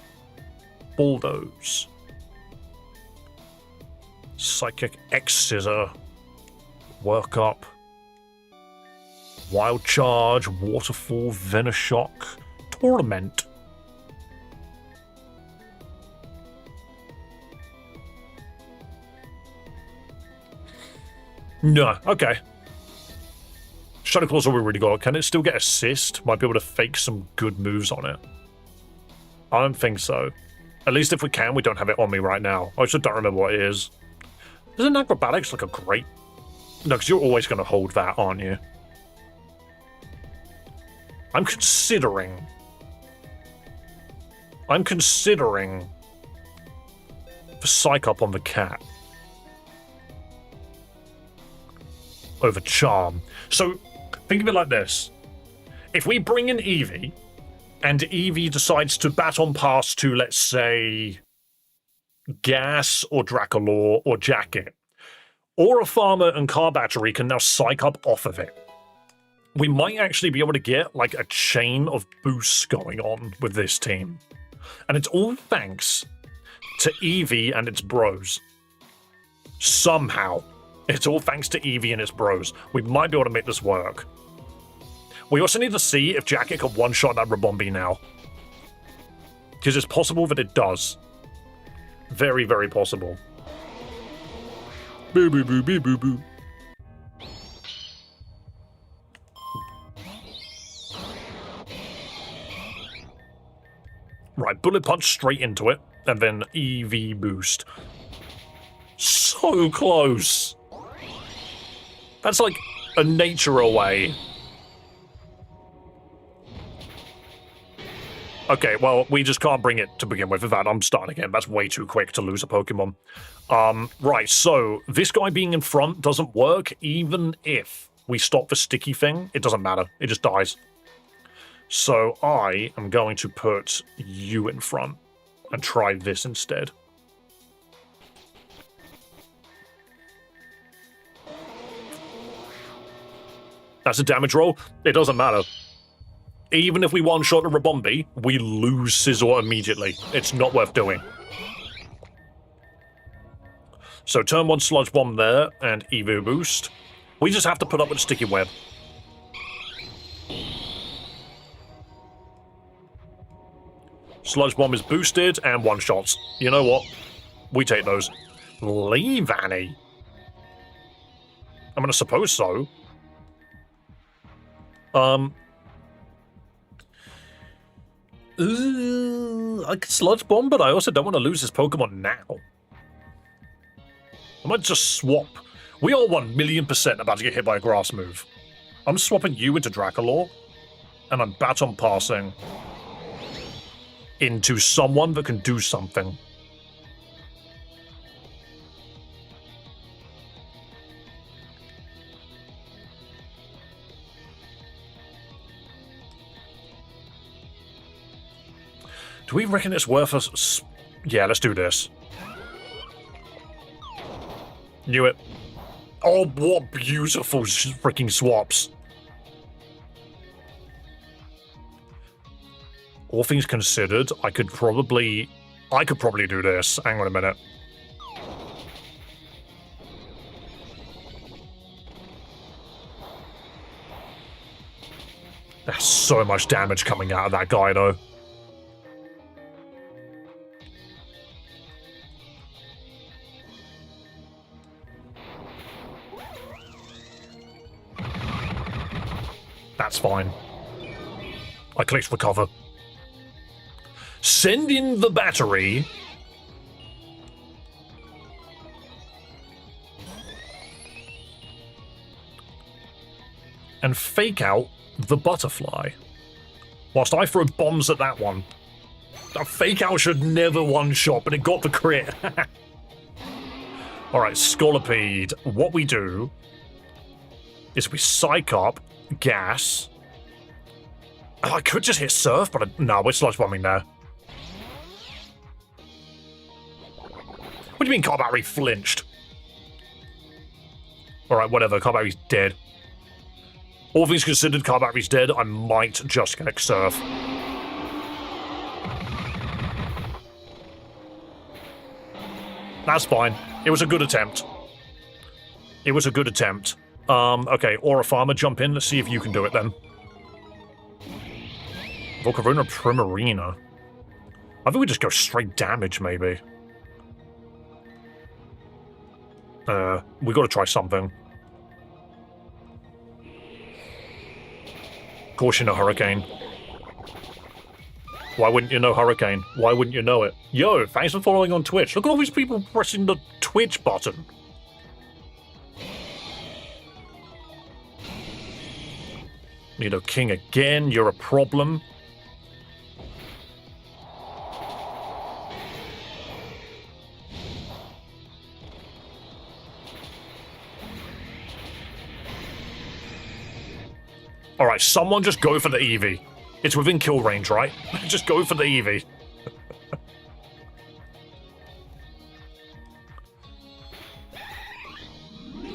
Bulldoze. Psychic X-Scissor. Work Up. Wild Charge. Waterfall. Venoshock. Torment. No, okay. Shadow Claw's all we really got. Can it still get assist? Might be able to fake some good moves on it. I don't think so. At least if we can, we don't have it on me right now. I just don't remember what it is. Isn't acrobatics like a great... No, because you're always going to hold that, aren't you? I'm considering for Psych Up on the cat over Charm. So think of it like this. If we bring in Eevee, and Eevee decides to baton pass to, let's say, Gas or Dracolaur or Jacket, Aura Farmer and Car Battery can now Psych Up off of it. We might actually be able to get like a chain of boosts going on with this team. And it's all thanks to Eevee and its bros. Somehow. It's all thanks to Eevee and its bros. We might be able to make this work. We also need to see if Jacket can one-shot that Rabombi now. Because it's possible that it does. Very, very possible. Boo boo boo boo boo boo. Right, Bullet Punch straight into it, and then EV boost. So close. That's like a nature away. Okay, well, we just can't bring it to begin with. In fact, I'm starting again. That's way too quick to lose a Pokemon. Right, so this guy being in front doesn't work. Even if we stop the sticky thing, it doesn't matter. It just dies. So I am going to put you in front and try this instead. That's a damage roll. It doesn't matter. Even if we one-shot a Rabombi, we lose Scizor immediately. It's not worth doing. So turn 1 Sludge Bomb there, and Evo Boost. We just have to put up with Sticky Web. Sludge Bomb is boosted, and one-shots. You know what? We take those. Leave Annie. I mean, I suppose so. I could Sludge Bomb, but I also don't want to lose this Pokemon now. I might just swap. We are 1,000,000% about to get hit by a grass move. I'm swapping you into Dracolaur, and I'm baton passing into someone that can do something. Do we reckon it's worth us? Yeah, let's do this. Knew it. Oh, what beautiful freaking swaps. All things considered, I could probably do this. Hang on a minute. There's so much damage coming out of that guy, though. That's fine. I clicked recover. Send in the battery. And fake out the butterfly. Whilst I throw bombs at that one. A fake out should never one-shot, but it got the crit. Alright, Scolipede. What we do is we psych up gas. Oh, I could just hit surf, but no, we're sludge bombing there. What do you mean car battery flinched? Alright, whatever, car battery's dead. All things considered, car battery's dead. I might just connect surf. That's fine. It was a good attempt. It was a good attempt. Okay, Aura Farmer, jump in. Let's see if you can do it then. Volcarona Primarina. I think we just go straight damage, maybe. We gotta try something. Caution, a Hurricane. Why wouldn't you know Hurricane? Why wouldn't you know it? Yo, thanks for following on Twitch. Look at all these people pressing the Twitch button. Nido King again, you're a problem. Alright, someone just go for the Eevee. It's within kill range, right? Just go for the Eevee.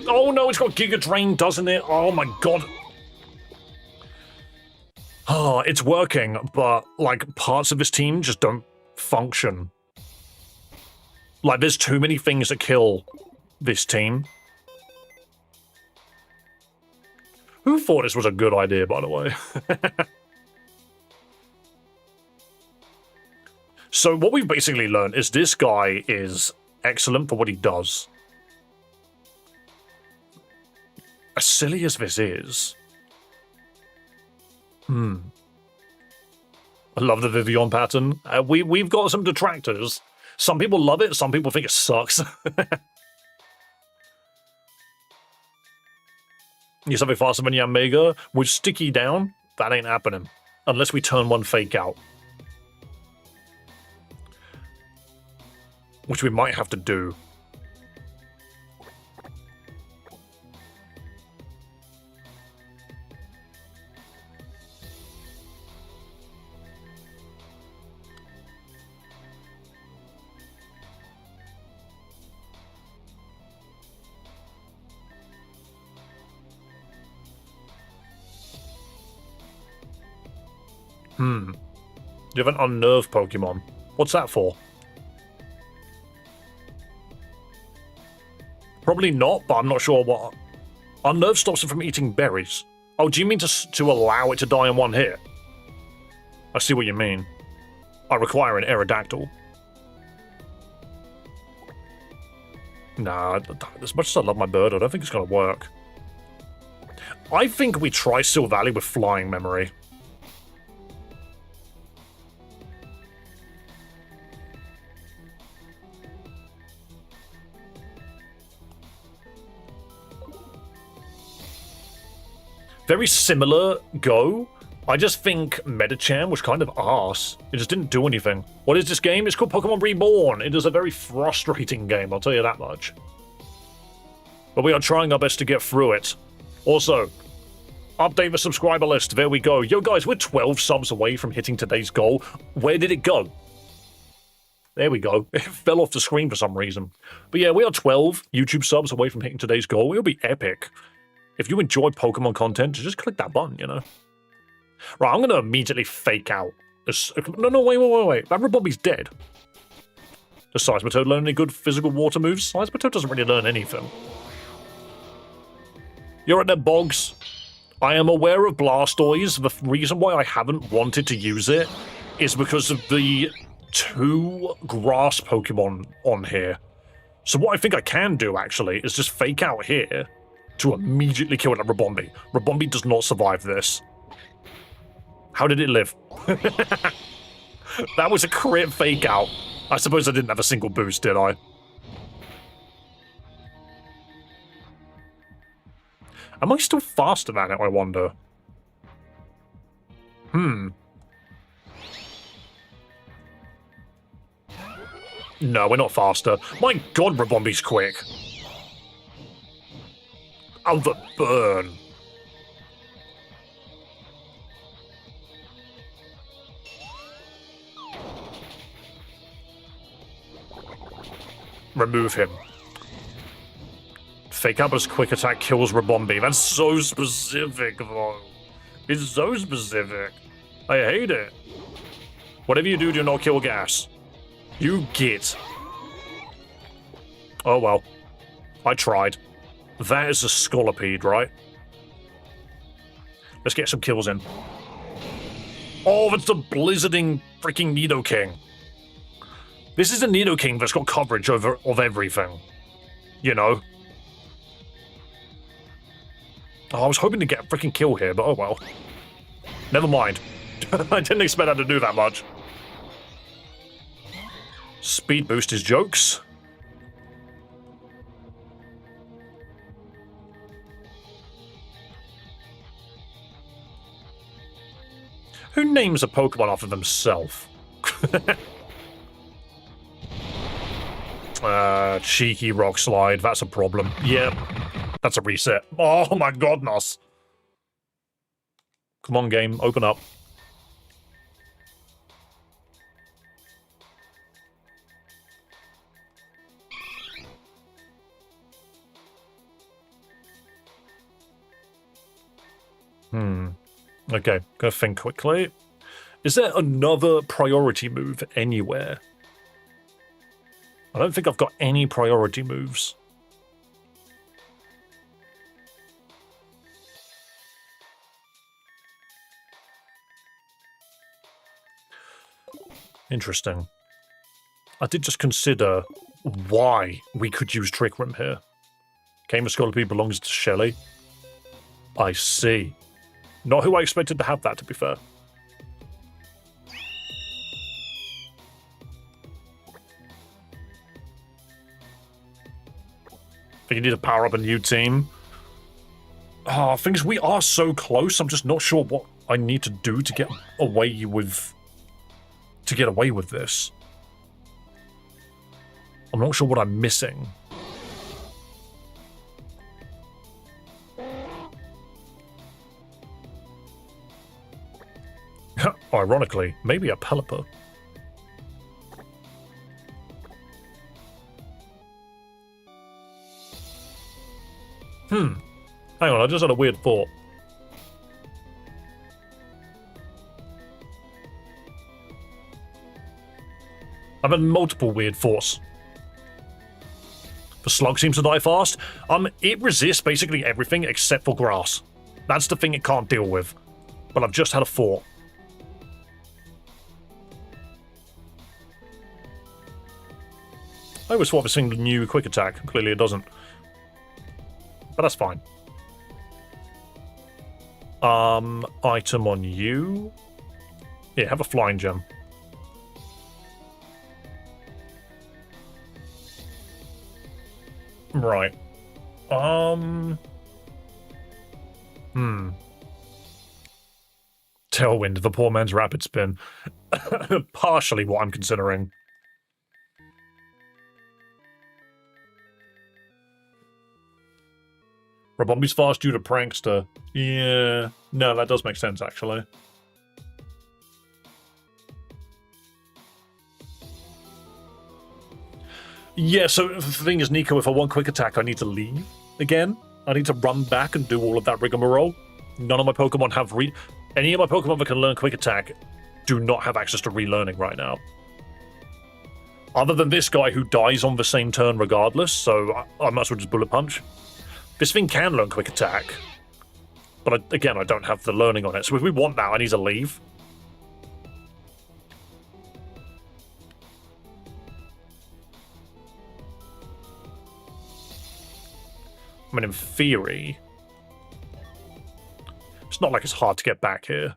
Oh no, it's got Giga Drain, doesn't it? Oh my god. Oh, it's working, but, like, parts of this team just don't function. Like, there's too many things that kill this team. Who thought this was a good idea, by the way? So what we've basically learned is this guy is excellent for what he does. As silly as this is... I love the Vivian pattern. We've got some detractors. Some people love it, some people think it sucks. You're something faster than Yamega. With Sticky down, that ain't happening. Unless we turn one fake out. Which we might have to do. You have an unnerved Pokemon. What's that for? Probably not, but I'm not sure what... Unnerve stops it from eating berries. Oh, do you mean to allow it to die in one hit? I see what you mean. I require an Aerodactyl. Nah, as much as I love my bird, I don't think it's going to work. I think we try Steel Valley with Flying Memory. Very similar go. I just think Medicham was kind of arse. It just didn't do anything. What is this game? It's called Pokémon Reborn. It is a very frustrating game, I'll tell you that much. But we are trying our best to get through it. Also, update the subscriber list. There we go. Yo, guys, we're 12 subs away from hitting today's goal. Where did it go? There we go. It fell off the screen for some reason. But yeah, we are 12 YouTube subs away from hitting today's goal. It'll be epic. If you enjoy Pokemon content, just click that button, you know? Right, I'm going to immediately fake out. No, wait. That Rabobby's dead. Does Seismitoad learn any good physical water moves? Seismitoad doesn't really learn anything. You're at there, Boggs. I am aware of Blastoise. The reason why I haven't wanted to use it is because of the 2 grass Pokemon on here. So what I think I can do, actually, is just fake out here to immediately kill that Rabombi. Rabombi does not survive this. How did it live? That was a crit fake out. I suppose I didn't have a single boost, did I? Am I still faster than it, I wonder? No, we're not faster. My god, Rabombi's quick. Oh, the burn. Remove him. Fake Upper's quick attack kills Rabombi. That's so specific, though. It's so specific. I hate it. Whatever you do not kill gas. You get. Oh, well. I tried. That is a Scolipede, right? Let's get some kills in. Oh, that's the blizzarding freaking Nidoking. This is a Nidoking that's got coverage of everything. You know? Oh, I was hoping to get a freaking kill here, but oh well. Never mind. I didn't expect that to do that much. Speed boost is jokes. Who names a Pokemon after themselves? Cheeky Rock Slide, that's a problem. Yep. That's a reset. Oh my godness. Come on, game, open up. Okay, gotta think quickly. Is there another priority move anywhere? I don't think I've got any priority moves. Interesting. I did just consider why we could use Trick Room here. Gamer Scolipede belongs to Shelly. I see. Not who I expected to have that, to be fair. Think you need to power up a new team. Oh, things we are so close. I'm just not sure what I need to do to get away with this. I'm not sure what I'm missing. Ironically, maybe a Pelipper. Hang on, I just had a weird thought. I've had multiple weird thoughts. The slug seems to die fast. It resists basically everything except for grass. That's the thing it can't deal with. But I've just had a thought. I always thought this thing knew quick attack. Clearly it doesn't. But that's fine. Item on you. Yeah, have a flying gem. Right. Tailwind, the poor man's rapid spin. Partially what I'm considering. Rabombi's fast due to Prankster. Yeah. No, that does make sense, actually. Yeah, so the thing is, Nico, if I want quick attack, I need to leave again. I need to run back and do all of that rigmarole. None of my Pokemon have any of my Pokemon that can learn quick attack do not have access to relearning right now. Other than this guy who dies on the same turn regardless, so I might as well just bullet punch. This thing can learn quick attack, but again, I don't have the learning on it. So if we want that, I need to leave. I mean, in theory, it's not like it's hard to get back here.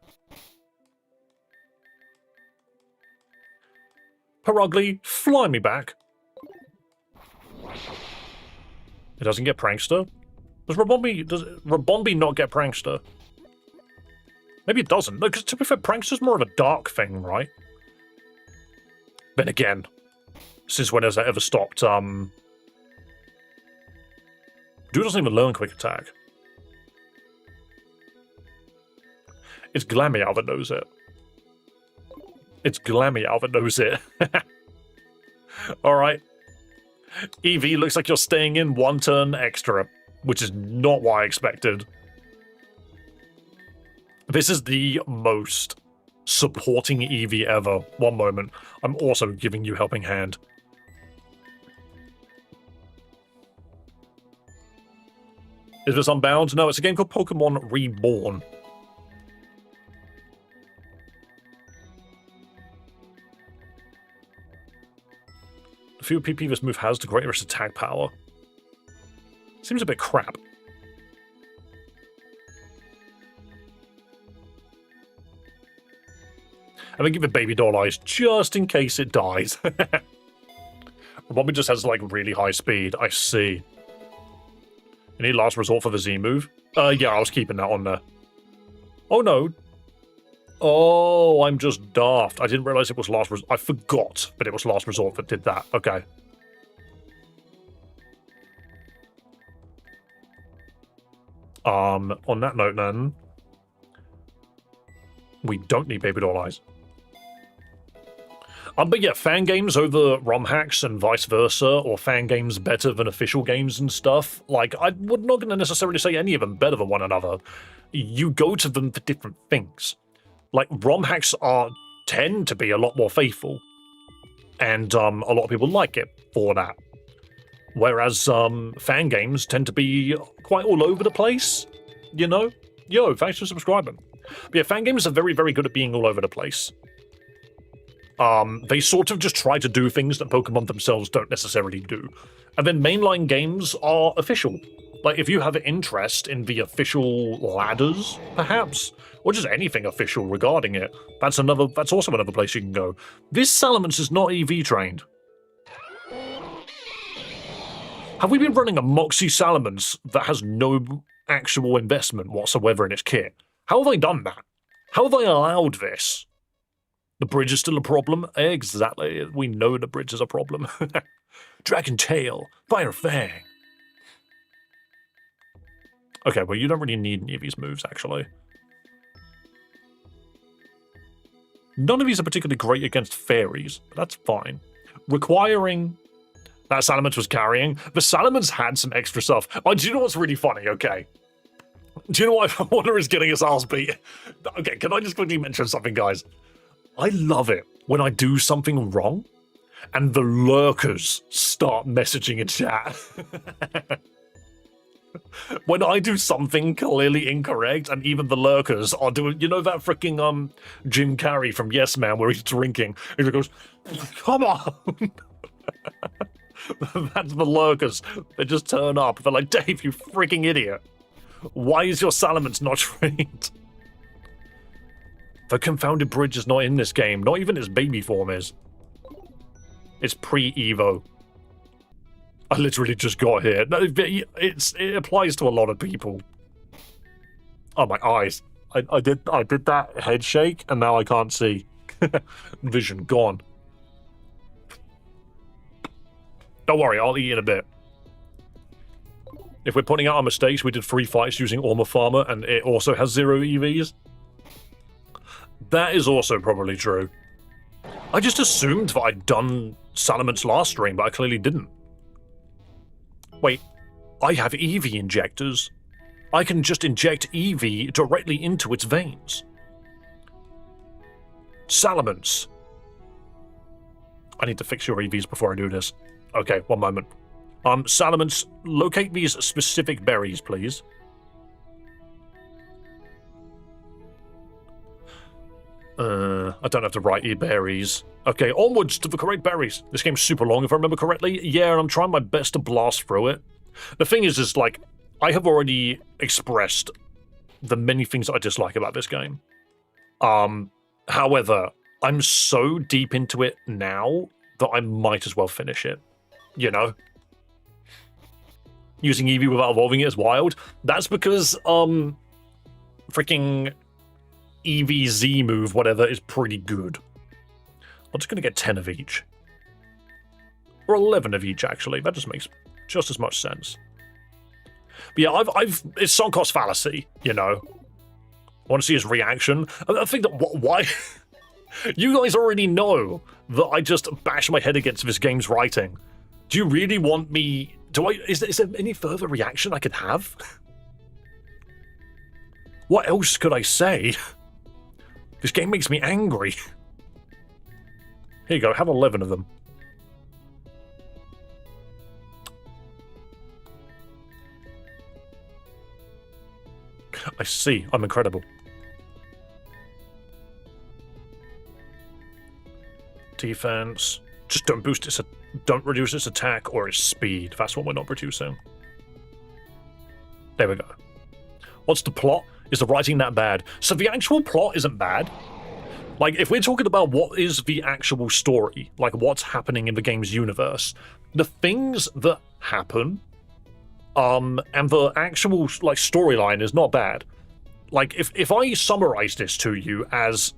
Perugly, fly me back. It doesn't get Prankster? Does Rebombi not get Prankster? Maybe it doesn't. No, because to be fair, Prankster's more of a dark thing, right? Then again, since when has that ever stopped? Dude doesn't even learn quick attack. It's Glameow that knows it. It's Glameow that knows it. Alright. Eevee, looks like you're staying in one turn extra, which is not what I expected. This is the most supporting Eevee ever. One moment. I'm also giving you Helping Hand. Is this Unbound? No, it's a game called Pokémon Reborn. The fewer PP this move has, the greater its attack power. Seems a bit crap. I'm gonna give it baby doll eyes just in case it dies. Bobby just has like really high speed. I see. You need last resort for the Z move? Yeah, I was keeping that on there. Oh no. Oh, I'm just daft. I didn't realize it was last resort. I forgot that it was last resort that did that. Okay. On that note then, we don't need baby doll eyes. But yeah, fan games over ROM hacks and vice versa, or fan games better than official games and stuff. Like, I would not going to necessarily say any of them better than one another. You go to them for different things. Like, ROM hacks tend to be a lot more faithful, and a lot of people like it for that. Whereas fan games tend to be quite all over the place, you know? Yo, thanks for subscribing. But yeah, fan games are very, very good at being all over the place. They sort of just try to do things that Pokemon themselves don't necessarily do. And then mainline games are official. Like, if you have an interest in the official ladders, perhaps, or just anything official regarding it, that's also another place you can go. This Salamence is not EV trained. Have we been running a Moxie Salamence that has no actual investment whatsoever in its kit? How have I done that? How have I allowed this? The bridge is still a problem? Exactly. We know the bridge is a problem. Dragon Tail, Fire Fang. Okay, well, you don't really need any of these moves, actually. None of these are particularly great against fairies, but that's fine. Requiring... That Salamence was carrying. The Salamence had some extra stuff. Oh, do you know what's really funny? Okay. Do you know what Wonder is getting his ass beat? Okay, can I just quickly mention something, guys? I love it when I do something wrong and the lurkers start messaging in chat. When I do something clearly incorrect and even the lurkers are doing, you know that freaking Jim Carrey from Yes Man where he's drinking, he goes, come on. That's the lurkers. They just turn up. They're like, Dave, you freaking idiot. Why is your Salamence not trained? The confounded bridge is not in this game. Not even its baby form is. It's pre-Evo. I literally just got here. No, it applies to a lot of people. Oh, my eyes. I did that head shake, and now I can't see. Vision gone. Don't worry, I'll eat in a bit. If we're pointing out our mistakes, we did 3 fights using Orma Farmer, and it also has 0 EVs. That is also probably true. I just assumed that I'd done Salaman's last stream, but I clearly didn't. Wait, I have EV injectors. I can just inject EV directly into its veins. Salamence. I need to fix your EVs before I do this. Okay, one moment. Salamence, locate these specific berries, please. I don't have the right berries. Okay, onwards to the correct berries. This game's super long, if I remember correctly. Yeah, I'm trying my best to blast through it. The thing is like, I have already expressed the many things that I dislike about this game. However, I'm so deep into it now that I might as well finish it. You know? Using Eevee without evolving it is wild. That's because, freaking EVZ move, whatever, is pretty good. I'm just going to get 10 of each. Or 11 of each, actually. That just makes just as much sense. But yeah, it's sunk cost fallacy, you know. I want to see his reaction. I think that, why? You guys already know that I just bash my head against this game's writing. Do you really want me... Is there any further reaction I could have? What else could I say? This game makes me angry. Here you go, have 11 of them. I see, I'm incredible. Defense. Just don't boost its... Don't reduce its attack or its speed. That's what we're not reducing. There we go. What's the plot? Is the writing that bad? So the actual plot isn't bad. Like, if we're talking about what is the actual story, like what's happening in the game's universe, the things that happen, and the actual, like, storyline is not bad. Like, if I summarize this to you as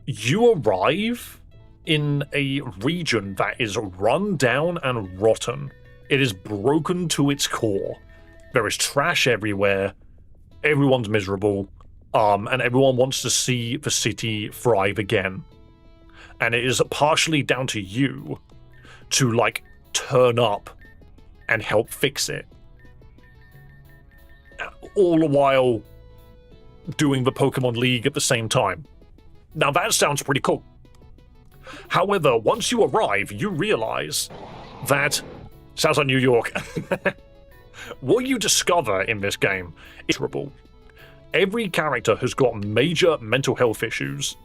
you arrive in a region that is run down and rotten, it is broken to its core, there is trash everywhere, everyone's miserable, and everyone wants to see the city thrive again. And it is partially down to you to, like, turn up and help fix it. All the while doing the Pokemon League at the same time. Now that sounds pretty cool. However, once you arrive, you realize that... Sounds like New York. What you discover in this game is terrible. Every character has got major mental health issues,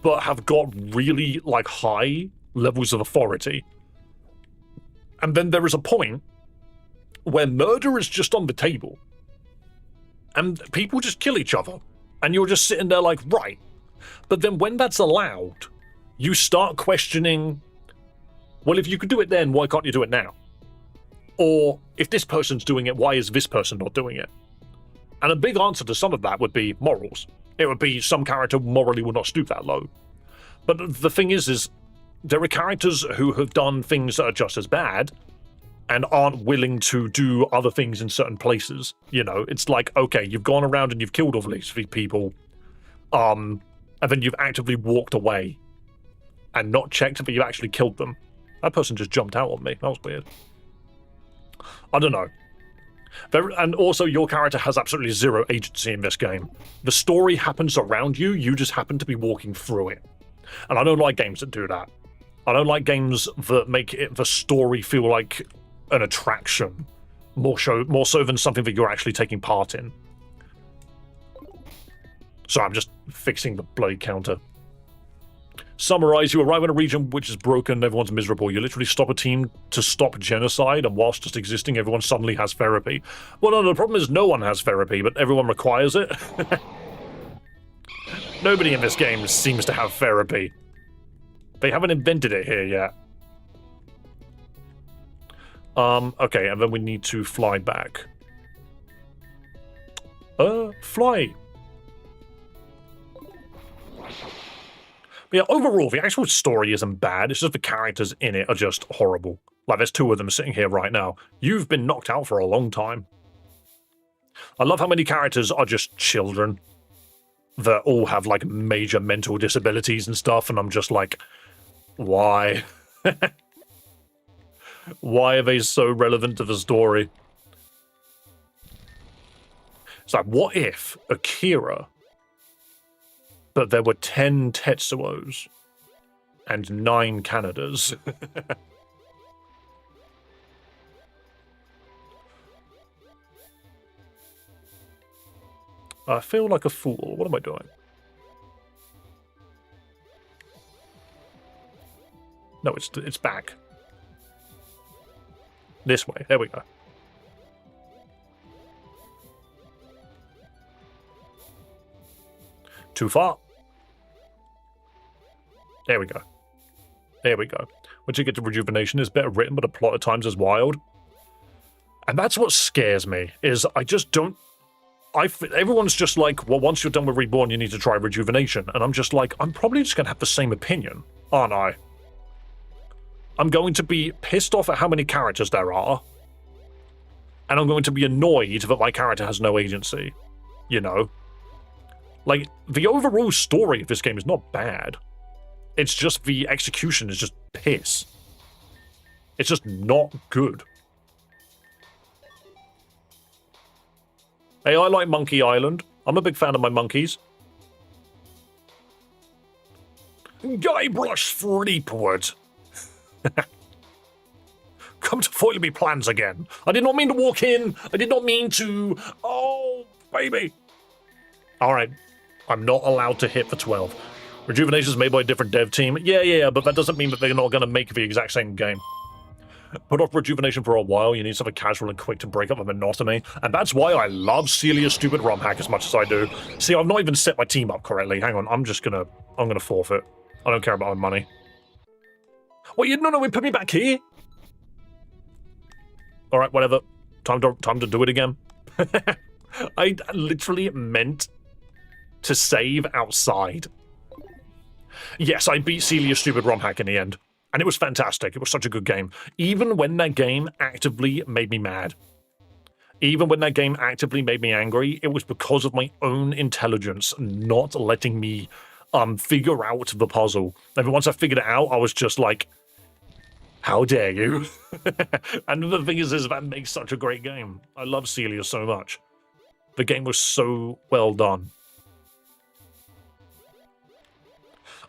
but have got really, like, high levels of authority. And then there is a point where murder is just on the table. And people just kill each other. And you're just sitting there like, right. But then when that's allowed, you start questioning, well, if you could do it then, why can't you do it now? Or, if this person's doing it, why is this person not doing it? And a big answer to some of that would be morals. It would be some character morally will not stoop that low. But the thing is there are characters who have done things that are just as bad and aren't willing to do other things in certain places. You know, it's like, okay, you've gone around and you've killed all these people, and then you've actively walked away and not checked if you actually killed them. That person just jumped out on me. That was weird. I don't know. And also, your character has absolutely zero agency in this game. The story happens around you, you just happen to be walking through it. And I don't like games that do that. I don't like games that make the story feel like an attraction, more so than something that you're actually taking part in. So I'm just fixing the bloody counter. Summarize, you arrive in a region which is broken, everyone's miserable. You literally stop a team to stop genocide, and whilst just existing, everyone suddenly has therapy. Well, no, the problem is no one has therapy, but everyone requires it. Nobody in this game seems to have therapy. They haven't invented it here yet. Okay, and then we need to fly back. Fly. But yeah, overall, the actual story isn't bad. It's just the characters in it are just horrible. Like, there's two of them sitting here right now. You've been knocked out for a long time. I love how many characters are just children. that all have like major mental disabilities and stuff, and I'm just like, why? Why are they so relevant to the story? It's like, what if Akira, but there were 10 Tetsuos and 9 Kanadas? I feel like a fool. What am I doing? No, it's back. This way. There we go. Too far. There we go. There we go. Once you get to rejuvenation, it's better written, but the plot at times is wild. And that's what scares me, is I just don't... everyone's just like, well, once you're done with Reborn, you need to try rejuvenation. And I'm just like, I'm probably just going to have the same opinion, aren't I? I'm going to be pissed off at how many characters there are. And I'm going to be annoyed that my character has no agency. You know? Like, the overall story of this game is not bad. It's just the execution is just piss. It's just not good. Hey, I like Monkey Island. I'm a big fan of my monkeys. Guybrush Threepwood. Come to foil me plans again. I did not mean to walk in. I did not mean to... Oh, baby. Alright. I'm not allowed to hit for 12. Rejuvenation is made by a different dev team. Yeah, but that doesn't mean that they're not going to make the exact same game. Put off rejuvenation for a while, you need something casual and quick to break up the monotony, and that's why I love Celia's stupid romhack as much as I do. See, I've not even set my team up correctly. Hang on, I'm gonna forfeit. I don't care about my money. Wait, no, put me back here? Alright, whatever. Time to do it again. I literally meant to save outside. Yes, I beat Celia's stupid romhack in the end. And it was fantastic. It was such a good game. Even when that game actively made me mad. Even when that game actively made me angry, it was because of my own intelligence not letting me figure out the puzzle. And then once I figured it out, I was just like, how dare you? And the thing is that makes such a great game. I love Celia so much. The game was so well done.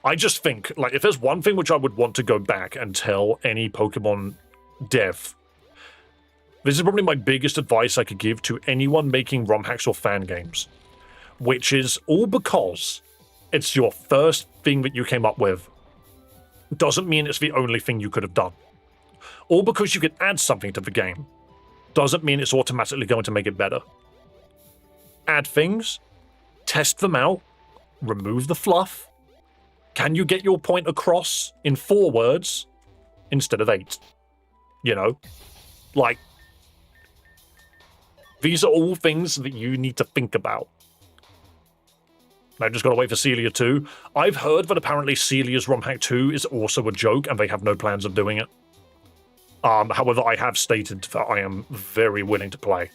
I just think, like, if there's one thing which I would want to go back and tell any Pokemon dev, this is probably my biggest advice I could give to anyone making romhacks or fan games, which is all because it's your first thing that you came up with. Doesn't mean it's the only thing you could have done. All because you could add something to the game doesn't mean it's automatically going to make it better. Add things, test them out, remove the fluff. Can you get your point across in 4 words instead of 8? You know? Like, these are all things that you need to think about. I just gotta wait for Celia 2. I've heard that apparently Celia's Romhack 2 is also a joke and they have no plans of doing it. However, I have stated that I am very willing to play.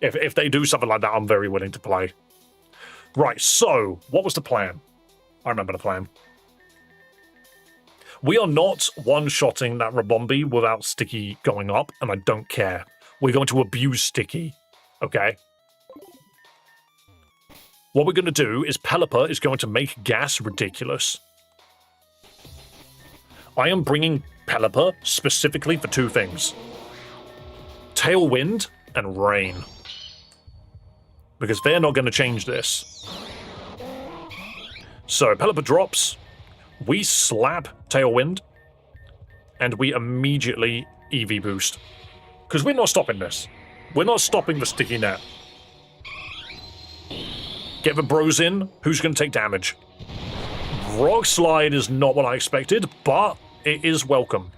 If they do something like that, I'm very willing to play. Right, so, what was the plan? I remember the plan. We are not one-shotting that Rabombi without Sticky going up, and I don't care. We're going to abuse Sticky, okay? What we're going to do is Pelipper is going to make gas ridiculous. I am bringing Pelipper specifically for 2 things. Tailwind and Rain. Because they're not going to change this. So, Pelipper drops, we slap Tailwind, and we immediately EV boost. Because we're not stopping this. We're not stopping the Sticky Net. Get the bros in, who's going to take damage? Rock Slide is not what I expected, but it is welcome.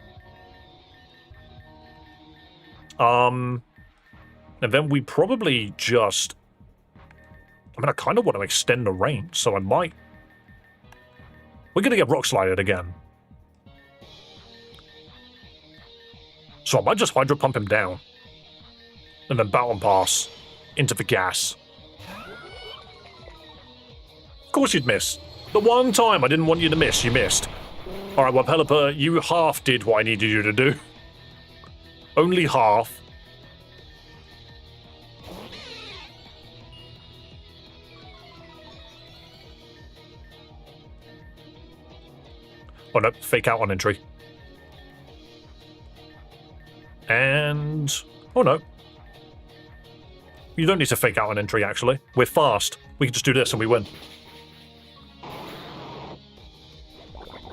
And then we probably just... I mean, I kind of want to extend the range, so I might... We're going to get Rock Slided again. So I might just Hydro Pump him down. And then Baton Pass into the gas. course you'd miss. The one time I didn't want you to miss, you missed. Alright, well, Pelipper, you half did what I needed you to do. Only half. Oh no, fake out on entry. And... oh no. You don't need to fake out on entry, actually. We're fast. We can just do this and we win.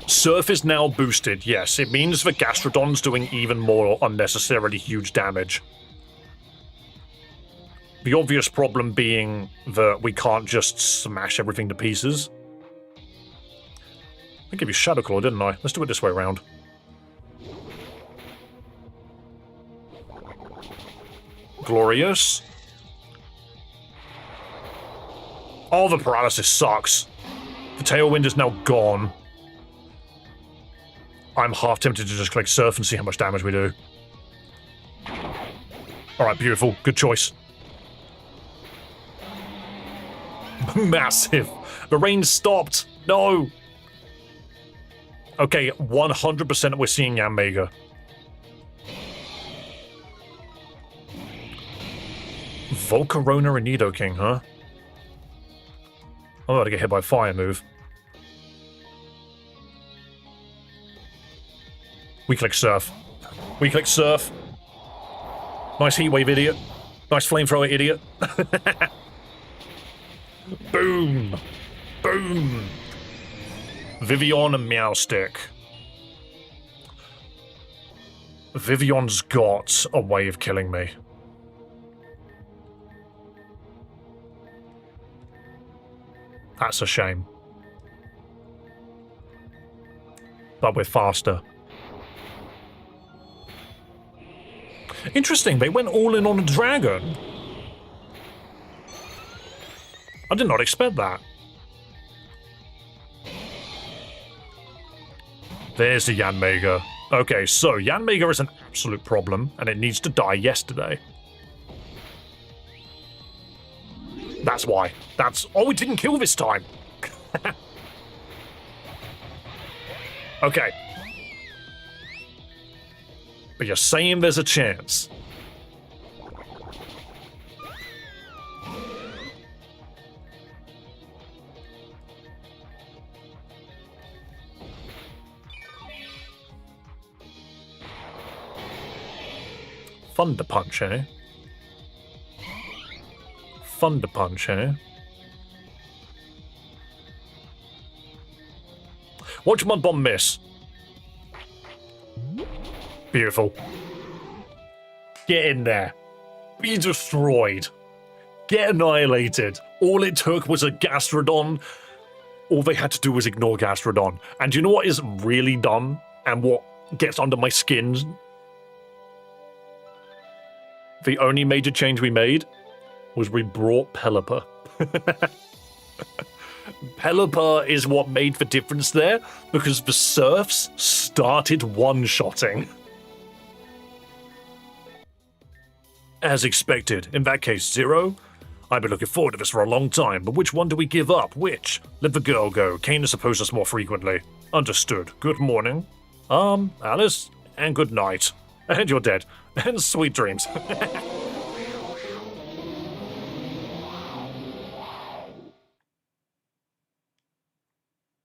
Surf is now boosted, yes. It means that Gastrodon's doing even more unnecessarily huge damage. The obvious problem being that we can't just smash everything to pieces. I gave you Shadow Claw, didn't I? Let's do it this way around. Glorious. Oh, the paralysis sucks. The Tailwind is now gone. I'm half tempted to just click Surf and see how much damage we do. Alright, beautiful. Good choice. Massive. The rain stopped. No. Okay, 100% we're seeing Yanmega. Volcarona and Nidoking, huh? I'm about to get hit by a fire move. We click Surf. We click Surf. Nice Heat Wave, idiot. Nice Flamethrower, idiot. Boom. Boom. Vivian and Meowstick. Vivian's got a way of killing me. That's a shame. But we're faster. Interesting, they went all in on a dragon. I did not expect that. There's the Yanmega. Okay, so Yanmega is an absolute problem, and it needs to die yesterday. That's why. That's... oh, it didn't kill this time. Okay. But you're saying there's a chance. Thunder Punch, eh? Thunder Punch, eh? Watch Mud Bomb miss. Beautiful. Get in there. Be destroyed. Get annihilated. All it took was a Gastrodon. All they had to do was ignore Gastrodon. And you know what is really dumb? And what gets under my skin? The only major change we made was we brought Pelipper. Pelipper is what made the difference there, because the Surfs started one-shotting. As expected. In that case, Zero. I've been looking forward to this for a long time, but which one do we give up? Which? Let the girl go. Canis opposes us more frequently. Understood. Good morning. Alice, and good night. And you're dead. And sweet dreams.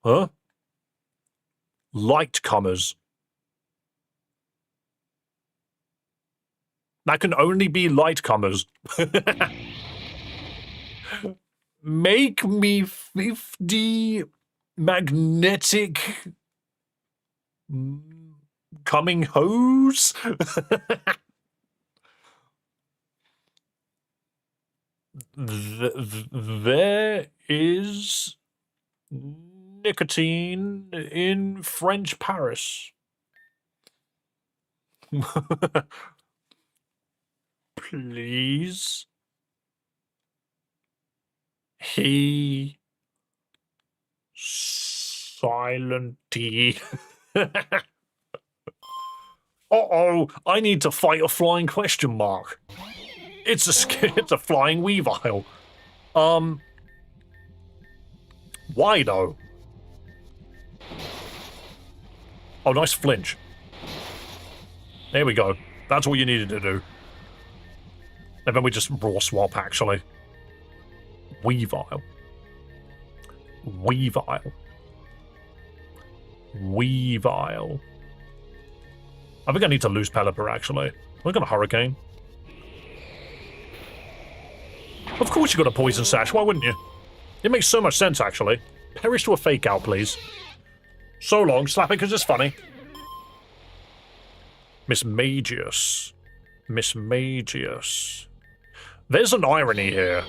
Huh? Lightcomers. That can only be lightcomers. Make me 50 magnetic coming hose. There is nicotine in French Paris. Please. He silently. Uh-oh, I need to fight a flying question mark. It's a flying Weavile. What Why, though? Oh, nice flinch. There we go. That's what you needed to do. And then we just raw swap, actually. Weavile. Weavile. Weavile. I think I need to lose Pelipper, actually. We're gonna Hurricane. Of course you got a Poison Sash, why wouldn't you? It makes so much sense, actually. Perish to a Fake Out, please. So long, slap it because it's funny. Mismagius. Mismagius. There's an irony here.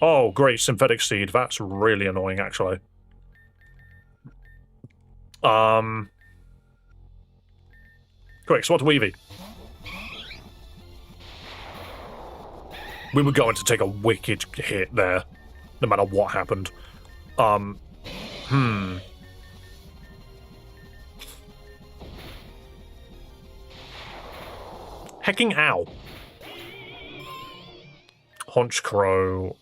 Oh, great, Synthetic Seed. That's really annoying, actually. Quick, Swat Weavy. We were going to take a wicked hit there, no matter what happened. Hecking ow. Honch Crow.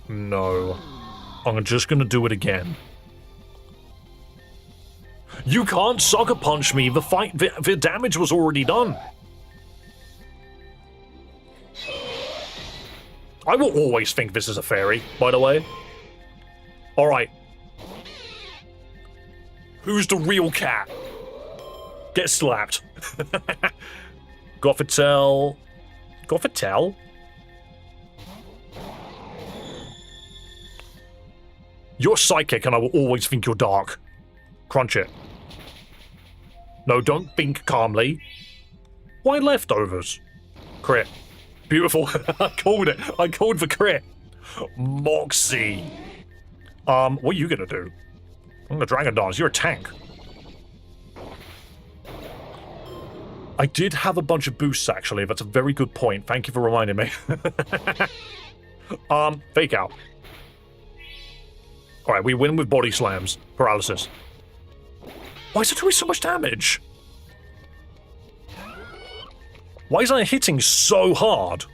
No. I'm just gonna do it again. You can't Sucker Punch me. The damage was already done. I will always think this is a fairy, by the way. Alright. Who's the real cat? Get slapped. Gothitelle. Gothitelle? You're psychic and I will always think you're dark. Crunch it. No, don't think calmly. Why leftovers? Crit. Beautiful. I called it. I called for crit. Moxie. What are you gonna do? I'm gonna Dragon Dance. You're a tank. I did have a bunch of boosts, actually. That's a very good point. Thank you for reminding me. Fake Out. Alright, we win with Body Slams. Paralysis. Why is it doing so much damage? Why is I hitting so hard?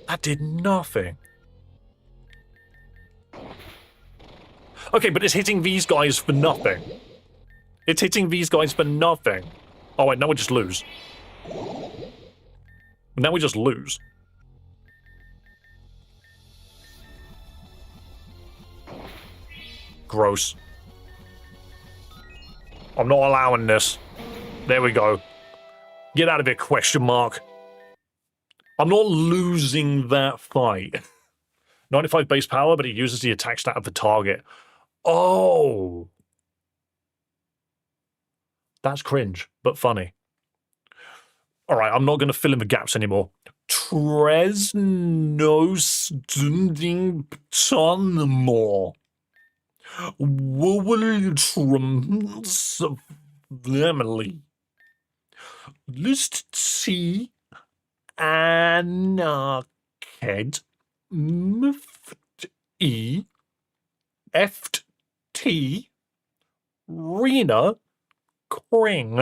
That did nothing. Okay, but it's hitting these guys for nothing. It's hitting these guys for nothing. Oh wait, now we just lose. Now we just lose. Gross. I'm not allowing this. There we go. Get out of here, question mark. I'm not losing that fight. 95 base power, but he uses the attack stat of the target. Oh. That's cringe, but funny. Alright, I'm not going to fill in the gaps anymore. Tresnostuningtonmore. Wooltrums family. List C. Anarched. Mft E. Eft T. Rena. Kring.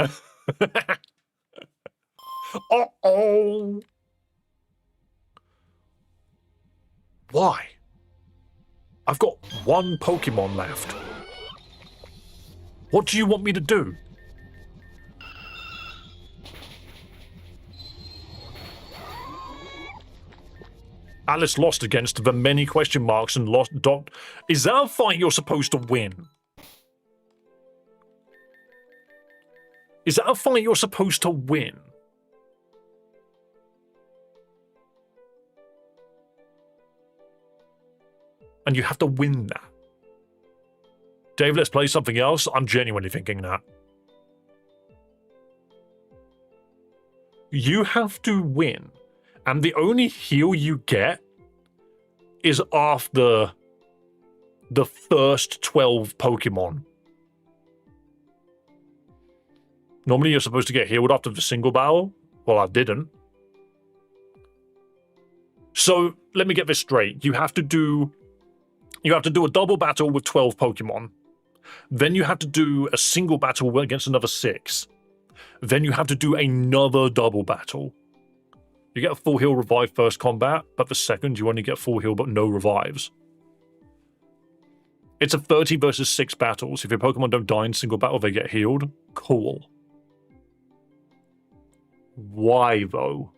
Uh-oh. Why? I've got one Pokemon left. What do you want me to do? Alice lost against the many question marks and lost. Is that a fight you're supposed to win? Is that a fight you're supposed to win? And you have to win that. Dave, let's play something else. I'm genuinely thinking that. You have to win. And the only heal you get is after the first 12 Pokemon. Normally you're supposed to get healed after the single battle. Well, I didn't. So, let me get this straight. You have to do a double battle with 12 Pokemon. Then you have to do a single battle against another 6. Then you have to do another double battle. You get a full heal revive first combat, but the second you only get full heal but no revives. It's a 30 versus 6 battles. If your Pokemon don't die in single battle, they get healed. Cool. Why though?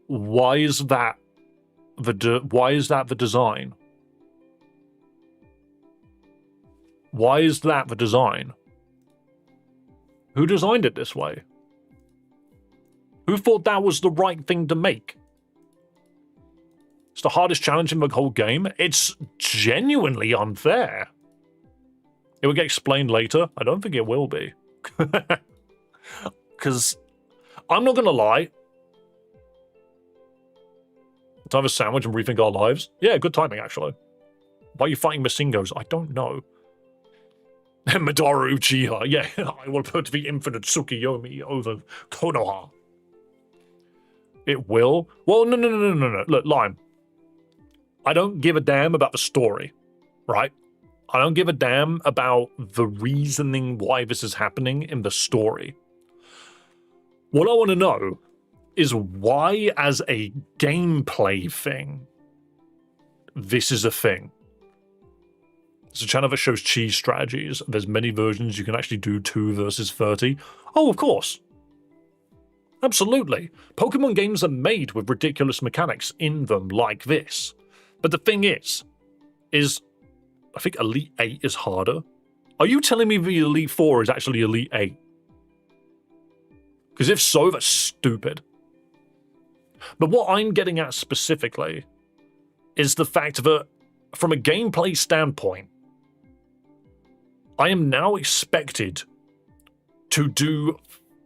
Why is that the design? Why is that the design? Who designed it this way? Who thought that was the right thing to make? It's the hardest challenge in the whole game. It's genuinely unfair. It will get explained later. I don't think it will be. Because I'm not going to lie. Let's have a sandwich and rethink our lives. Yeah, good timing, actually. Why are you fighting Masingos? I don't know. Madara Uchiha. Yeah, I will put the infinite Tsukiyomi over Konoha. It will? Well, no. Look, Lime. I don't give a damn about the story, right? I don't give a damn about the reasoning why this is happening in the story. What I want to know is why, as a gameplay thing, this is a thing. It's a channel that shows cheese strategies. There's many versions. You can actually do 2 versus 30. Oh, of course. Absolutely. Pokemon games are made with ridiculous mechanics in them like this. But the thing is I think Elite 8 is harder. Are you telling me the Elite 4 is actually Elite 8? Because if so, that's stupid. But what I'm getting at specifically is the fact that, from a gameplay standpoint, I am now expected to do,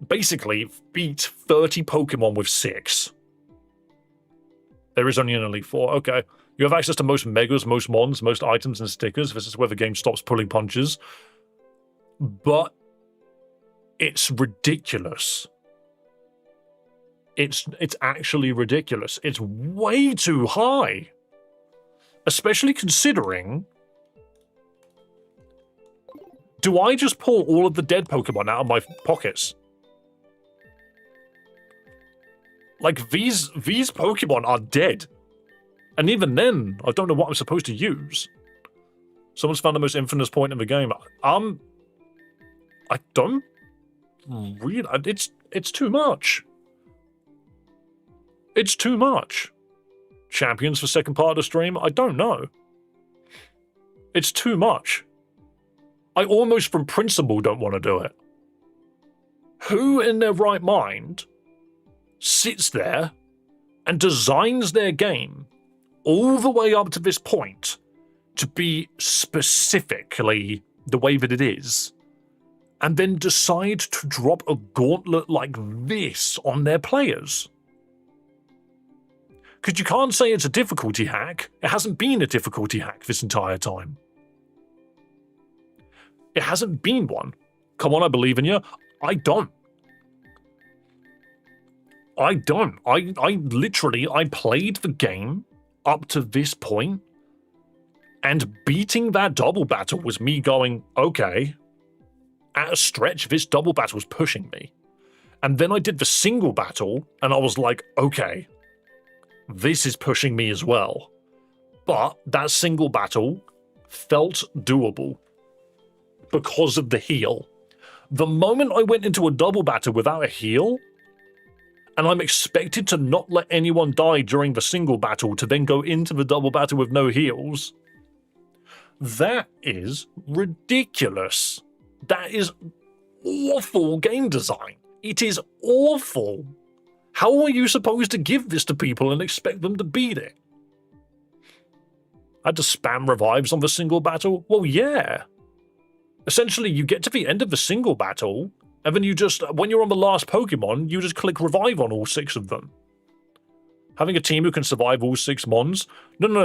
basically, beat 30 Pokemon with 6. There is only an Elite 4, okay. You have access to most Megas, most Mons, most items and stickers. This is where the game stops pulling punches. But it's ridiculous. It's actually ridiculous. It's way too high. Especially considering... Do I just pull all of the dead Pokemon out of my pockets? Like, these Pokemon are dead. And even then, I don't know what I'm supposed to use. Someone's found the most infamous point in the game. I don't really... It's too much. It's too much. Champions for second part of the stream? I don't know. It's too much. I almost from principle don't want to do it. Who in their right mind sits there and designs their game all the way up to this point to be specifically the way that it is, and then decide to drop a gauntlet like this on their players? Because you can't say it's a difficulty hack. It hasn't been a difficulty hack this entire time. It hasn't been one. Come on, I believe in you. I don't. I literally played the game up to this point, and beating that double battle was me going, okay, at a stretch, this double battle was pushing me. And then I did the single battle, and I was like, okay, this is pushing me as well. But that single battle felt doable because of the heal. The moment I went into a double battle without a heal, and I'm expected to not let anyone die during the single battle to then go into the double battle with no heals, that is ridiculous. That is awful game design. It is awful. How are you supposed to give this to people and expect them to beat it? I had to spam revives on the single battle? Well, yeah. Essentially, you get to the end of the single battle, and then you just, when you're on the last Pokemon, you just click revive on all 6 of them. Having a team who can survive all 6 Mons? No,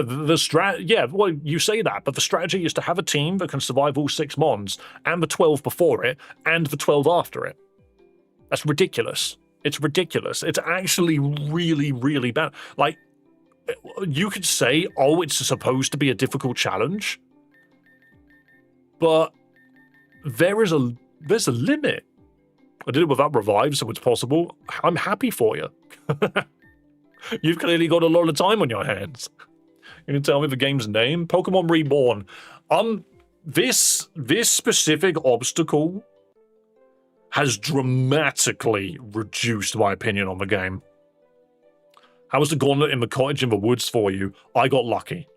yeah, well, you say that, but the strategy is to have a team that can survive all 6 Mons, and the 12 before it, and the 12 after it. That's ridiculous. It's ridiculous. It's actually really, really bad. Like, you could say, oh, it's supposed to be a difficult challenge, but there's a limit. I did it without revive, so it's possible. I'm happy for you. You've clearly got a lot of time on your hands. You can tell me the game's name? Pokémon Reborn. This specific obstacle has dramatically reduced my opinion on the game. How was the gauntlet in the cottage in the woods for you? I got lucky.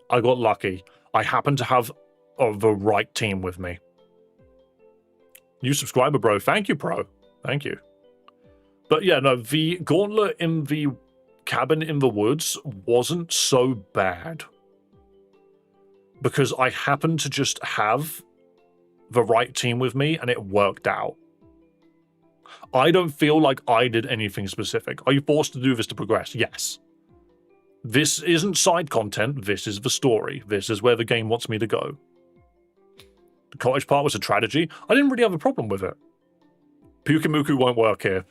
I got lucky. I happened to have the right team with me. New subscriber, bro. Thank you, bro. Thank you. But yeah, no, the gauntlet in the cabin in the woods wasn't so bad. Because I happened to just have the right team with me, and it worked out. I don't feel like I did anything specific. Are you forced to do this to progress? Yes. This isn't side content, this is the story. This is where the game wants me to go. The cottage part was a tragedy. I didn't really have a problem with it. Pukimuku won't work here.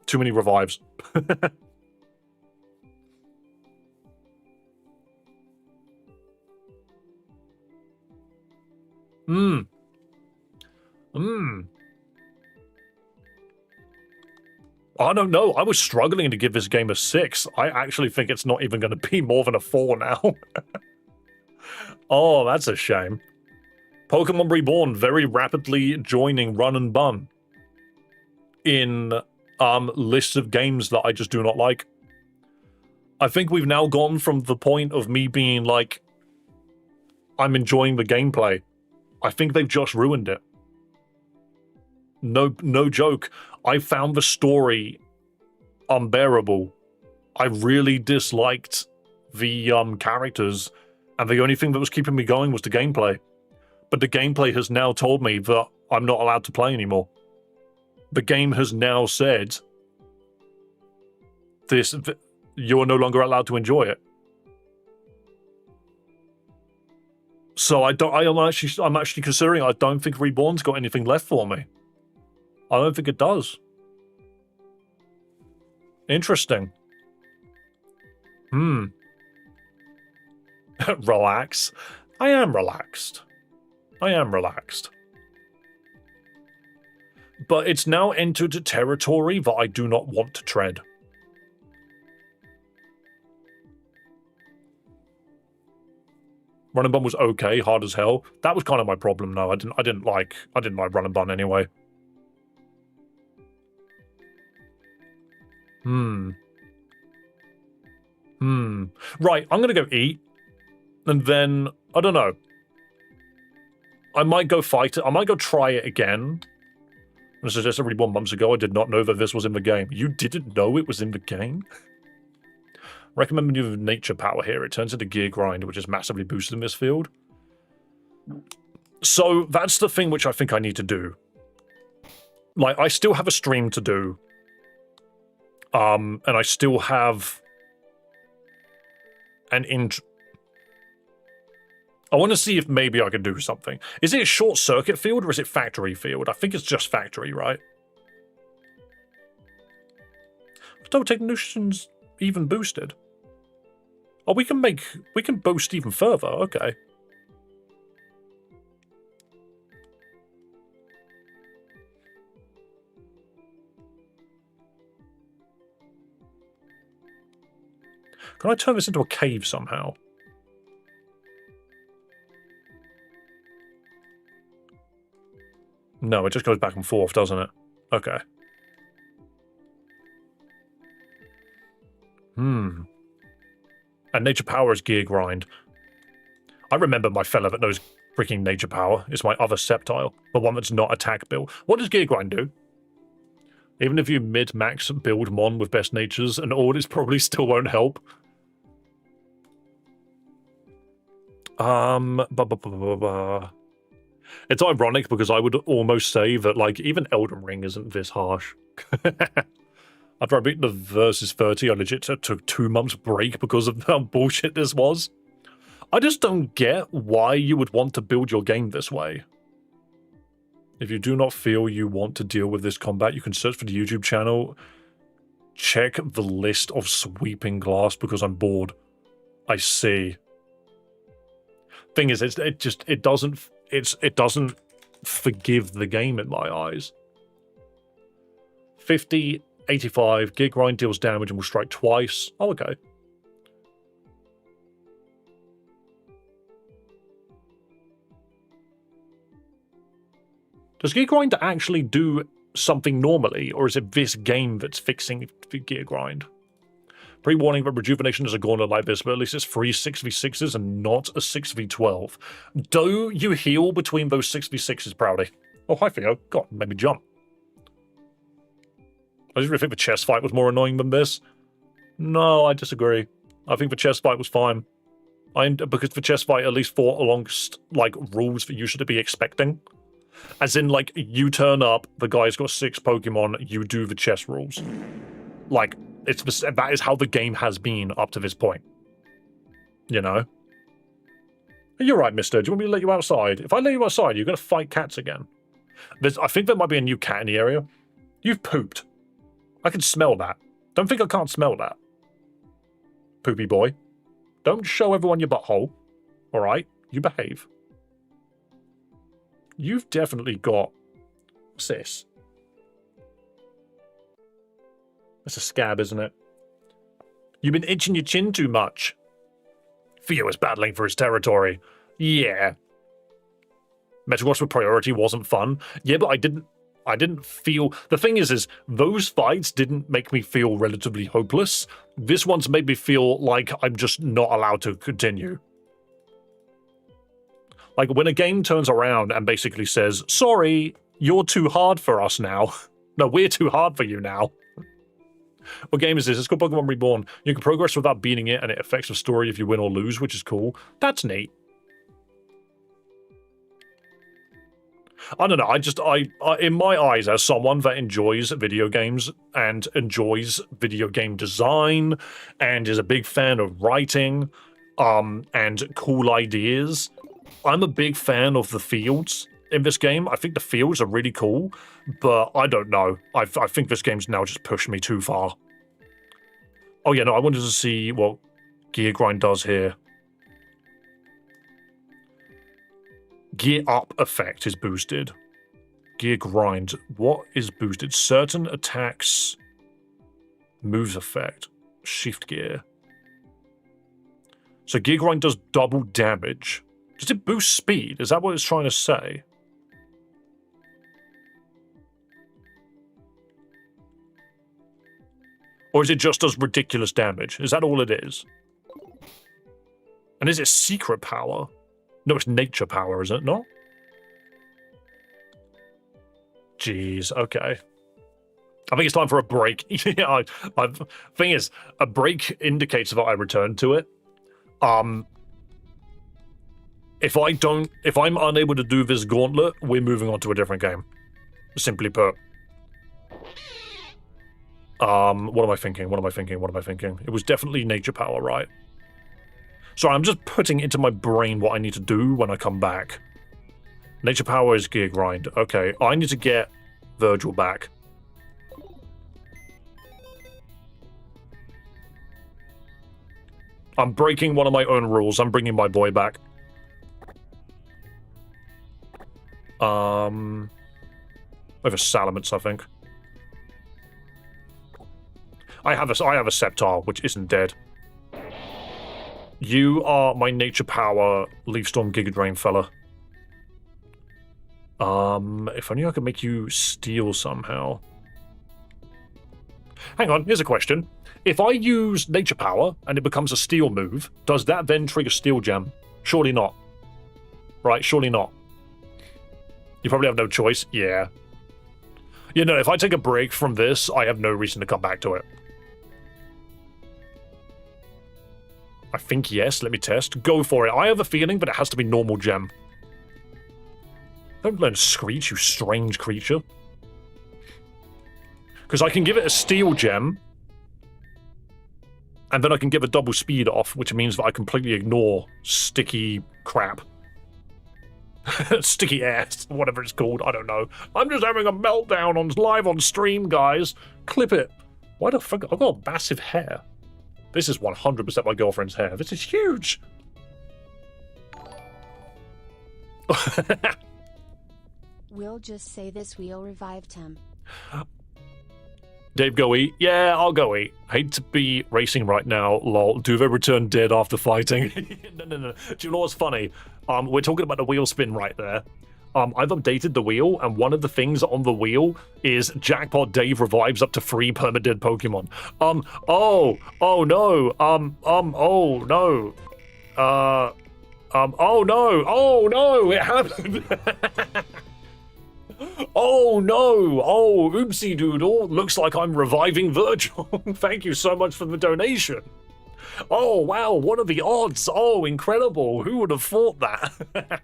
Too many revives. I don't know. I was struggling to give this game a 6. I actually think it's not even going to be more than a 4 now. Oh, that's a shame. Pokemon Reborn very rapidly joining Run and Bun in lists of games that I just do not like. I think we've now gone from the point of me being like, I'm enjoying the gameplay. I think they've just ruined it. No joke. I found the story unbearable. I really disliked the characters, and the only thing that was keeping me going was the gameplay. But the gameplay has now told me that I'm not allowed to play anymore. The game has now said this: you're no longer allowed to enjoy it. So I'm actually considering. I don't think Reborn's got anything left for me. I don't think it does. Interesting. Relax. I am relaxed. But it's now entered a territory that I do not want to tread. Run and Bun was okay, hard as hell. That was kind of my problem. No, I didn't like Run and Bun anyway. Right, I'm gonna go eat, and then I don't know. I might go fight it. I might go try it again. I suggested Reborn months ago. I did not know that this was in the game. You didn't know it was in the game? Recommend menu of nature power here. It turns into gear grind, which is massively boosted in this field. So that's the thing which I think I need to do. Like, I still have a stream to do. And I still have an I want to see if maybe I can do something. Is it a short circuit field or is it factory field? I think it's just factory, right? Double technicians even boosted. Oh, we can boost even further. Okay. Can I turn this into a cave somehow? No, it just goes back and forth, doesn't it? Okay. And nature power is gear grind. I remember my fella that knows freaking nature power. It's my other Sceptile, the one that's not attack build. What does gear grind do? Even if you mid-max build Mon with best natures, and Audits probably still won't help. It's ironic because I would almost say that, like, even Elden Ring isn't this harsh. After I beat the Versus 30, I legit took 2 months break because of how bullshit this was. I just don't get why you would want to build your game this way. If you do not feel you want to deal with this combat, you can search for the YouTube channel. Check the list of sweeping glass because I'm bored. I see. Thing is, it doesn't forgive the game in my eyes. 50, 85. Gear Grind deals damage and will strike twice. Oh, okay. Does Gear Grind actually do something normally, or is it this game that's fixing the Gear Grind? Pre-warning that Rejuvenation is a gauntlet like this, but at least it's 3 6v6s and not a 6v12. Do you heal between those 6v6s, Proudy? Oh, hi, Theo. God, made me jump. I just really think the chess fight was more annoying than this. No, I disagree. I think the chess fight was fine. Because the chess fight at least fought alongst, like, rules that you should be expecting. As in, like, you turn up, the guy's got 6 Pokemon, you do the chess rules. Like, that is how the game has been up to this point. You know? You're right, mister. Do you want me to let you outside? If I let you outside, you're going to fight cats again. I think there might be a new cat in the area. You've pooped. I can smell that. Don't think I can't smell that. Poopy boy. Don't show everyone your butthole. Alright? You behave. You've definitely got... What's this? That's a scab, isn't it? You've been itching your chin too much. Theo is battling for his territory. Yeah. Metagross with priority wasn't fun. Yeah, but I didn't feel... The thing is those fights didn't make me feel relatively hopeless. This one's made me feel like I'm just not allowed to continue. Like, when a game turns around and basically says, sorry, you're too hard for us now. No, we're too hard for you now. What game is this? It's called Pokémon Reborn. You can progress without beating it, and it affects the story if you win or lose, which is cool. That's neat. I don't know, I in my eyes, as someone that enjoys video games and enjoys video game design and is a big fan of writing and cool ideas, I'm a big fan of the fields in this game. I think the fields are really cool, but I don't know. I think this game's now just pushed me too far. Oh yeah, no, I wanted to see what Gear Grind does here. Gear Up effect is boosted. Gear Grind, what is boosted? Certain attacks, moves effect, shift gear. So Gear Grind does double damage. Does it boost speed? Is that what it's trying to say? Or is it just does ridiculous damage? Is that all it is? And is it secret power? No, it's nature power, is it not? Jeez, okay. I think it's time for a break. Yeah, thing is, a break indicates that I return to it. If I'm unable to do this gauntlet, we're moving on to a different game. Simply put. What am I thinking? It was definitely nature power, right? Sorry, I'm just putting into my brain what I need to do when I come back. Nature power is Gear Grind. Okay, I need to get Virgil back. I'm breaking one of my own rules. I'm bringing my boy back. Over Salamence, I think. I have a Sceptile, which isn't dead. You are my nature power Leaf Storm Giga Drain fella. If only I could make you steel somehow. Hang on, here's a question. If I use nature power and it becomes a steel move, does that then trigger Steel Gem? Surely not. Right, surely not. You probably have no choice. Yeah. You know, if I take a break from this, I have no reason to come back to it. I think yes, let me test. Go for it. I have a feeling that it has to be normal gem. Don't learn Screech, you strange creature. Because I can give it a steel gem, and then I can give a double speed off, which means that I completely ignore sticky crap. Sticky ass, whatever it's called, I don't know. I'm just having a meltdown live on stream, guys. Clip it. Why the fuck? I've got massive hair. This is 100% my girlfriend's hair. This is huge. We'll just say this wheel revived him. Dave, go eat. Yeah, I'll go eat. Hate to be racing right now, lol. Duvet returned dead after fighting. No. Do you know what's funny? We're talking about the wheel spin right there. I've updated the wheel, and one of the things on the wheel is Jackpot Dave revives up to 3 permadead Pokemon. Oh no. Oh no, it happened. Oh no! Oh, oopsie doodle. Looks like I'm reviving Virgil. Thank you so much for the donation. Oh wow, what are the odds? Oh, incredible. Who would have thought that?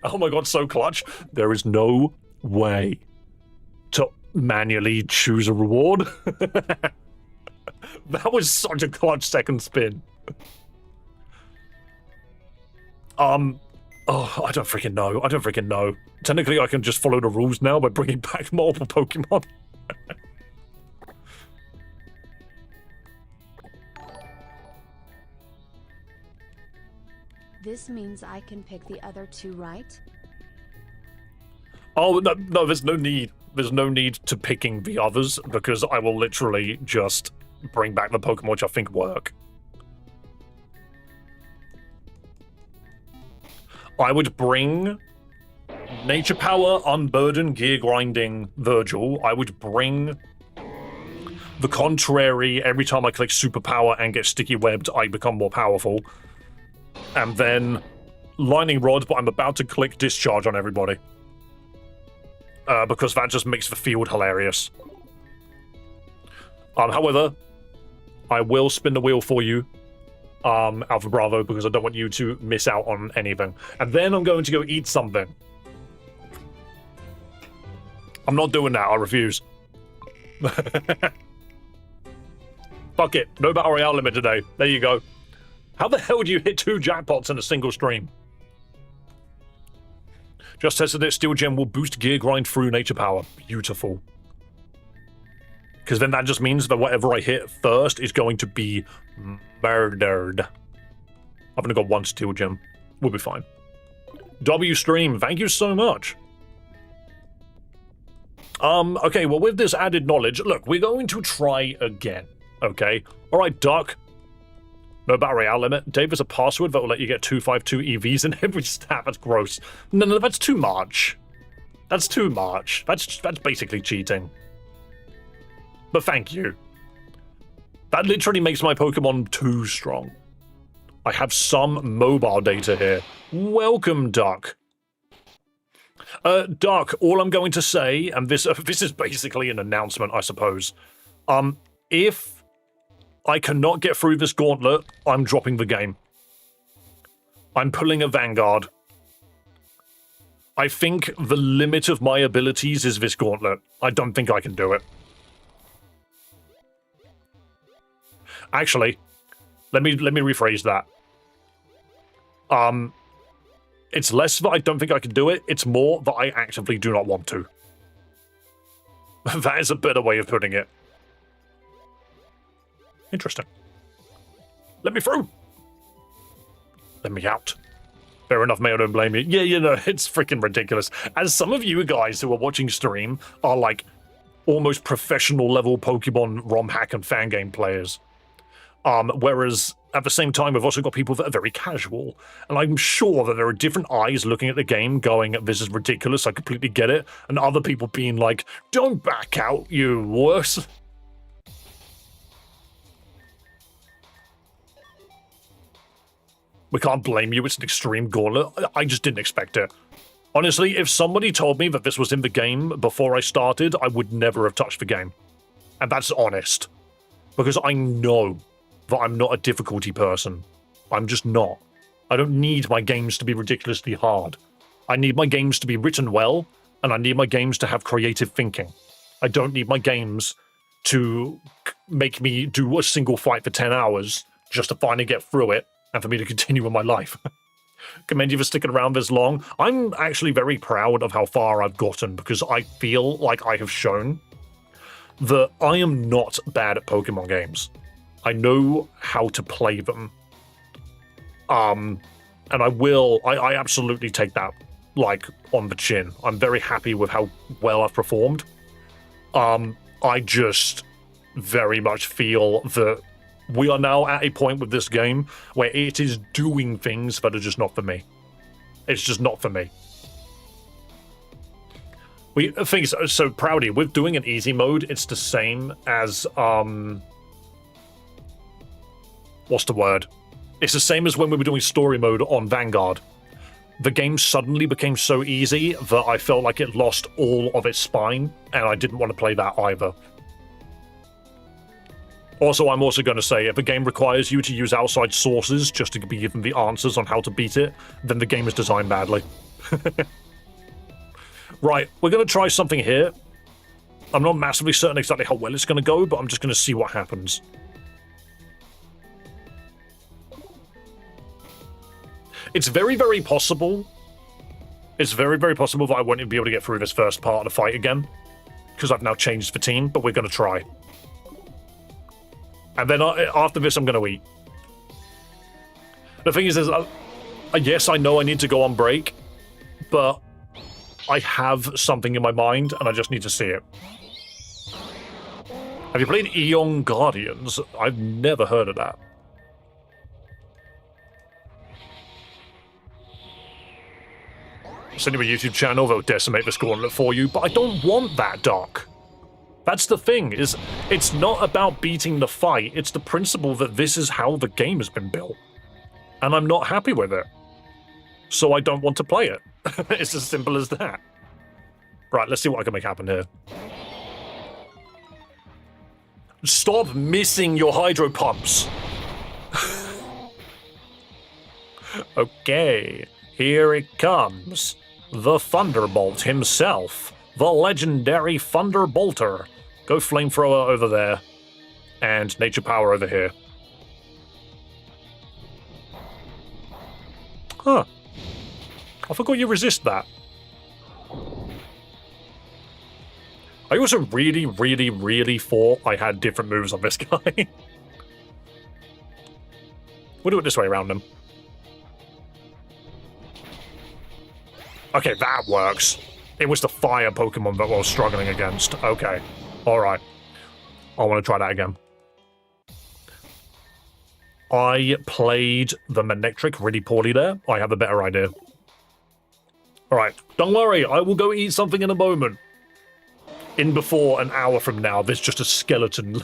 Oh my god, so clutch. There is no way to manually choose a reward. That was such a clutch second spin. Oh, I don't freaking know. Technically, I can just follow the rules now by bringing back multiple Pokemon. This means I can pick the other 2, right? Oh, no, there's no need. There's no need to picking the others, because I will literally just bring back the Pokemon which I think work. I would bring Nature Power, Unburden, Gear Grinding, Virgil. I would bring the Contrary. Every time I click Superpower and get Sticky Webbed, I become more powerful. And then Lightning Rod, but I'm about to click Discharge on everybody. Because that just makes the field hilarious. However, I will spin the wheel for you. Alpha Bravo, because I don't want you to miss out on anything. And then I'm going to go eat something. I'm not doing that, I refuse. Fuck it, no Battle Royale limit today. There you go. How the hell do you hit 2 jackpots in a single stream? Just tested it, Steel Gem will boost Gear Grind through Nature Power. Beautiful. Because then that just means that whatever I hit first is going to be murdered. I've only got 1 Steel Gem. We'll be fine. W Stream, thank you so much. Okay, well, with this added knowledge, look, we're going to try again, okay? All right, Duck. No Battle Royale limit. Dave is a password that will let you get 252 EVs in every stat. That's gross. No, that's too much. That's too much. That's basically cheating. But thank you. That literally makes my Pokemon too strong. I have some mobile data here. Welcome, Duck. Duck, all I'm going to say, and this is basically an announcement, I suppose. If I cannot get through this gauntlet, I'm dropping the game. I'm pulling a Vanguard. I think the limit of my abilities is this gauntlet. I don't think I can do it. Actually, let me rephrase that. It's less that I don't think I can do it, it's more that I actively do not want to. That is a better way of putting it. Interesting. Let me through. Let me out. Fair enough, mate, I don't blame you. Yeah, you know, it's freaking ridiculous. As some of you guys who are watching stream are like almost professional level Pokemon romhack and fangame players. Whereas at the same time, we've also got people that are very casual. And I'm sure that there are different eyes looking at the game going, this is ridiculous, I completely get it. And other people being like, don't back out, you wuss. We can't blame you, it's an extreme gauntlet. I just didn't expect it. Honestly, if somebody told me that this was in the game before I started, I would never have touched the game. And that's honest. Because I know that I'm not a difficulty person. I'm just not. I don't need my games to be ridiculously hard. I need my games to be written well, and I need my games to have creative thinking. I don't need my games to make me do a single fight for 10 hours just to finally get through it and for me to continue with my life. Commend you for sticking around this long. I'm actually very proud of how far I've gotten because I feel like I have shown that I am not bad at Pokemon games. I know how to play them. And I absolutely take that, like, on the chin. I'm very happy with how well I've performed. I just very much feel that we are now at a point with this game where it is doing things that are just not for me. It's just not for me. So Proudy, with doing an easy mode, it's the same as what's the word? It's the same as when we were doing story mode on Vanguard. The game suddenly became so easy that I felt like it lost all of its spine, and I didn't want to play that either. Also, I'm also going to say, if a game requires you to use outside sources just to be given the answers on how to beat it, then the game is designed badly. Right, we're going to try something here. I'm not massively certain exactly how well it's going to go, but I'm just going to see what happens. It's very, very possible. It's very, very possible that I won't even be able to get through this first part of the fight again, because I've now changed the team, but we're going to try. And then after this, I'm going to eat. The thing is yes, I know I need to go on break, but I have something in my mind, and I just need to see it. Have you played Eon Guardians? I've never heard of that. Send you a YouTube channel, they'll decimate the gauntlet for you, but I don't want that, Doc. That's the thing, is it's not about beating the fight, it's the principle that this is how the game has been built. And I'm not happy with it. So I don't want to play it. It's as simple as that. Right, let's see what I can make happen here. Stop missing your hydro pumps. Okay, here it comes. The Thunderbolt himself. The legendary Thunderbolter. Go Flamethrower over there. And Nature Power over here. Huh. I forgot you resist that. I also really, really, really thought I had different moves on this guy. We'll do it this way around him. Okay, that works. It was the fire Pokemon that I was struggling against. Okay. Alright. I want to try that again. I played the Manectric really poorly there. I have a better idea. Alright, don't worry, I will go eat something in a moment. In before an hour from now, there's just a skeleton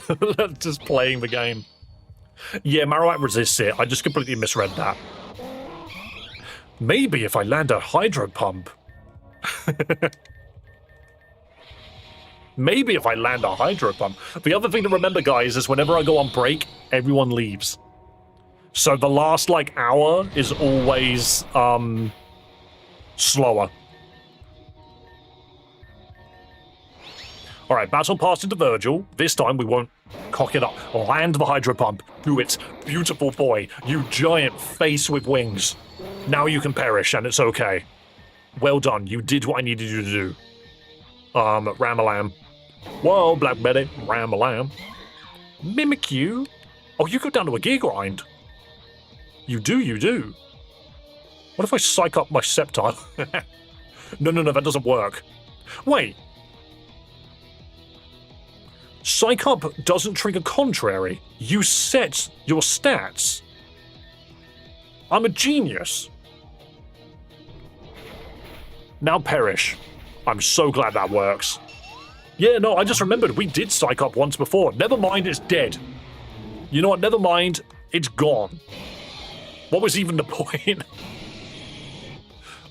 just playing the game. Yeah, Marowak resists it. I just completely misread that. Maybe if I land a Hydro Pump. Maybe if I land a Hydro Pump. The other thing to remember, guys, is whenever I go on break, everyone leaves. So the last, hour is always, slower. Alright, battle passed into Virgil. This time we won't cock it up. Land the Hydro Pump. Do it. Beautiful boy. You giant face with wings. Now you can perish, and it's okay. Well done. You did what I needed you to do. Ramalam. Whoa, Black Betty. Ramalam. Mimikyu. Oh, you go down to a gear grind. You do, you do. What if I psych up my Sceptile? No, that doesn't work. Wait. Psych up doesn't trigger contrary. You set your stats. I'm a genius. Now perish. I'm so glad that works. Yeah, no, I just remembered we did psych up once before. Never mind, it's dead. You know what? Never mind, it's gone. What was even the point?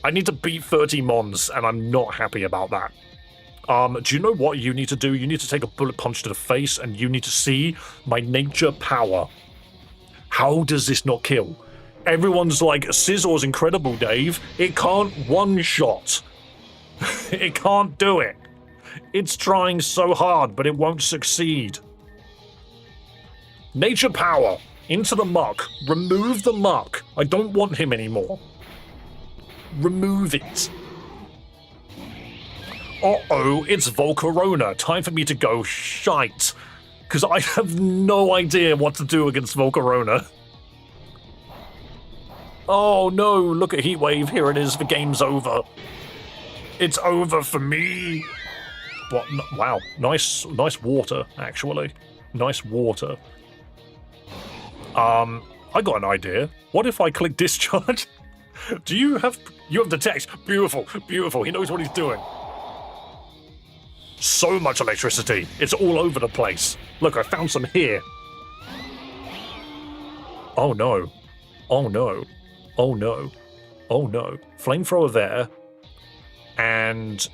I need to beat 30 Mons, and I'm not happy about that. Do you know what you need to do? You need to take a bullet punch to the face, and you need to see my nature power. How does this not kill? Everyone's like, Scissor's incredible, Dave. It can't one-shot. It can't do it. It's trying so hard, but it won't succeed. Nature power. Into the muck. Remove the muck. I don't want him anymore. Remove it. Uh-oh, it's Volcarona. Time for me to go shite. Because I have no idea what to do against Volcarona. Oh no, look at Heatwave. Here it is. The game's over. It's over for me. What? Wow. Nice water, actually. Nice water. I got an idea. What if I click discharge? Do you have the text? Beautiful, beautiful. He knows what he's doing. So much electricity. It's all over the place. Look, I found some here. Oh no. Oh no. Oh no. Oh no. Flamethrower there. And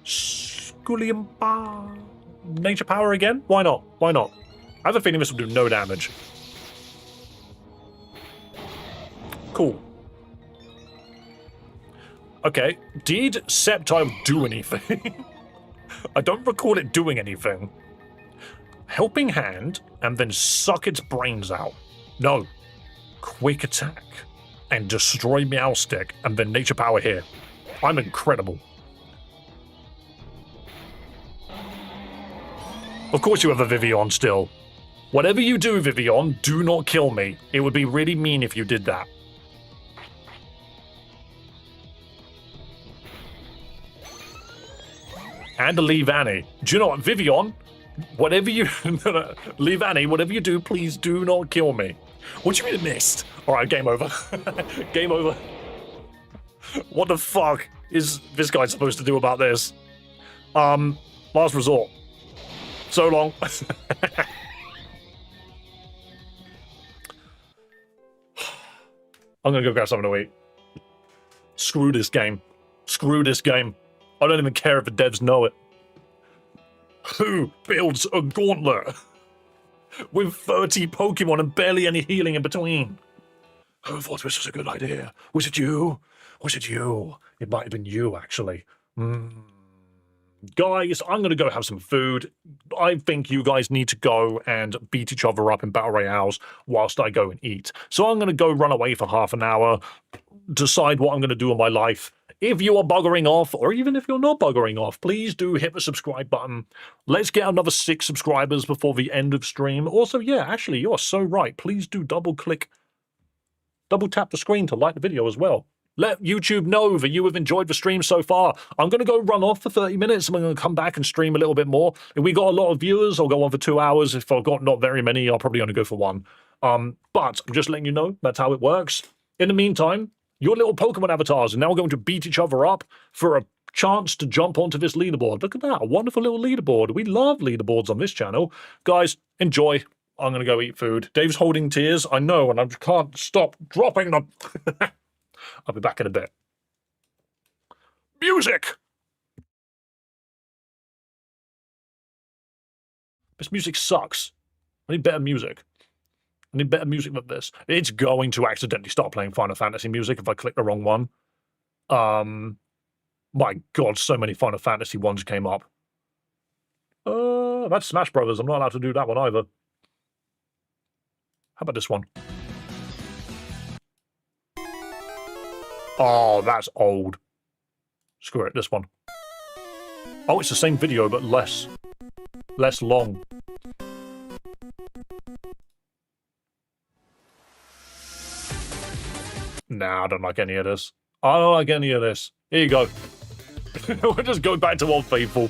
Scullium Bar. Nature power again? Why not? Why not? I have a feeling this will do no damage. Cool. Okay, did Sceptile do anything? I don't recall it doing anything. Helping Hand, and then suck its brains out. No. Quick Attack, and destroy Meowstick, and then Nature Power here. I'm incredible. Of course you have a Vivian still. Whatever you do, Vivian, do not kill me. It would be really mean if you did that. And leave Annie. Do you know what, Vivian? Whatever you... leave Annie, whatever you do, please do not kill me. What do you mean it missed? Alright, game over. Game over. What the fuck is this guy supposed to do about this? Last resort. So long. I'm gonna go grab something to eat. Screw this game. Screw this game. I don't even care if the devs know it. Who builds a gauntlet with 30 Pokemon and barely any healing in between? Who thought this was a good idea? Was it you? Was it you? It might have been you, actually. Guys, I'm going to go have some food. I think you guys need to go and beat each other up in Battle Royales whilst I go and eat. So I'm going to go run away for half an hour, decide what I'm going to do in my life. If you are buggering off, or even if you're not buggering off, please do hit the subscribe button. Let's get another 6 subscribers before the end of stream. Also, yeah, actually, you are so right. Please do double tap the screen to like the video as well. Let YouTube know that you have enjoyed the stream so far. I'm going to go run off for 30 minutes and I'm going to come back and stream a little bit more. If we got a lot of viewers, I'll go on for 2 hours. If I've got not very many, I'll probably only go for 1. But I'm just letting you know that's how it works. In the meantime, your little Pokemon avatars are now going to beat each other up for a chance to jump onto this leaderboard. Look at that, a wonderful little leaderboard. We love leaderboards on this channel. Guys, enjoy. I'm going to go eat food. Dave's holding tears, I know, and I can't stop dropping them. I'll be back in a bit. Music! This music sucks. I need better music. I need better music than this. It's going to accidentally start playing Final Fantasy music if I click the wrong one. My god, so many Final Fantasy ones came up. That's Smash Brothers. I'm not allowed to do that one either. How about this one? Oh, that's old. Screw it, this one. Oh, it's the same video, but less long. Nah, I don't like any of this. I don't like any of this. Here you go. We're just going back to Old Faithful.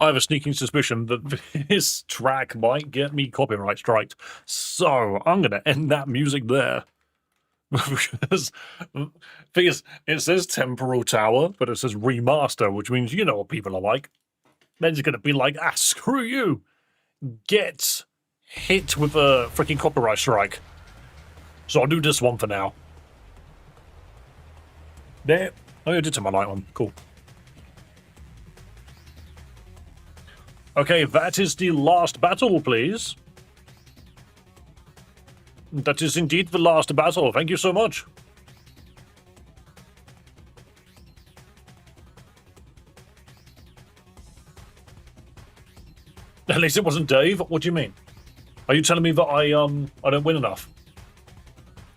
I have a sneaking suspicion that this track might get me copyright striked. So I'm going to end that music there. Because thing is, it says Temporal Tower, but it says Remaster, which means you know what people are like. They're just going to be like, screw you. Get hit with a freaking copyright strike. So I'll do this one for now. There. Oh, I did turn my light on. Cool. Okay, that is the last battle, please. That is indeed the last battle. Thank you so much. At least it wasn't Dave. What do you mean? Are you telling me that I don't win enough?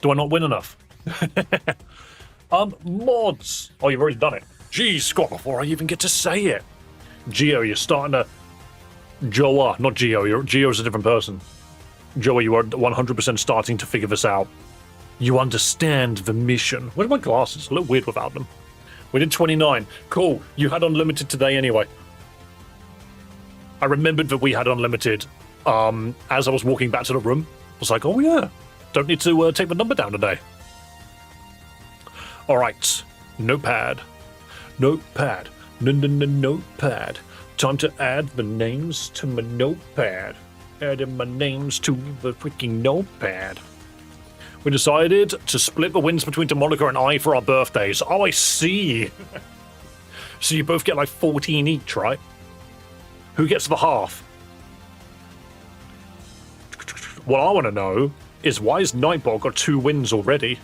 Do I not win enough? Mods. Oh, you've already done it. Geez, Scott, before I even get to say it. Geo, you're starting to... Joa, not Geo. Geo's a different person. Joa, you are 100% starting to figure this out. You understand the mission. Where are my glasses? I look weird without them. We did 29. Cool. You had unlimited today anyway. I remembered that we had unlimited as I was walking back to the room. I was like, oh yeah, don't need to take the number down today. All right, notepad. Notepad. Notepad. Time to add the names to my notepad. Adding my names to the freaking notepad. We decided to split the wins between Demonica and I for our birthdays. Oh, I see. So you both get like 14 each, right? Who gets the half? What I want to know is why has Nightbot got 2 wins already?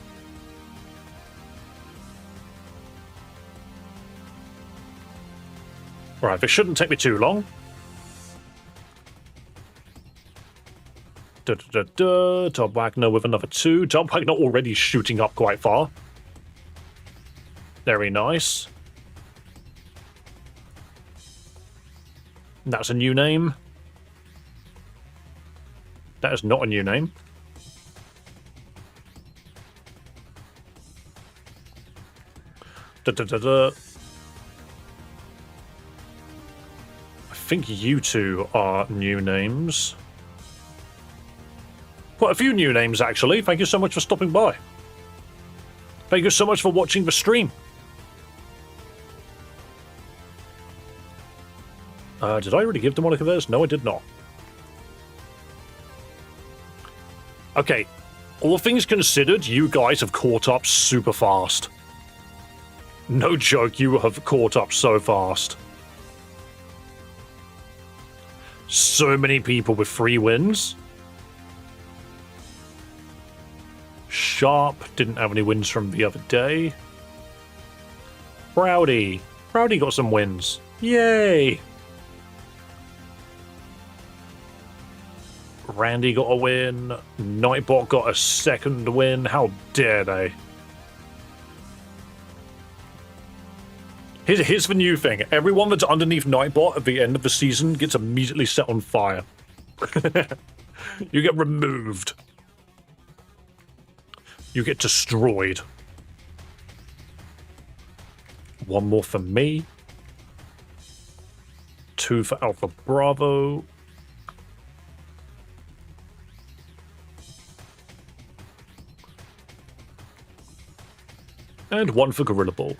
Right, this shouldn't take me too long. Tom Wagner with another 2. Tom Wagner already shooting up quite far. Very nice. That's a new name. That is not a new name. I think you two are new names. Quite a few new names, actually. Thank you so much for stopping by. Thank you so much for watching the stream. Did I already give Demonica theirs? No, I did not. Okay, all things considered, you guys have caught up super fast. No joke, you have caught up so fast. So many people with 3 wins. Sharp didn't have any wins from the other day. Proudy got some wins. Yay! Randy got a win. Nightbot got a 2nd win. How dare they? Here's the new thing. Everyone that's underneath Nightbot at the end of the season gets immediately set on fire. You get removed. You get destroyed. 1 more for me. 2 for Alpha Bravo. And 1 for Gorilla Ball.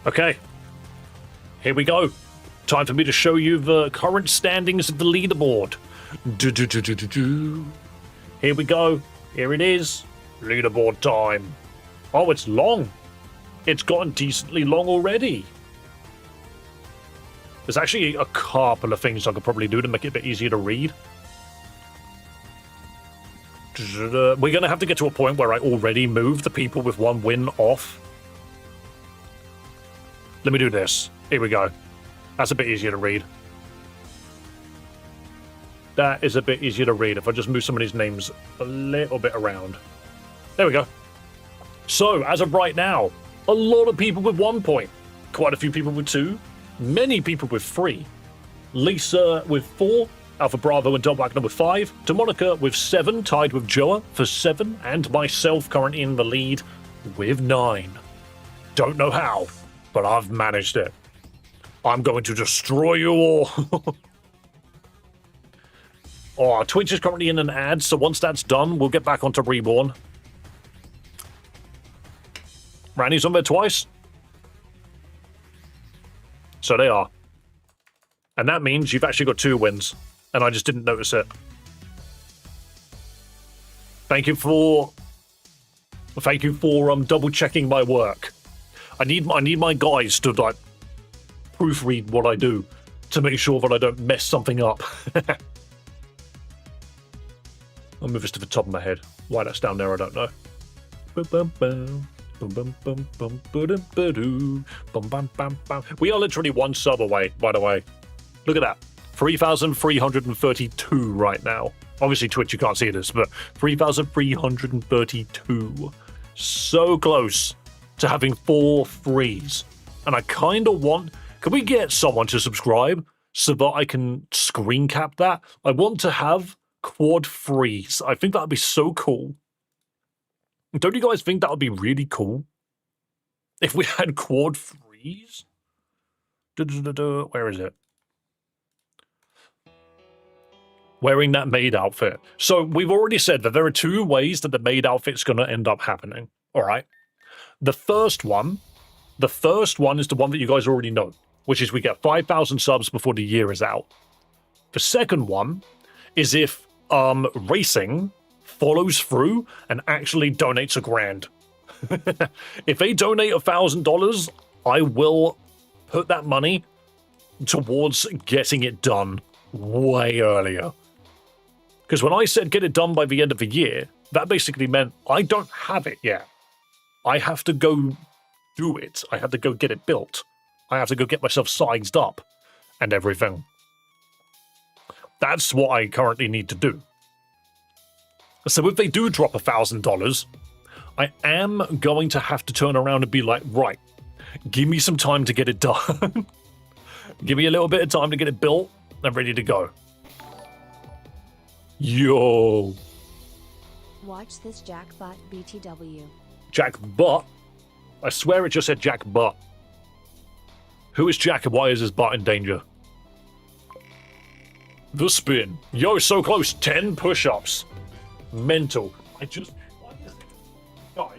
Okay. Here we go. Time for me to show you the current standings of the leaderboard. Here we go. Here it is. Leaderboard time. Oh, it's long. It's gotten decently long already. There's actually a couple of things I could probably do to make it a bit easier to read. We're going to have to get to a point where I already move the people with 1 win off. Let me do this. Here we go. That's a bit easier to read. That is a bit easier to read if I just move some of these names a little bit around. There we go. So, as of right now, a lot of people with 1 point. Quite a few people with 2. Many people with 3. Lisa with 4. Alpha Bravo and Tom Wagner with 5. Demonica with 7, tied with Joa for 7. And myself currently in the lead with 9. don't know how, but I've managed it. I'm going to destroy you all. Oh, Twitch is currently in an ad, so once that's done, we'll get back onto Reborn. Randy's on there twice. So they are. And that means you've actually got 2 wins, and I just didn't notice it. Thank you for double checking my work. I need my guys to like proofread what I do to make sure that I don't mess something up. I'll move this to the top of my head. Why that's down there, I don't know. We are literally 1 sub away, by the way. Look at that. 3,332 right now. Obviously, Twitch, you can't see this, but 3,332. So close to having 4 threes. And I kind of want... Can we get someone to subscribe so that I can screen cap that? I want to have quad threes. I think that would be so cool. Don't you guys think that would be really cool? If we had quad threes? Where is it? Wearing that maid outfit. So we've already said that there are 2 ways that the maid outfit's going to end up happening. All right. The first one is the one that you guys already know, which is we get 5,000 subs before the year is out. The second one is if Racing follows through and actually donates $1,000. If they donate $1,000, I will put that money towards getting it done way earlier. Because when I said get it done by the end of the year, that basically meant I don't have it yet. I have to go do it. I have to go get it built. I have to go get myself sized up and everything. That's what I currently need to do. So if they do drop $1,000, I am going to have to turn around and be like, right, give me some time to get it done. Give me a little bit of time to get it built and ready to go. Yo. Watch this Jackbot BTW. Jackbot? I swear it just said Jackbot. Who is Jack and why is his butt in danger? The spin. Yo, so close. 10 push-ups. Mental. Why is it, guys,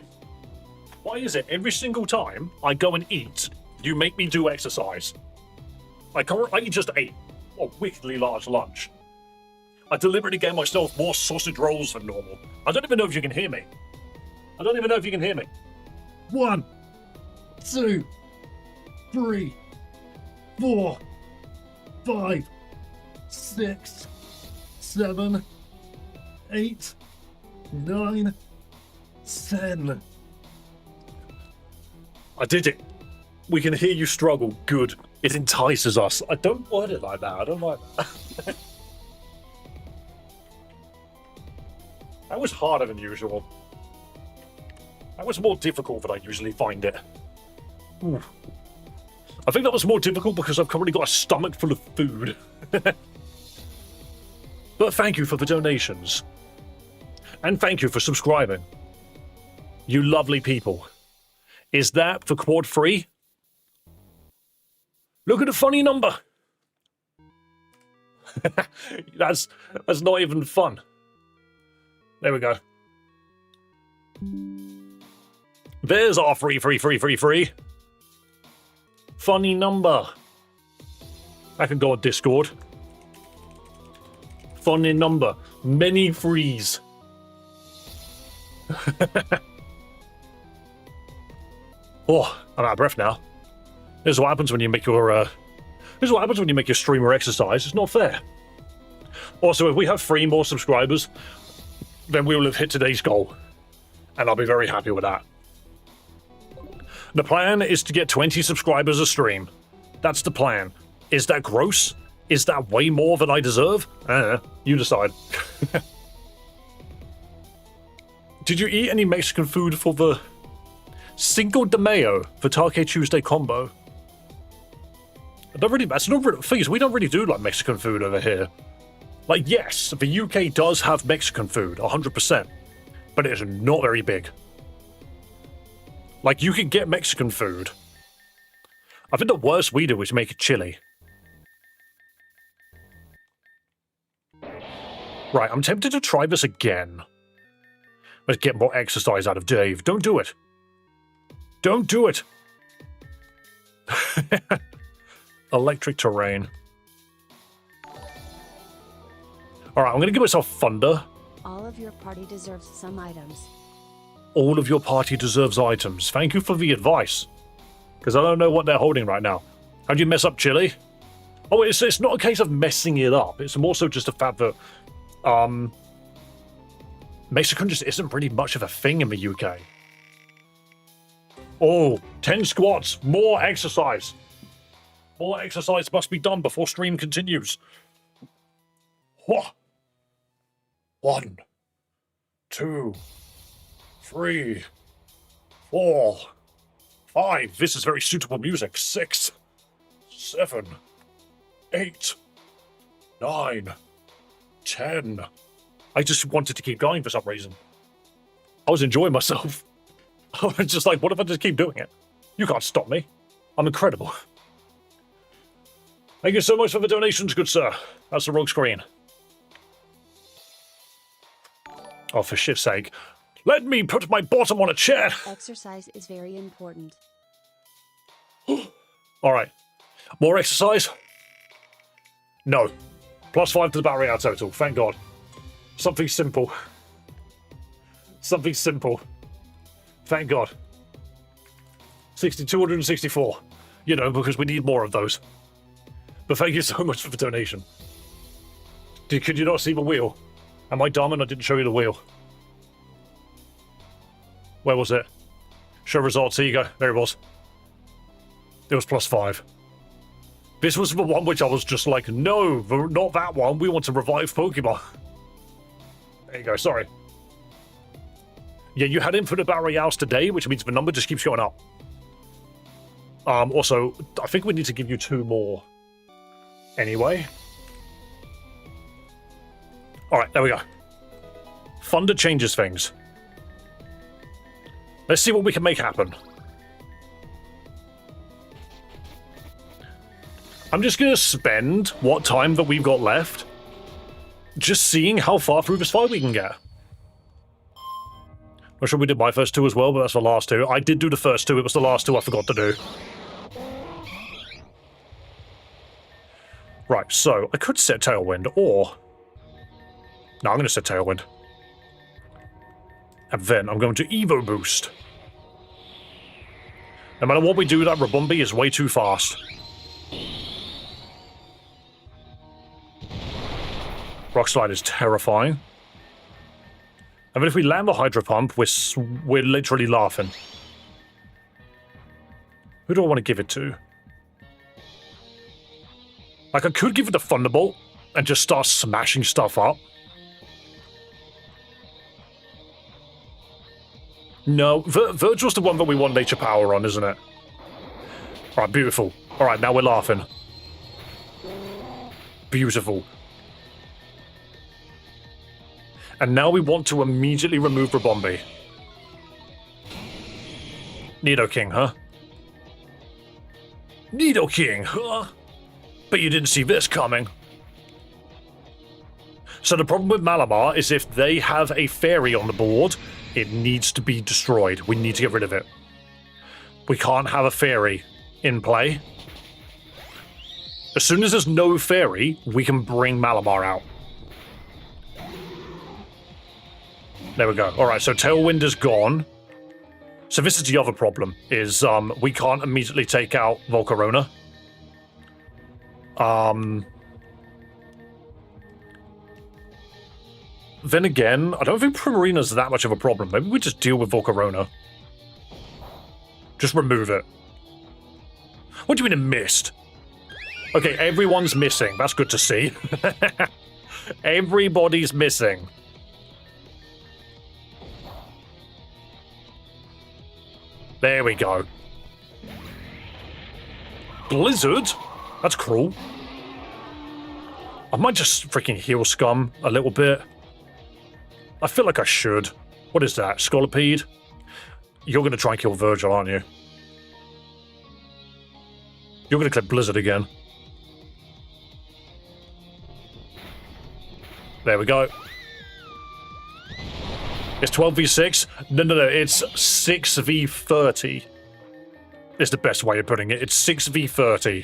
why is it every single time I go and eat, you make me do exercise? I just ate a wickedly large lunch. I deliberately gave myself more sausage rolls than normal. I don't even know if you can hear me. 1, 2, 3, 4, 5, 6, 7, 8, 9, 10. I did it. We can hear you struggle. Good. It entices us. I don't word it like that. I don't like that. That was harder than usual. That was more difficult than I usually find it. Ooh. I think that was more difficult because I've currently got a stomach full of food. But thank you for the donations. And thank you for subscribing. You lovely people. Is that for quad 3? Look at the funny number. That's not even fun. There we go. There's our free. Funny number. I can go on Discord. Funny number. Many frees. Oh, I'm out of breath now. This is what happens when you make your streamer exercise. It's not fair. Also, if we have 3 more subscribers, then we will have hit today's goal. And I'll be very happy with that. The plan is to get 20 subscribers a stream. That's the plan. Is that gross? Is that way more than I deserve? You decide. Did you eat any Mexican food for the Cinco de Mayo for Take Tuesday combo? Things we don't really do like Mexican food over here. Like, yes, the UK does have Mexican food, 100%, but it is not very big. Like, you can get Mexican food. I think the worst we do is make chili. Right, I'm tempted to try this again. Let's get more exercise out of Dave. Don't do it. Don't do it. Electric terrain. Alright, I'm going to give myself thunder. All of your party deserves some items. All of your party deserves items. Thank you for the advice. Because I don't know what they're holding right now. How'd you mess up chili? Oh, it's not a case of messing it up. It's more so just the fact that Mexican just isn't really much of a thing in the UK. Oh, 10 squats. More exercise. More exercise must be done before stream continues. What? 1, 2, 3, 4, 5. This is very suitable music. 6, 7, 8, 9, 10. I just wanted to keep going for some reason. I was enjoying myself. I was just like, what if I just keep doing it? You can't stop me. I'm incredible. Thank you so much for the donations, good sir. That's the wrong screen. Oh, for shit's sake. Let me put my bottom on a chair. Exercise is very important. Alright. More exercise? No. +5 to the battery out total, thank God. Something simple. Something simple. Thank God. 264. You know, because we need more of those. But thank you so much for the donation. Could you not see the wheel? Am I dumb and I didn't show you the wheel? Where was it? Show results, here you go. There it was. It was +5. This was the one which I was just like, no, not that one. We want to revive Pokemon. There you go, sorry. Yeah, you had infinite battery hours today, which means the number just keeps going up. Also, I think we need to give you 2 more. Anyway. Alright, there we go. Thunder changes things. Let's see what we can make happen. I'm just going to spend what time that we've got left just seeing how far through this fight we can get. I'm sure we did my first 2 as well, but that's the last 2. I did do the first 2, it was the last 2 I forgot to do. Right, so I could set Tailwind, or... No, I'm going to set Tailwind. And then I'm going to Evo Boost. No matter what we do, that Rabumbi is way too fast. Rock Slide is terrifying. I mean, if we land the Hydro Pump, we're literally laughing. Who do I want to give it to? Like, I could give it the Thunderbolt and just start smashing stuff up. No, Virgil's the one that we want Nature Power on, isn't it? Alright, beautiful. Alright, now we're laughing. Beautiful. And now we want to immediately remove Rabombi. Nidoking, huh? Nidoking, huh? But you didn't see this coming. So the problem with Malamar is if they have a fairy on the board, it needs to be destroyed. We need to get rid of it. We can't have a fairy in play. As soon as there's no fairy, we can bring Malamar out. There we go. Alright, so Tailwind is gone. So this is the other problem, is we can't immediately take out Volcarona. Then again, I don't think Primarina's that much of a problem. Maybe we just deal with Volcarona. Just remove it. What do you mean it missed? Okay, everyone's missing. That's good to see. Everybody's missing. There we go. Blizzard? That's cruel. I might just freaking heal Scum a little bit. I feel like I should. What is that? Scolipede? You're going to try and kill Virgil, aren't you? You're going to click Blizzard again. There we go. It's 12v6? No, it's 6v30. It's the best way of putting it. It's 6v30.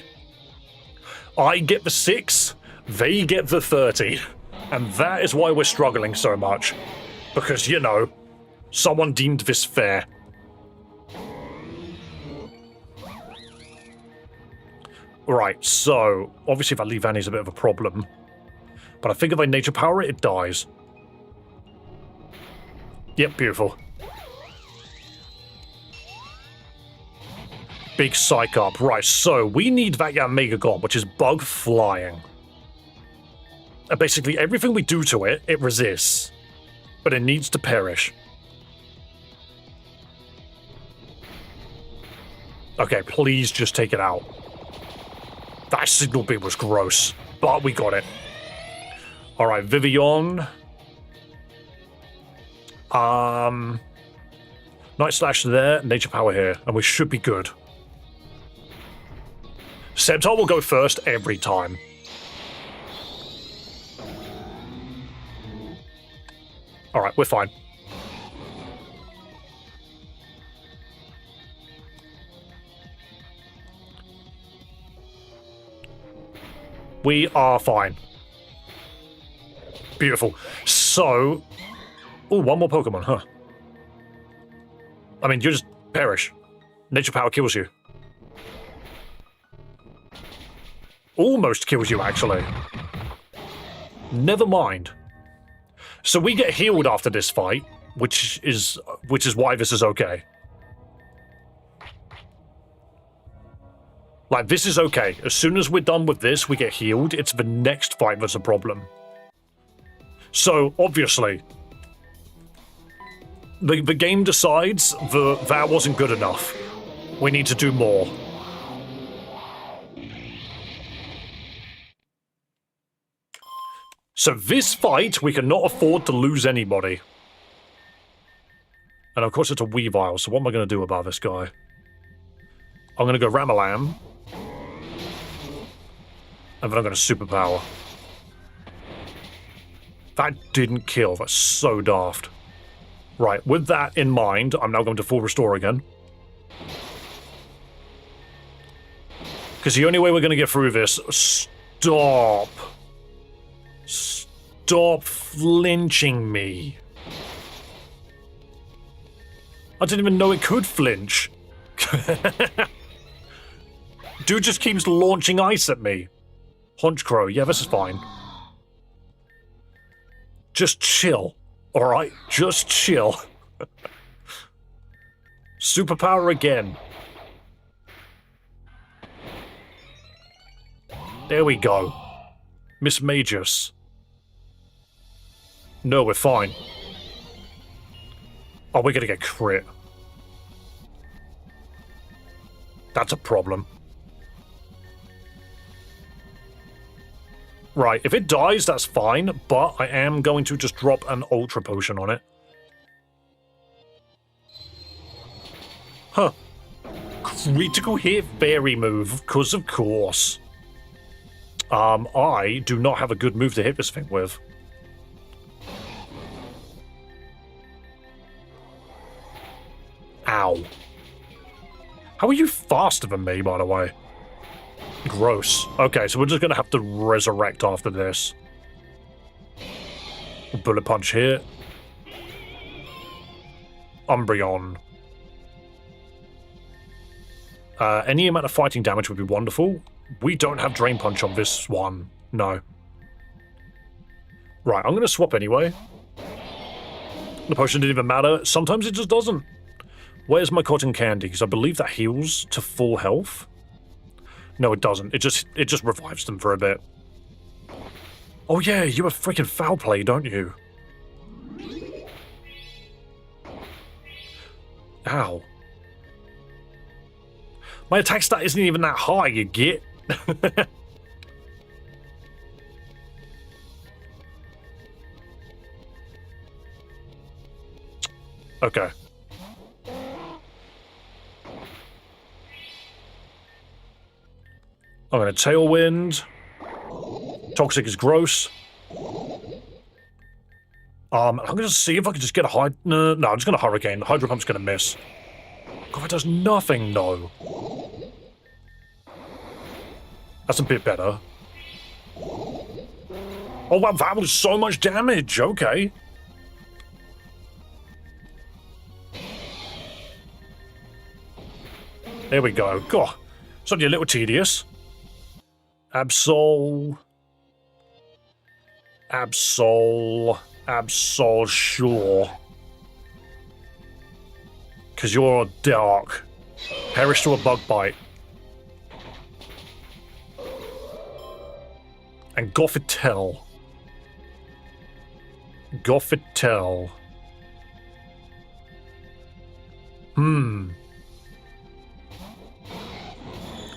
I get the 6, they get the 30. And that is why we're struggling so much. Because, you know, someone deemed this fair. Right, so, obviously if I leave Annie's a bit of a problem. But I think if I nature power it, it dies. Yep, beautiful. Big psych up. Right, so we need that Mega God, which is bug flying. And basically everything we do to it, it resists. But it needs to perish. Okay, please just take it out. That signal beam was gross, but we got it. Alright, Vivian. Night Slash there, Nature Power here, and we should be good. Sceptile will go first every time. Alright, we're fine. We are fine. Beautiful. So... Oh, one more Pokemon, huh? I mean, you just perish. Nature Power kills you. Almost kills you, actually. Never mind. So we get healed after this fight, which is why this is okay. Like, this is okay. As soon as we're done with this, we get healed. It's the next fight that's a problem. So, obviously, the game decides that wasn't good enough. We need to do more. So this fight, we cannot afford to lose anybody. And of course it's a Weavile, so what am I going to do about this guy? I'm going to go Ramalam. And then I'm going to Superpower. That didn't kill, that's so daft. Right, with that in mind, I'm now going to full restore again. Because the only way we're going to get through this... Stop. Stop flinching me. I didn't even know it could flinch. Dude just keeps launching ice at me. Honchcrow, yeah, this is fine. Just chill, alright? Just chill. Superpower again. There we go. Miss Magus. No, we're fine. Oh, we're gonna get crit. That's a problem. Right, if it dies, that's fine, but I am going to just drop an Ultra Potion on it. Huh. Critical hit fairy move, because of course. I do not have a good move to hit this thing with. Ow. How are you faster than me, by the way? Gross. Okay, so we're just gonna have to resurrect after this. Bullet Punch here. Umbreon. Any amount of fighting damage would be wonderful. We don't have Drain Punch on this one. No. Right, I'm gonna swap anyway. The potion didn't even matter. Sometimes it just doesn't. Where's my cotton candy? Because I believe that heals to full health. No, it doesn't. It just revives them for a bit. Oh yeah, you have freaking foul play, don't you? Ow. My attack stat isn't even that high, you get. Okay. I'm going to Tailwind. Toxic is gross. I'm going to see if I can just get a high... No, I'm just going to Hurricane. The Hydro Pump's going to miss. God, it does nothing, no. That's a bit better. Oh, wow, that was so much damage. Okay. There we go. God, it's only a little tedious. Absol, sure. Because you're dark. Perish to a bug bite. And Goffitel.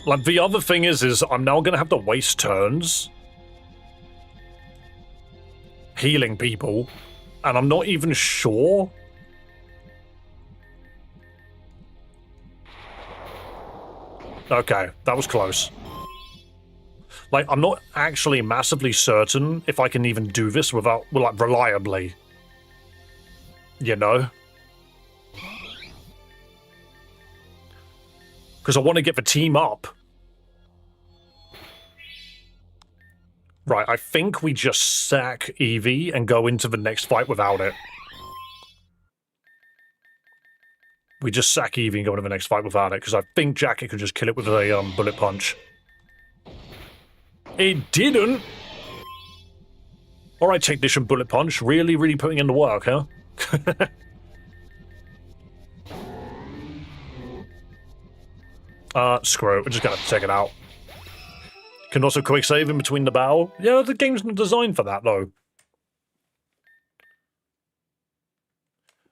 Like, the other thing is I'm now going to have to waste turns healing people, and I'm not even sure. Okay, that was close. Like, I'm not actually massively certain if I can even do this without, well, like, reliably. You know? Because I want to get the team up. Right, I think we just sack Eevee and go into the next fight without it. We just sack Eevee and go into the next fight without it, because I think Jacket could just kill it with a bullet punch. It didn't! Alright, Technician Bullet Punch, really putting in the work, huh? Screw it, we're just gonna have to take it out. Can also quick save in between the battle. Yeah, the game's not designed for that, though.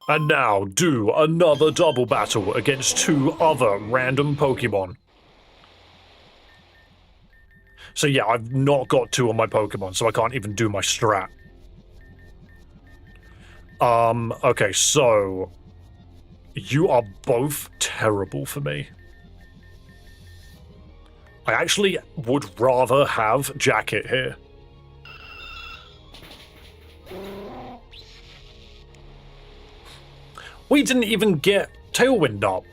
And now, do another double battle against 2 other random Pokemon. So yeah, I've not got 2 on my Pokemon, so I can't even do my strat. Okay, so... You are both terrible for me. I actually would rather have Jacket here. We didn't even get Tailwind up.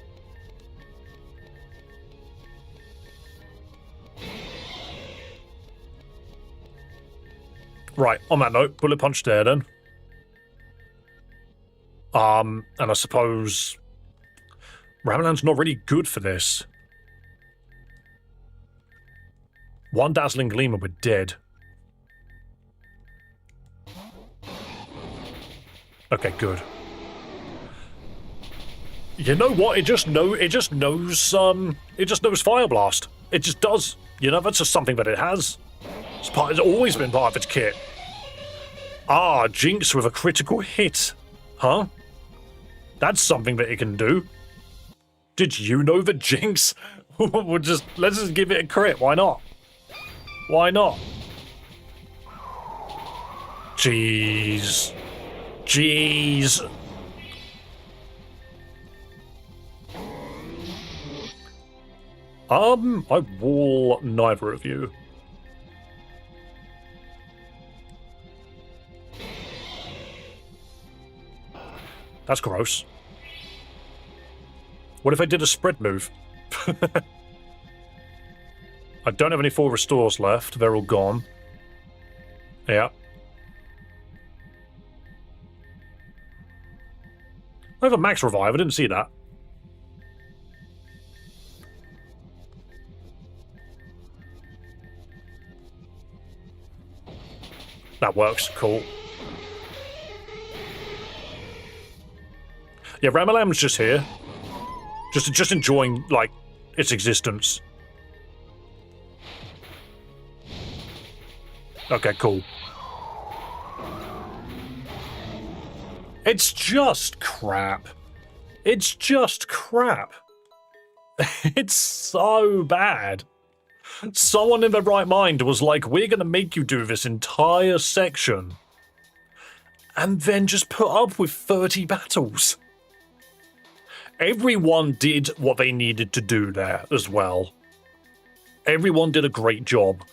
Right, on that note, Bullet Punch there then. And I suppose... Ramalan's not really good for this. 1 Dazzling Gleam and we're dead. Okay, good. You know what? It just knows Fire Blast. It just does. You know, that's just something that it has. It's always been part of its kit. Ah, Jinx with a critical hit. Huh? That's something that it can do. Did you know that Jinx let's just give it a crit, why not? Why not? Jeez. I wall neither of you. That's gross. What if I did a spread move? I don't have any full restores left. They're all gone. Yeah. I have a max revive. I didn't see that. That works. Cool. Yeah, Ramalam's just here. Just enjoying, like, its existence. Okay, cool. It's just crap. It's just crap. It's so bad. Someone in their right mind was like, we're going to make you do this entire section and then just put up with 30 battles. Everyone did what they needed to do there as well. Everyone did a great job.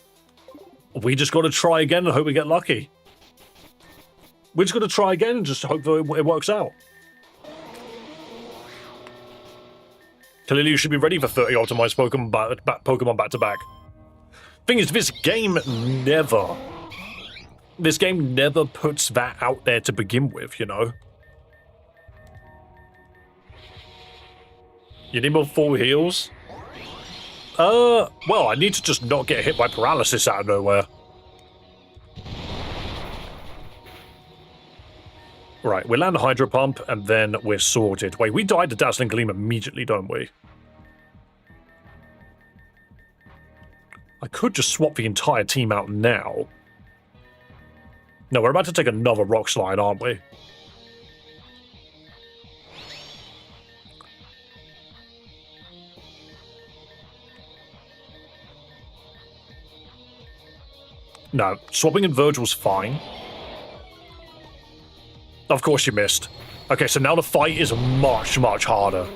We just got to try again and hope we get lucky. We just got to try again and just hope that it works out. Clearly, you should be ready for 30 optimized Pokemon back to back. Thing is, this game never puts that out there to begin with, you know? You need more full heals? Well, I need to just not get hit by paralysis out of nowhere. Right, we land the Hydro Pump, and then we're sorted. Wait, we died to Dazzling Gleam immediately, don't we? I could just swap the entire team out now. No, we're about to take another Rock Slide, aren't we? No, swapping in Virgil's fine. Of course you missed. Okay, so now the fight is much, much harder.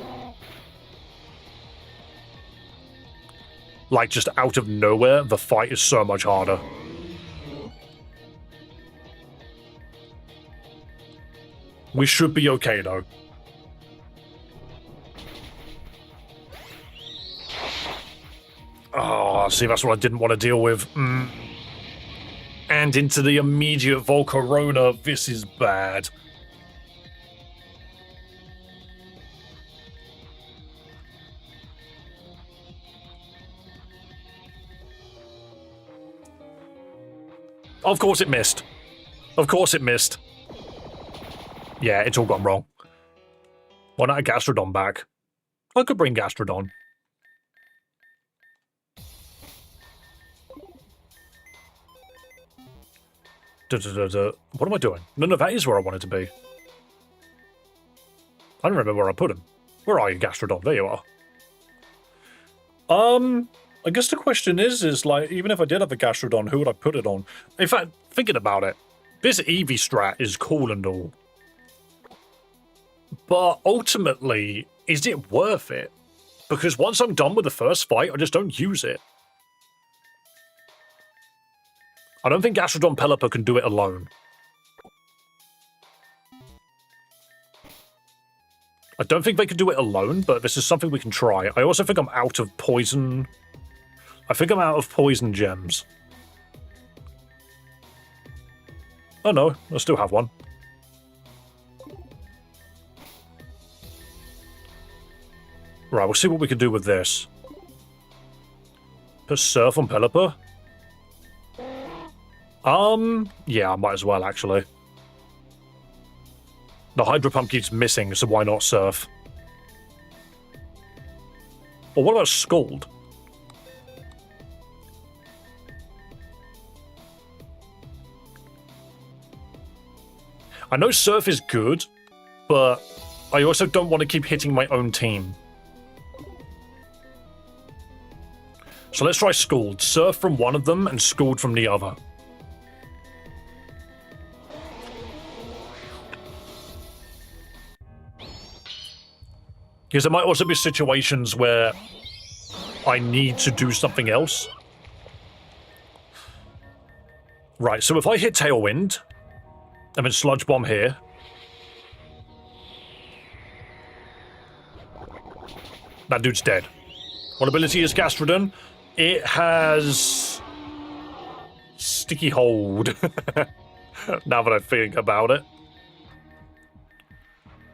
Like, just out of nowhere, the fight is so much harder. We should be okay, though. Oh, see, that's what I didn't want to deal with. And into the immediate Volcarona. This is bad. Of course it missed. Of course it missed. Yeah, it's all gone wrong. Why not a Gastrodon back? I could bring Gastrodon. What am I doing? No, that is where I wanted to be. I don't remember where I put him. Where are you, Gastrodon? There you are. I guess the question is like, even if I did have a Gastrodon, who would I put it on? In fact, thinking about it, this Eevee strat is cool and all. But ultimately, is it worth it? Because once I'm done with the first fight, I just don't use it. I don't think Gastrodon Pelipper can do it alone. I don't think they can do it alone, but this is something we can try. I also think I'm out of poison. I think I'm out of poison gems. Oh no, I still have one. Right, we'll see what we can do with this. Put Surf on Pelipper? Yeah, I might as well, actually. The Hydro Pump keeps missing, so why not Surf? Or what about Scald? I know Surf is good, but I also don't want to keep hitting my own team. So let's try Scald. Surf from one of them and Scald from the other. Because there might also be situations where I need to do something else. Right, so if I hit Tailwind, and then Sludge Bomb here. That dude's dead. What ability is Gastrodon? It has... Sticky Hold. Now that I think about it.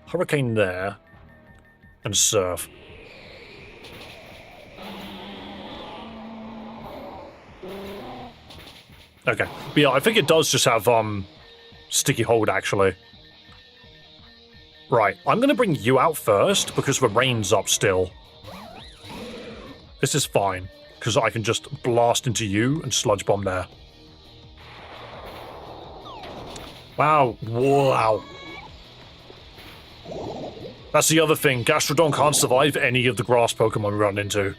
Hurricane there. And Surf. Okay. But yeah, I think it does just have, Sticky Hold, actually. Right, I'm going to bring you out first, because the rain's up still. This is fine, because I can just blast into you and Sludge Bomb there. Wow. Wow. That's the other thing. Gastrodon can't survive any of the grass Pokemon we run into.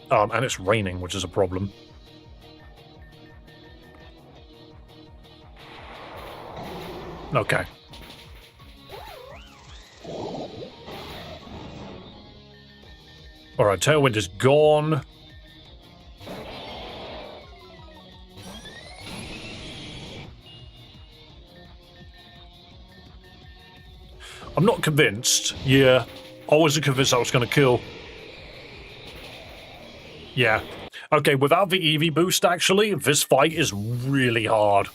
And it's raining, which is a problem. Okay. Alright, Tailwind is gone. I'm not convinced. Yeah, I wasn't convinced I was going to kill. Yeah. Okay, without the EV boost, actually, this fight is really hard.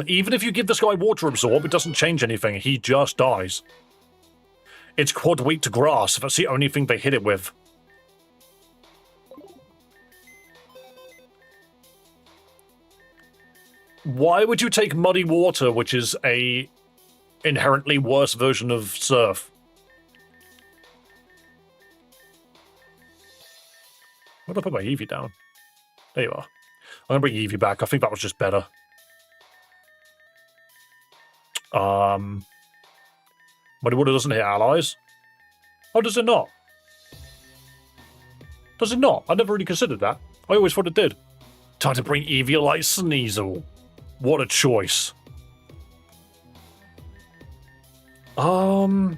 Even if you give this guy Water Absorb, it doesn't change anything. He just dies. It's quad weak to grass. That's the only thing they hit it with. Why would you take Muddy Water, which is a inherently worse version of Surf? Where did I put my Eevee down? There you are. I'm going to bring Eevee back. I think that was just better. Muddy Water doesn't hit allies. Oh, does it not? Does it not? I never really considered that. I always thought it did. Time to bring Eevee like Sneasel. What a choice. I mean,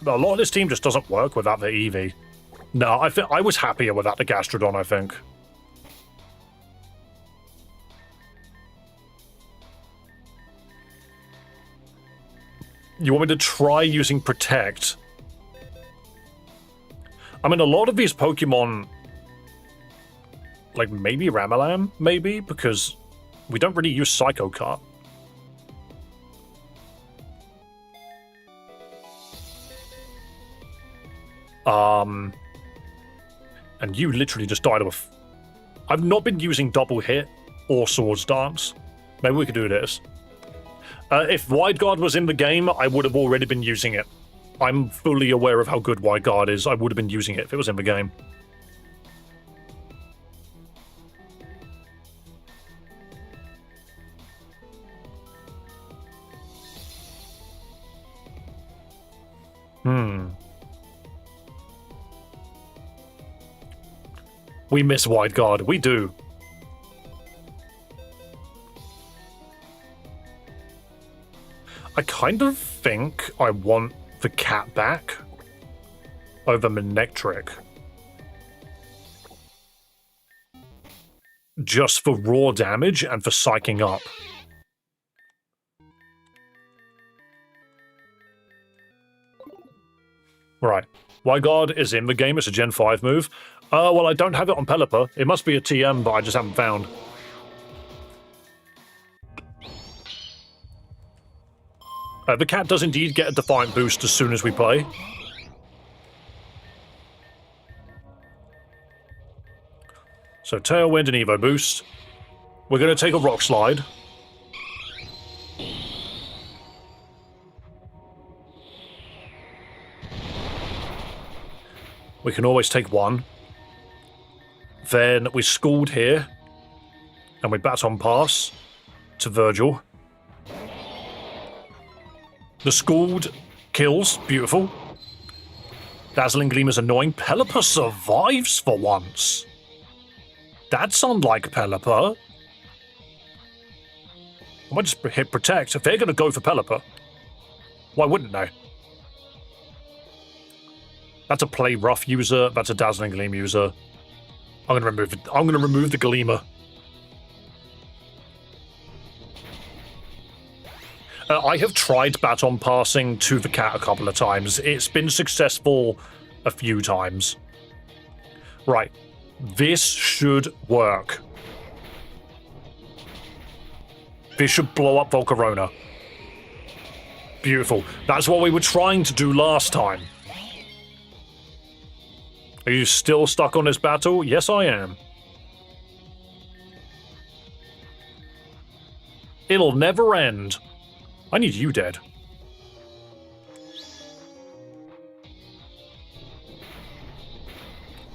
a lot of this team just doesn't work without the Eevee. No, I was happier without the Gastrodon, I think. You want me to try using Protect? I mean, a lot of these Pokemon, like maybe Ramalam, maybe, because we don't really use Psycho Cut. And you literally just died of a... I've not been using Double Hit or Swords Dance. Maybe we could do this. If Wide Guard was in the game, I would have already been using it. I'm fully aware of how good Wide Guard is. I would have been using it if it was in the game. We miss Wide Guard. We do. I kind of think I want the cat back over Manectric. Just for raw damage and for psyching up. Right. Wide Guard is in the game. It's a Gen 5 move. Well, I don't have it on Pelipper. It must be a TM, but I just haven't found. The cat does indeed get a Defiant boost as soon as we play. So Tailwind and Evo boost. We're going to take a Rock Slide. We can always take one. Then we Scald here. And we Baton Pass to Virgil. The Scald kills. Beautiful. Dazzling Gleam is annoying. Pelipper survives for once. That's unlike Pelipper. I might just hit Protect. If they're going to go for Pelipper, why wouldn't they? That's a Play Rough user. That's a Dazzling Gleam user. I'm going to remove it. I'm going to remove the Gleamer. I have tried Baton Passing to the cat a couple of times. It's been successful a few times. Right. This should work. This should blow up Volcarona. Beautiful. That's what we were trying to do last time. Are you still stuck on this battle? Yes, I am. It'll never end. I need you dead.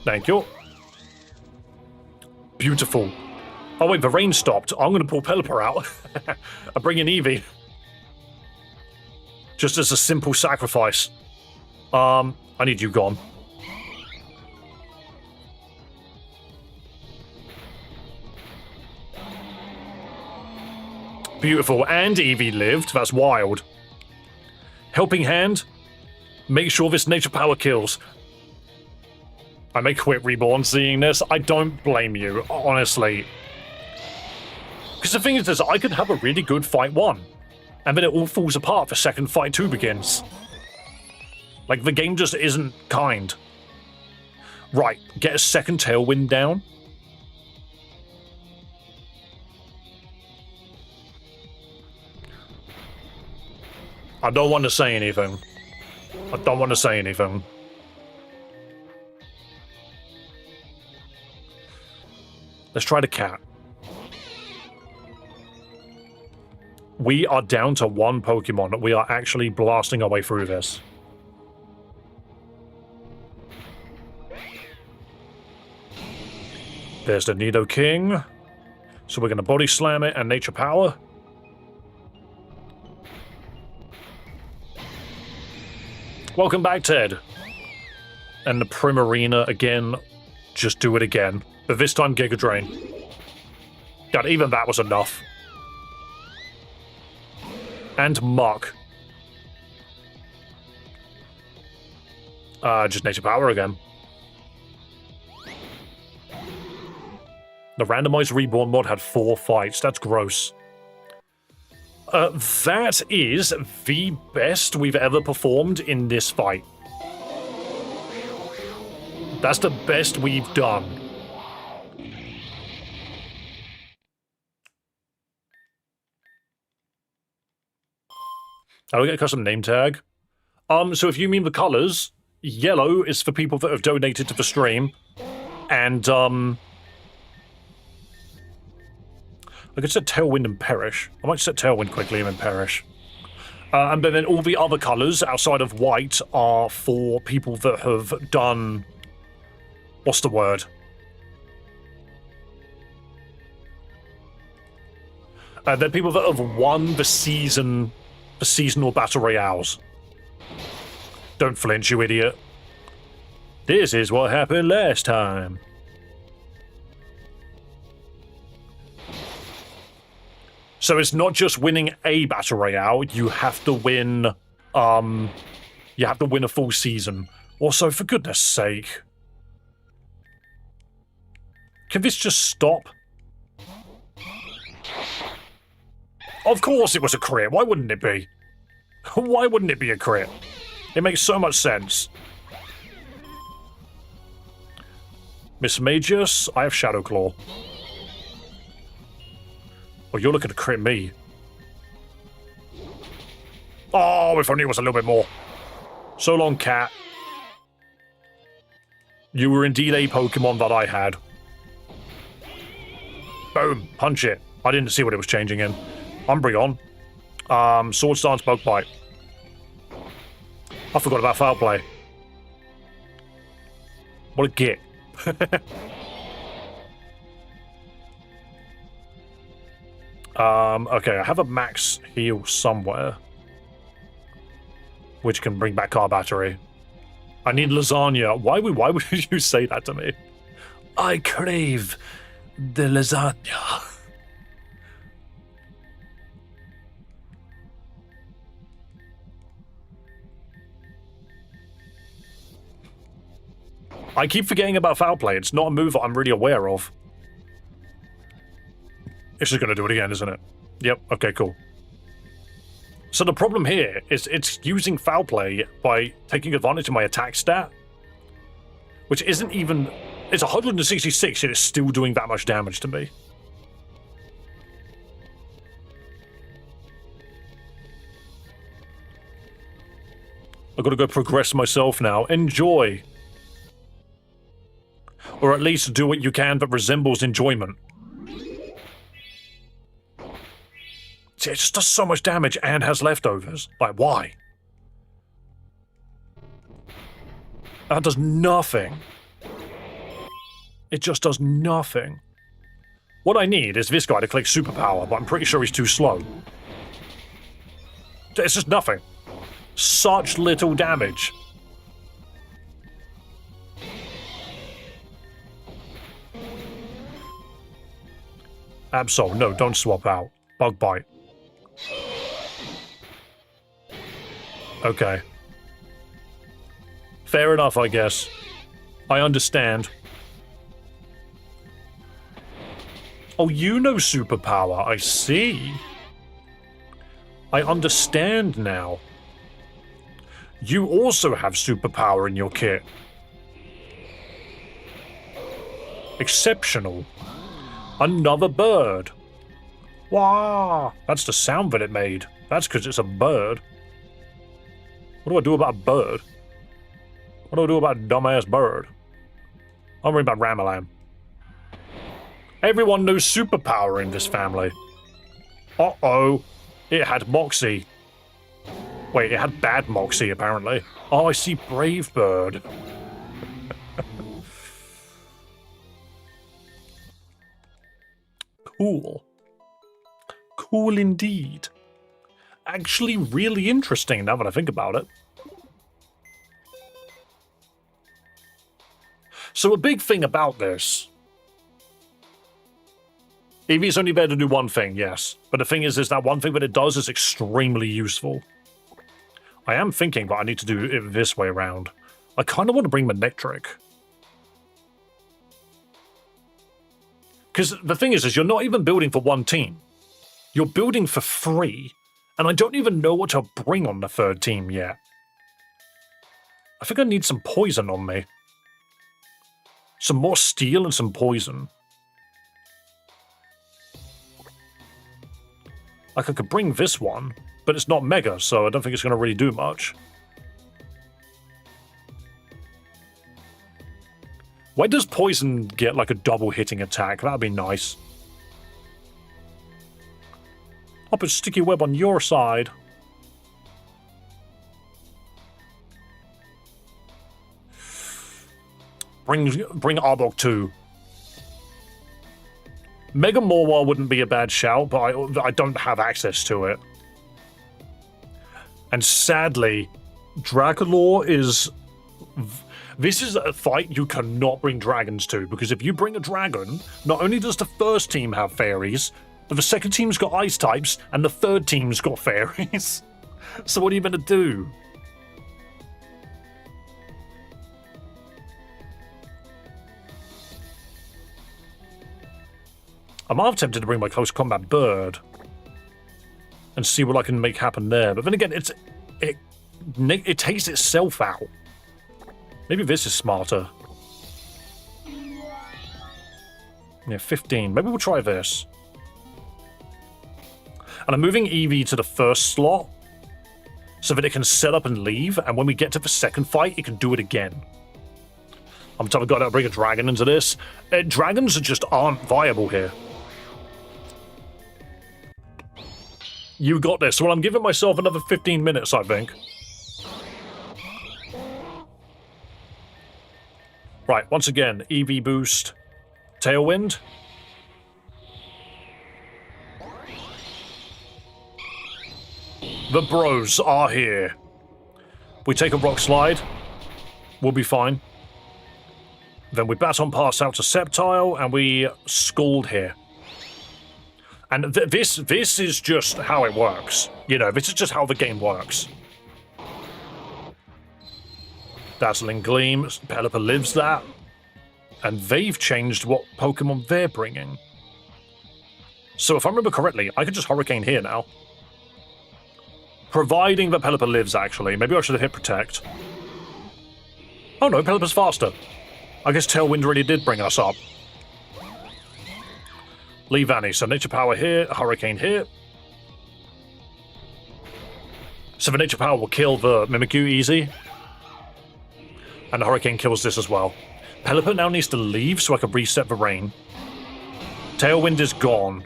Thank you. Beautiful. Oh wait, the rain stopped. I'm going to pull Pelipper out. I bring in Eevee. Just as a simple sacrifice. I need you gone. Beautiful. And Eevee lived. That's wild. Helping Hand. Make sure this nature power kills. I may quit Reborn seeing this. I don't blame you, honestly. Because the thing is this, I could have a really good fight 1. And then it all falls apart for second fight 2 begins. Like, the game just isn't kind. Right, get a second tailwind down. I don't want to say anything. I don't want to say anything. Let's try the cat. We are down to 1 Pokemon. We are actually blasting our way through this. There's the Nidoking. So we're going to Body Slam it and Nature Power. Welcome back, Ted. And the Primarina again. Just do it again. But this time, Giga Drain. God, even that was enough. And Muck. Just Nature Power again. The randomized Reborn mod had 4 fights. That's gross. That is the best we've ever performed in this fight. That's the best we've done. I'll get a custom name tag. So if you mean the colors, yellow is for people that have donated to the stream. And, I could set Tailwind and Perish. I might set Tailwind quickly and then Perish. And then all the other colors outside of white are for people that have done... What's the word? They're people that have won the seasonal battle royales. Don't flinch, you idiot. This is what happened last time. So it's not just winning a battle royale, you have to win a full season. Also, for goodness sake. Can this just stop? Of course it was a crit, why wouldn't it be? Why wouldn't it be a crit? It makes so much sense. Miss Magius, I have Shadow Claw. Oh, you're looking to crit me. Oh, if only it was a little bit more. So long, cat. You were indeed a Pokemon that I had. Boom, punch it. I didn't see what it was changing in. Umbreon. Sword Stance, Bug Bite. I forgot about Foul Play. What a git. Okay, I have a max heal somewhere. Which can bring back our battery. I need lasagna. Why would you say that to me? I crave the lasagna. I keep forgetting about Foul Play. It's not a move that I'm really aware of. It's just going to do it again, isn't it? Yep, okay, cool. So the problem here is it's using Foul Play by taking advantage of my attack stat. Which isn't even... It's 166, yet it's still doing that much damage to me. I've got to go progress myself now. Enjoy! Or at least do what you can that resembles enjoyment. See, it just does so much damage and has leftovers. Like, why? That does nothing. It just does nothing. What I need is this guy to click Superpower, but I'm pretty sure he's too slow. It's just nothing. Such little damage. Absol, no, don't swap out. Bug Bite. Fair enough, I guess. I understand. Oh, you know superpower. I see. I understand now. You also have superpower in your kit. Exceptional. Another bird. Wow. That's the sound that it made. That's because it's a bird. What do I do about a bird? What do I do about a dumbass bird? I'm worried about Ramalam. Everyone knows superpower in this family. Uh-oh. It had Moxie. Wait, it had bad Moxie, apparently. Oh, I see Brave Bird. Cool. Cool indeed. Actually really interesting now that I think about it. So a big thing about this... Eevee's only there to do one thing, yes. But the thing is that one thing that it does is extremely useful. I am thinking that I need to do it this way around. I kind of want to bring Manectric. Because the thing is you're not even building for one team. You're building for 3. And I don't even know what to bring on the 3rd team yet. I think I need some poison on me. Some more steel and some poison. Like I could bring this one, but it's not mega, so I don't think it's going to really do much. Why does poison get like a double hitting attack? That'd be nice. I'll put sticky web on your side. Bring Arbok 2. Mega Morwa wouldn't be a bad shout, but I don't have access to it. And sadly, Dragalore is... This is a fight you cannot bring dragons to, because if you bring a dragon, not only does the first team have fairies, but the second team's got ice types, and the third team's got fairies. So what are you going to do? I'm half tempted to bring my close combat bird and see what I can make happen there. But then again, it takes itself out. Maybe this is smarter. Yeah, 15. Maybe we'll try this. And I'm moving Eevee to the first slot so that it can set up and leave, and when we get to the second fight, it can do it again. I'm telling God, I'll bring a dragon into this. Dragons just aren't viable here. You got this. Well, I'm giving myself another 15 minutes, I think. Right, once again, EV boost, Tailwind. The bros are here. We take a rock slide. We'll be fine. Then we baton pass out to Sceptile, and we scald here. And this is just how it works. You know, this is just how the game works. Dazzling Gleam, Pelipper lives that. And they've changed what Pokemon they're bringing. So if I remember correctly, I could just Hurricane here now. Providing that Pelipper lives, actually. Maybe I should have hit Protect. Oh no, Pelipper's faster. I guess Tailwind really did bring us up. Leave Annie, so Nature Power here, Hurricane here. So the Nature Power will kill the Mimikyu easy. And the Hurricane kills this as well. Pelipper now needs to leave so I can reset the rain. Tailwind is gone.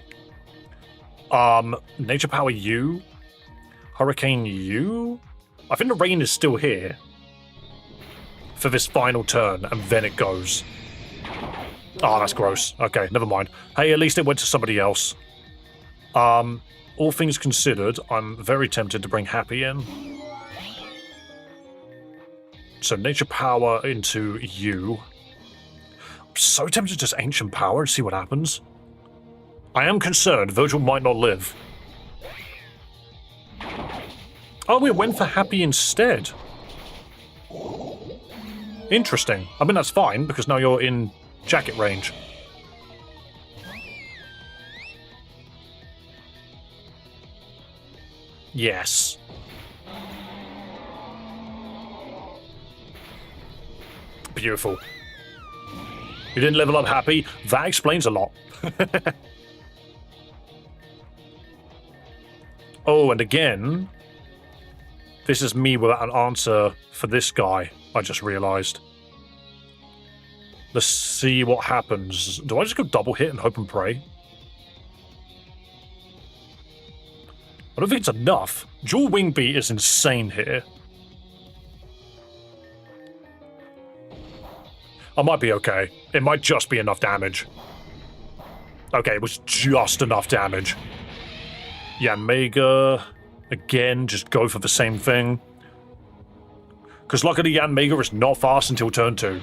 Nature Power you. Hurricane you. I think the rain is still here. For this final turn, and then it goes. Oh, that's gross. Okay, never mind. Hey, at least it went to somebody else. All things considered, I'm very tempted to bring Happy in. So Nature Power into you. I'm so tempted to just Ancient Power and see what happens. I am concerned Virgil might not live. Oh, we went for Happy instead. Interesting. I mean, that's fine, because now you're in jacket range. Yes. Beautiful. You didn't level up happy? That explains a lot. Oh, and again, this is me without an answer for this guy, I just realized. Let's see what happens. Do I just go double hit and hope and pray? I don't think it's enough. Dual wing beat is insane here. I might be okay. It might just be enough damage. Okay, it was just enough damage. Yanmega, again, just go for the same thing. Because luckily Yanmega is not fast until turn 2.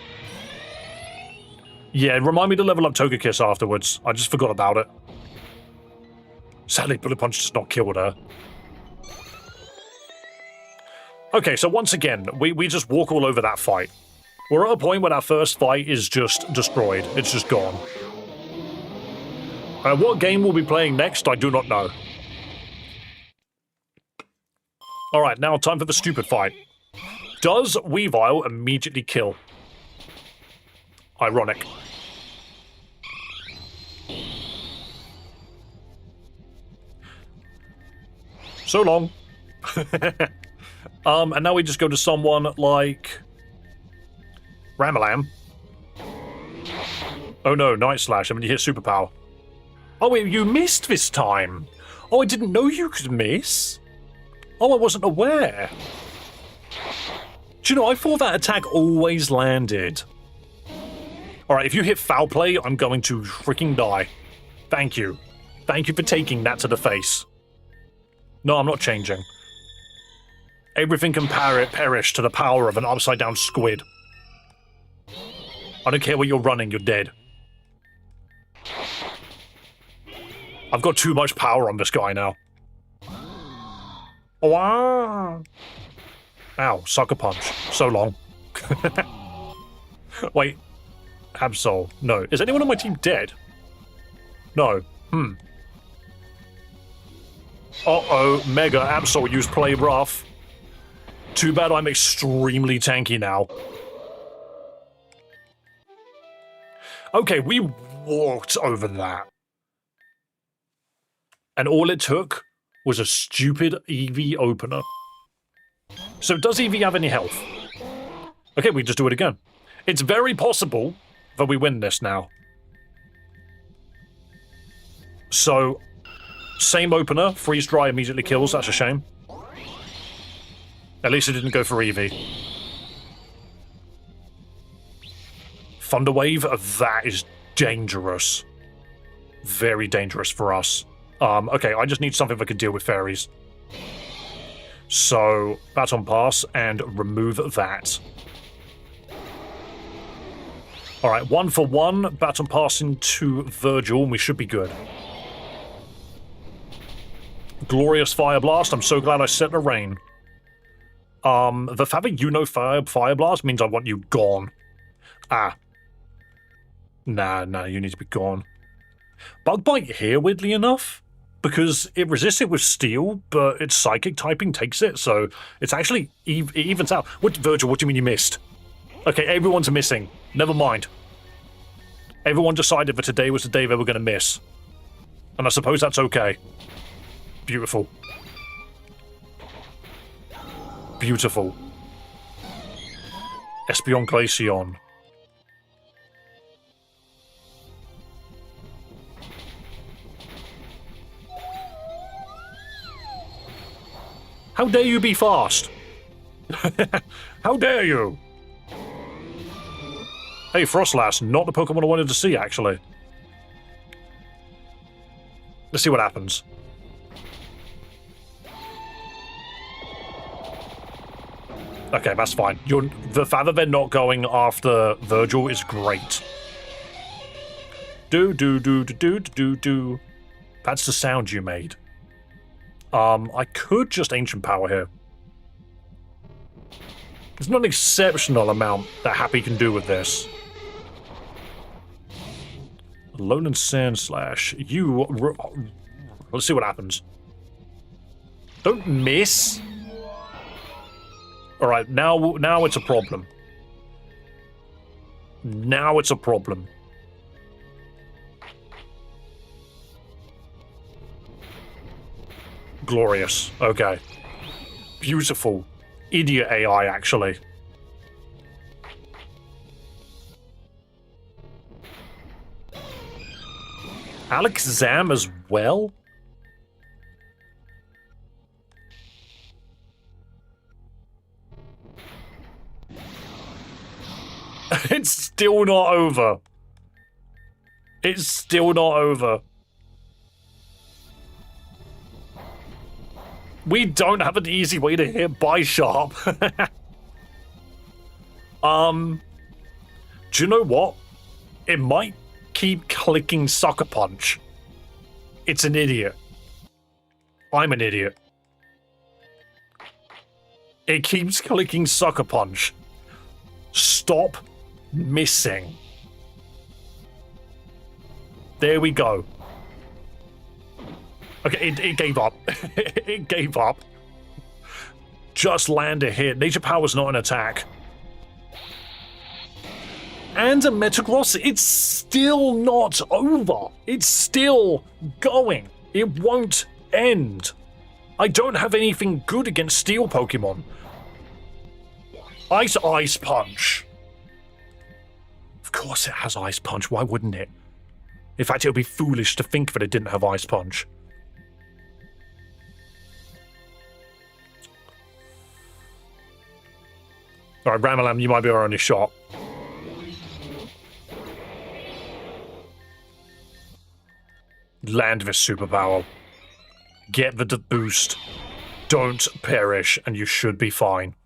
Yeah, remind me to level up Togekiss afterwards. I just forgot about it. Sadly, Bullet Punch does not kill her. Okay, so once again, we just walk all over that fight. We're at a point where our first fight is just destroyed. It's just gone. What game we'll be playing next, I do not know. Alright, now time for the stupid fight. Does Weavile immediately kill? Ironic. So long. And now we just go to someone like Ramalam. Oh no, Night Slash. I mean, you hit Superpower. Oh wait, you missed this time. Oh, I didn't know you could miss. Oh, I wasn't aware. Do you know, I thought that attack always landed. Alright, if you hit Foul Play, I'm going to freaking die. Thank you. Thank you for taking that to the face. No, I'm not changing. Everything can perish to the power of an upside-down squid. I don't care where you're running, you're dead. I've got too much power on this guy now. Wow. Ow, Sucker Punch. So long. Wait. Absol. No. Is anyone on my team dead? No. Uh-oh. Mega Absol used Play Rough. Too bad I'm extremely tanky now. Okay, we walked over that. And all it took was a stupid EV opener. So does EV have any health? Okay, we just do it again. It's very possible that we win this now. So, same opener, Freeze Dry immediately kills, that's a shame. At least it didn't go for EV. Thunder Wave, that is dangerous. Very dangerous for us. Okay, I just need something that can deal with fairies. So, Baton Pass and remove that. Alright, 1 for 1, Baton Pass into Virgil, and we should be good. Glorious Fire Blast, I'm so glad I set the rain. The fact that you know Fire Blast means I want you gone. Ah. Nah, you need to be gone. Bug Bite here, weirdly enough, because it resists it with Steel, but its Psychic typing takes it, so it's actually it evens out. Virgil, what do you mean you missed? Okay, everyone's missing. Never mind. Everyone decided that today was the day they were going to miss. And I suppose that's okay. Beautiful. Beautiful. Espeon Glaceon. How dare you be fast? How dare you? Hey, Frostlass, not the Pokemon I wanted to see, actually. Let's see what happens. Okay, that's fine. The fact that they're not going after Virgil is great. Do. That's the sound you made. I could just Ancient Power here. There's not an exceptional amount that Happy can do with this. Lone and Sand Slash. Let's see what happens. Don't miss. All right, now it's a problem. Now it's a problem. Glorious. Okay. Beautiful. Idiot AI, actually. Alex Zam as well? It's still not over. It's still not over. We don't have an easy way to hit Bisharp. Do you know what? It might keep clicking Sucker Punch. It's an idiot. I'm an idiot. It keeps clicking Sucker Punch. Stop missing. There we go. Okay, it gave up. It gave up. Just land a hit. Nature Power's not an attack. And a Metagross, it's still not over. It's still going. It won't end. I don't have anything good against Steel Pokemon. Ice Punch. Of course it has Ice Punch. Why wouldn't it? In fact, it would be foolish to think that it didn't have Ice Punch. Alright, Ramalam, you might be our only shot. Land this superpower. Get the boost. Don't perish, and you should be fine.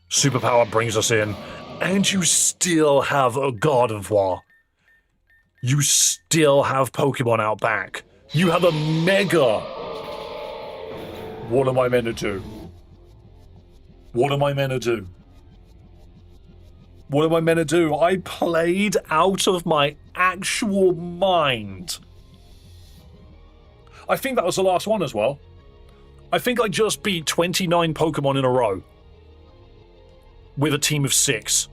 Superpower brings us in, and you still have a Gardevoir. You still have Pokemon out back. You have a Mega. What am I meant to do? What am I meant to do? What am I meant to do? I played out of my actual mind. I think that was the last one as well. I think I just beat 29 Pokemon in a row. With a team of 6.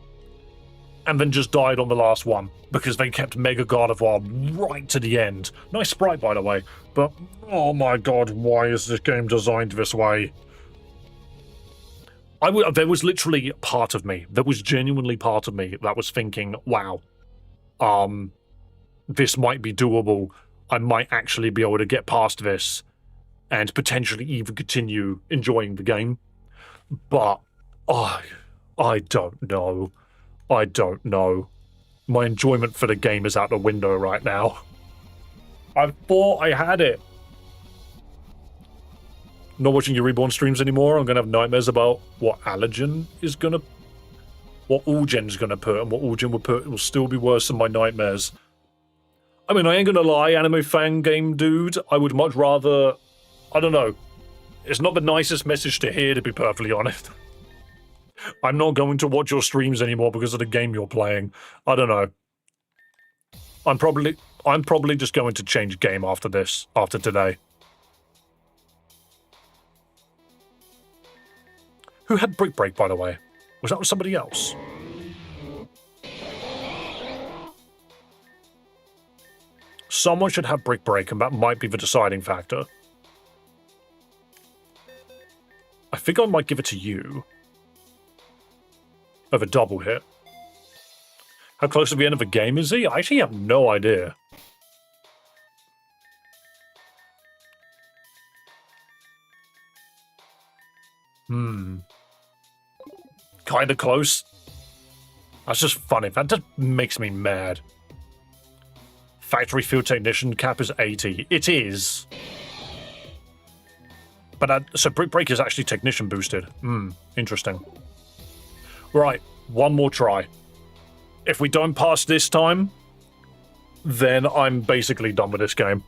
And then just died on the last one. Because they kept Mega Gardevoir right to the end. Nice sprite, by the way. But, oh my god, why is this game designed this way? There was literally part of me, there was genuinely part of me that was thinking, wow, this might be doable. I might actually be able to get past this and potentially even continue enjoying the game. But, I don't know. I don't know. My enjoyment for the game is out the window right now. I thought I had it. Not watching your Reborn streams anymore. I'm going to have nightmares about what Allergen is going to... What Allgen's going to put, and what Allgen will put will still be worse than my nightmares. I mean, I ain't going to lie, anime fan game dude. I would much rather... I don't know. It's not the nicest message to hear, to be perfectly honest. I'm not going to watch your streams anymore because of the game you're playing. I don't know. I'm probably just going to change game after this, after today. Who had Brick Break, by the way? Was that somebody else? Someone should have Brick Break, and that might be the deciding factor. I think I might give it to you. Of a double hit. How close to the end of the game is he? I actually have no idea. Kinda close. That's just funny. That just makes me mad. Factory Field Technician cap is 80. It is. But so Brick Break is actually Technician boosted. Interesting. Right, one more try. If we don't pass this time, then I'm basically done with this game.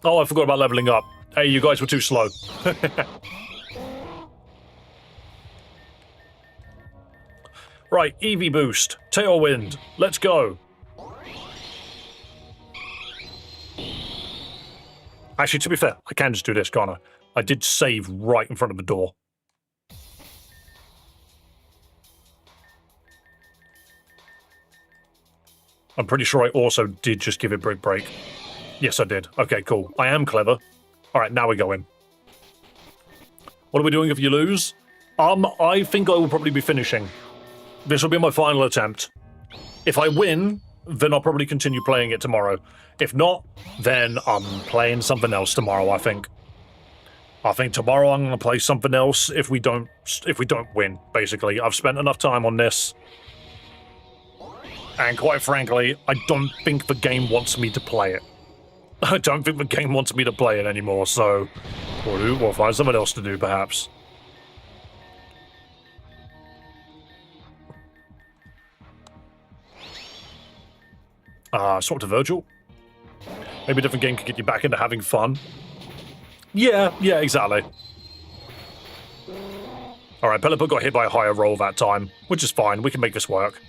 Oh, I forgot about leveling up. Hey, you guys were too slow. Right, EV boost, tailwind, let's go. Actually, to be fair, I can just do this, can't I? I did save right in front of the door. I'm pretty sure I also did just give it brick break. Yes, I did. Okay, cool. I am clever. All right, now we go in. What are we doing if you lose? I think I will probably be finishing. This will be my final attempt. If I win, then I'll probably continue playing it tomorrow. If not, then I'm playing something else tomorrow, I think. I think tomorrow I'm going to play something else if we don't win, basically. I've spent enough time on this. And quite frankly, I don't think the game wants me to play it. I don't think the game wants me to play it anymore, so we'll find something else to do, perhaps. Talk to Virgil. Maybe a different game could get you back into having fun. Yeah, exactly. Alright, Pelipper got hit by a higher roll that time, which is fine. We can make this work.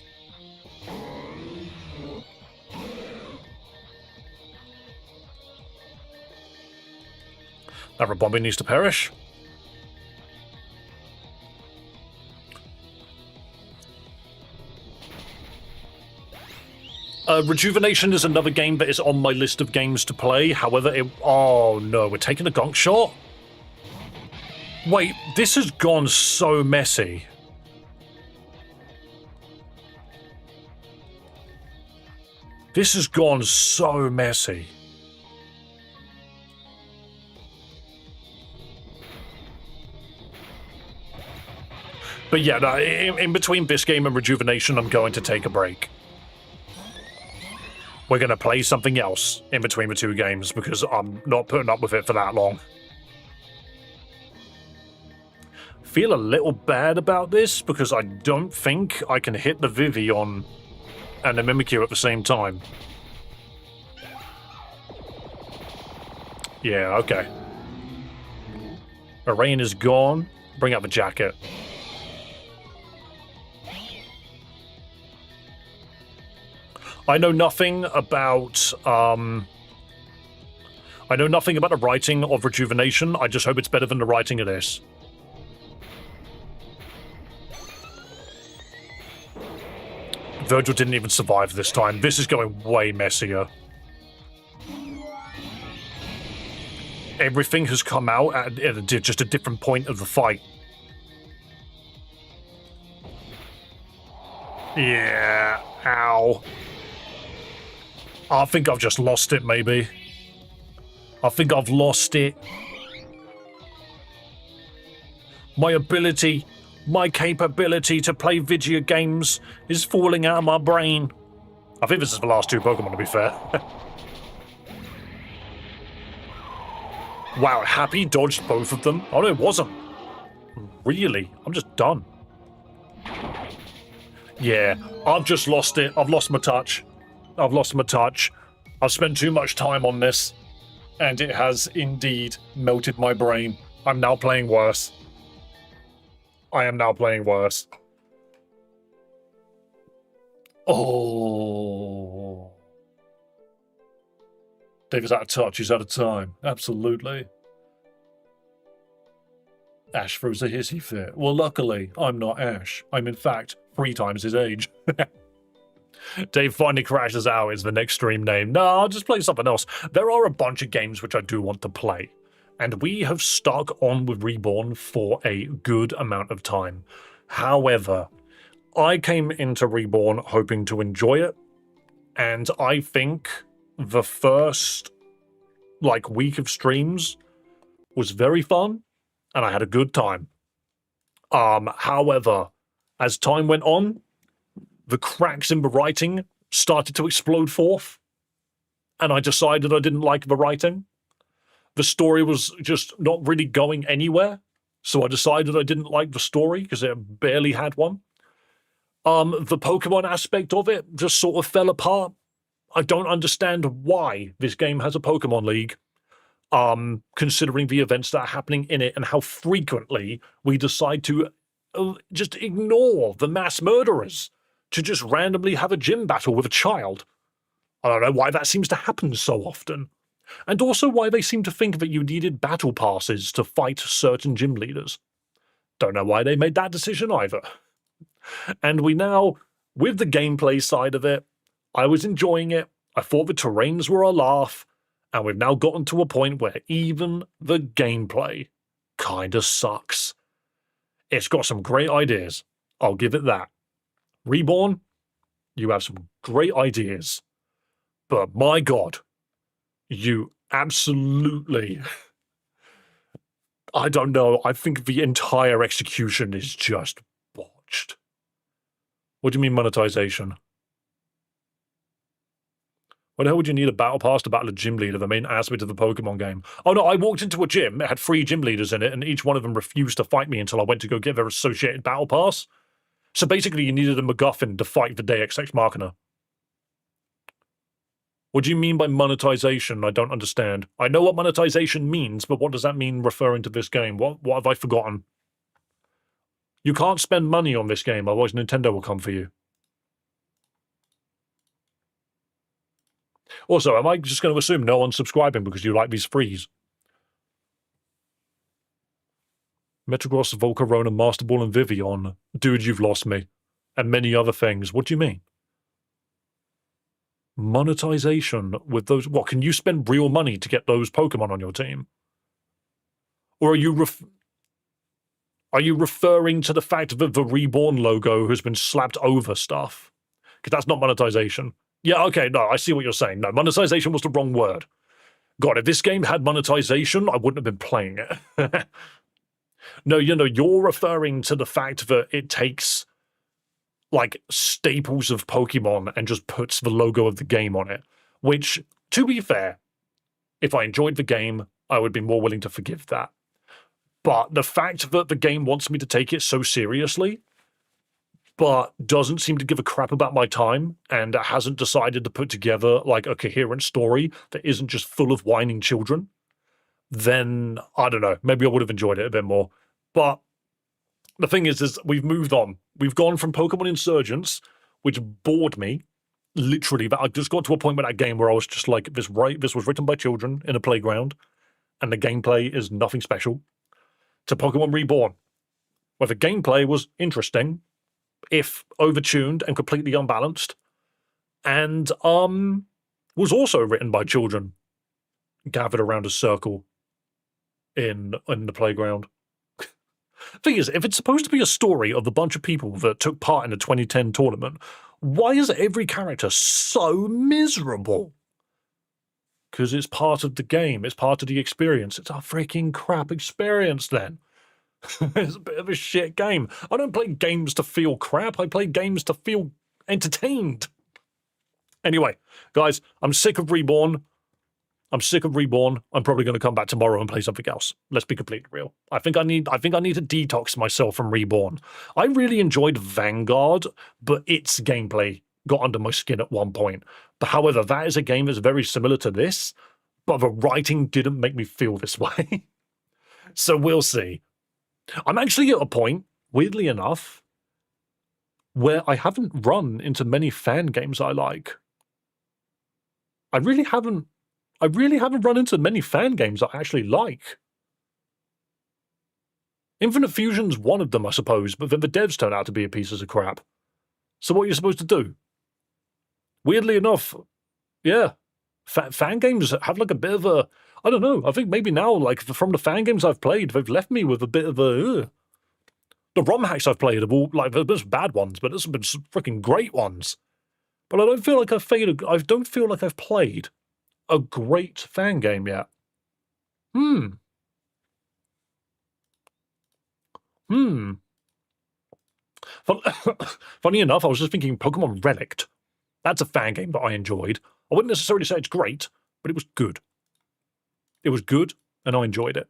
That Reborn needs to perish. Rejuvenation is another game that is on my list of games to play. However, oh no, we're taking the gonk shot? Wait, this has gone so messy. This has gone so messy. But yeah, no, in between this game and Rejuvenation, I'm going to take a break. We're going to play something else in between the two games because I'm not putting up with it for that long. Feel a little bad about this because I don't think I can hit the Vivian and the Mimikyu at the same time. Yeah, okay. The rain is gone. Bring out the jacket. I know nothing about the writing of Rejuvenation. I just hope it's better than the writing of this. Virgil didn't even survive this time. This is going way messier. Everything has come out at just a different point of the fight. Yeah, ow. I think I've just lost it, maybe. I think I've lost it. My ability, my capability to play video games is falling out of my brain. I think this is the last two Pokemon, to be fair. Wow, Happy dodged both of them? Oh, no, it wasn't. Really? I'm just done. Yeah, I've just lost it. I've lost my touch. I've lost my touch. I've spent too much time on this, and it has indeed melted my brain. I'm now playing worse. I am now playing worse. Oh. David's out of touch. He's out of time. Absolutely. Ash throws a hissy fit. Well, luckily, I'm not Ash. I'm, in fact, 3 times his age. Dave finally crashes out is the next stream name. No, I'll just play something else. There are a bunch of games which I do want to play, and we have stuck on with Reborn for a good amount of time. However, I came into Reborn hoping to enjoy it, and I think the first week of streams was very fun, and I had a good time. However, as time went on, the cracks in the writing started to explode forth, and I decided I didn't like the writing. The story was just not really going anywhere, so I decided I didn't like the story because it barely had one. The Pokemon aspect of it just sort of fell apart. I don't understand why this game has a Pokemon League. considering the events that are happening in it and how frequently we decide to just ignore the mass murderers to just randomly have a gym battle with a child. I don't know why that seems to happen so often. And also why they seem to think that you needed battle passes to fight certain gym leaders. Don't know why they made that decision either. And we now, with the gameplay side of it, I was enjoying it. I thought the terrains were a laugh. And we've now gotten to a point where even the gameplay kinda sucks. It's got some great ideas. I'll give it that. Reborn, you have some great ideas. But my god, you absolutely... I don't know, I think the entire execution is just botched. What do you mean monetization? What the hell would you need a battle pass to battle a gym leader, the main aspect of the Pokemon game? Oh no, I walked into a gym, it had 3 gym leaders in it, and each one of them refused to fight me until I went to go get their associated battle pass. So basically you needed a MacGuffin to fight the Deus Ex Machina. What do you mean by monetization? I don't understand. I know what monetization means, but what does that mean referring to this game? What have I forgotten? You can't spend money on this game, otherwise Nintendo will come for you. Also, am I just going to assume no one's subscribing because you like these frees? Metagross, Volcarona, Master Ball, and Vivian. Dude, you've lost me. And many other things. What do you mean? Monetization with those... What, can you spend real money to get those Pokemon on your team? Or are you referring to the fact that the Reborn logo has been slapped over stuff? Because that's not monetization. Yeah, okay, no, I see what you're saying. No, monetization was the wrong word. God, if this game had monetization, I wouldn't have been playing it. No, you know, you're referring to the fact that it takes, like, staples of Pokemon and just puts the logo of the game on it. Which, to be fair, if I enjoyed the game, I would be more willing to forgive that. But the fact that the game wants me to take it so seriously, but doesn't seem to give a crap about my time, and hasn't decided to put together, like, a coherent story that isn't just full of whining children, then, I don't know, maybe I would have enjoyed it a bit more. But the thing is we've moved on. We've gone from Pokemon Insurgents, which bored me, literally. I just got to a point with that game where I was just like, this was written by children in a playground, and the gameplay is nothing special, to Pokemon Reborn, where the gameplay was interesting, if overtuned and completely unbalanced, and was also written by children gathered around a circle in the playground. Thing is, if it's supposed to be a story of a bunch of people that took part in the 2010 tournament, why is every character so miserable? Because it's part of the game, it's part of the experience. It's a freaking crap experience then. It's a bit of a shit game. I don't play games to feel crap, I play games to feel entertained. Anyway, guys, I'm sick of Reborn. I'm probably going to come back tomorrow and play something else. Let's be completely real. I think I need to detox myself from Reborn. I really enjoyed Vanguard, but its gameplay got under my skin at one point. But however, that is a game that's very similar to this, but the writing didn't make me feel this way. So we'll see. I'm actually at a point, weirdly enough, where I haven't run into many fan games I like. I really haven't run into many fan games I actually like. Infinite Fusion's one of them, I suppose, but then the devs turn out to be a pieces of crap. So what are you supposed to do? Weirdly enough, yeah, fan games have like a bit of a... I don't know, I think maybe now, like, from the fan games I've played, they've left me with a bit of a... The romhacks I've played have all, like, there's been bad ones, but there's been some freaking great ones. But I don't feel like I've played a great fan game yet. Funny enough, I was just thinking Pokemon Relict. That's a fan game that I enjoyed. I wouldn't necessarily say it's great, but it was good. It was good, and I enjoyed it.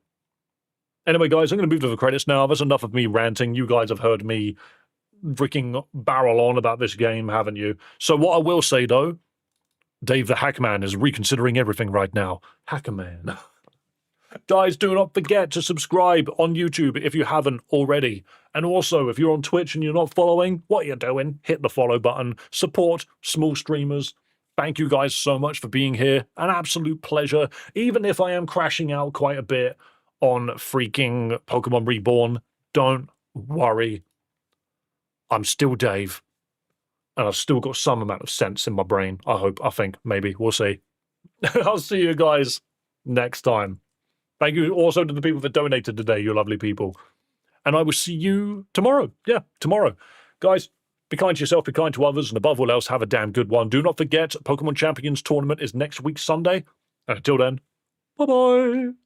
Anyway, guys, I'm going to move to the credits now. That's enough of me ranting. You guys have heard me freaking barrel on about this game, haven't you? So what I will say, though, Dave the Hackman is reconsidering everything right now. Hackerman. Guys, do not forget to subscribe on YouTube if you haven't already. And also, if you're on Twitch and you're not following, what are you doing? Hit the follow button. Support small streamers. Thank you guys so much for being here. An absolute pleasure. Even if I am crashing out quite a bit on freaking Pokemon Reborn, don't worry. I'm still Dave. And I've still got some amount of sense in my brain. I hope, I think, maybe. We'll see. I'll see you guys next time. Thank you also to the people that donated today, you lovely people. And I will see you tomorrow. Yeah, tomorrow. Guys, be kind to yourself, be kind to others, and above all else, have a damn good one. Do not forget, Pokemon Champions Tournament is next week, Sunday. And until then, bye-bye.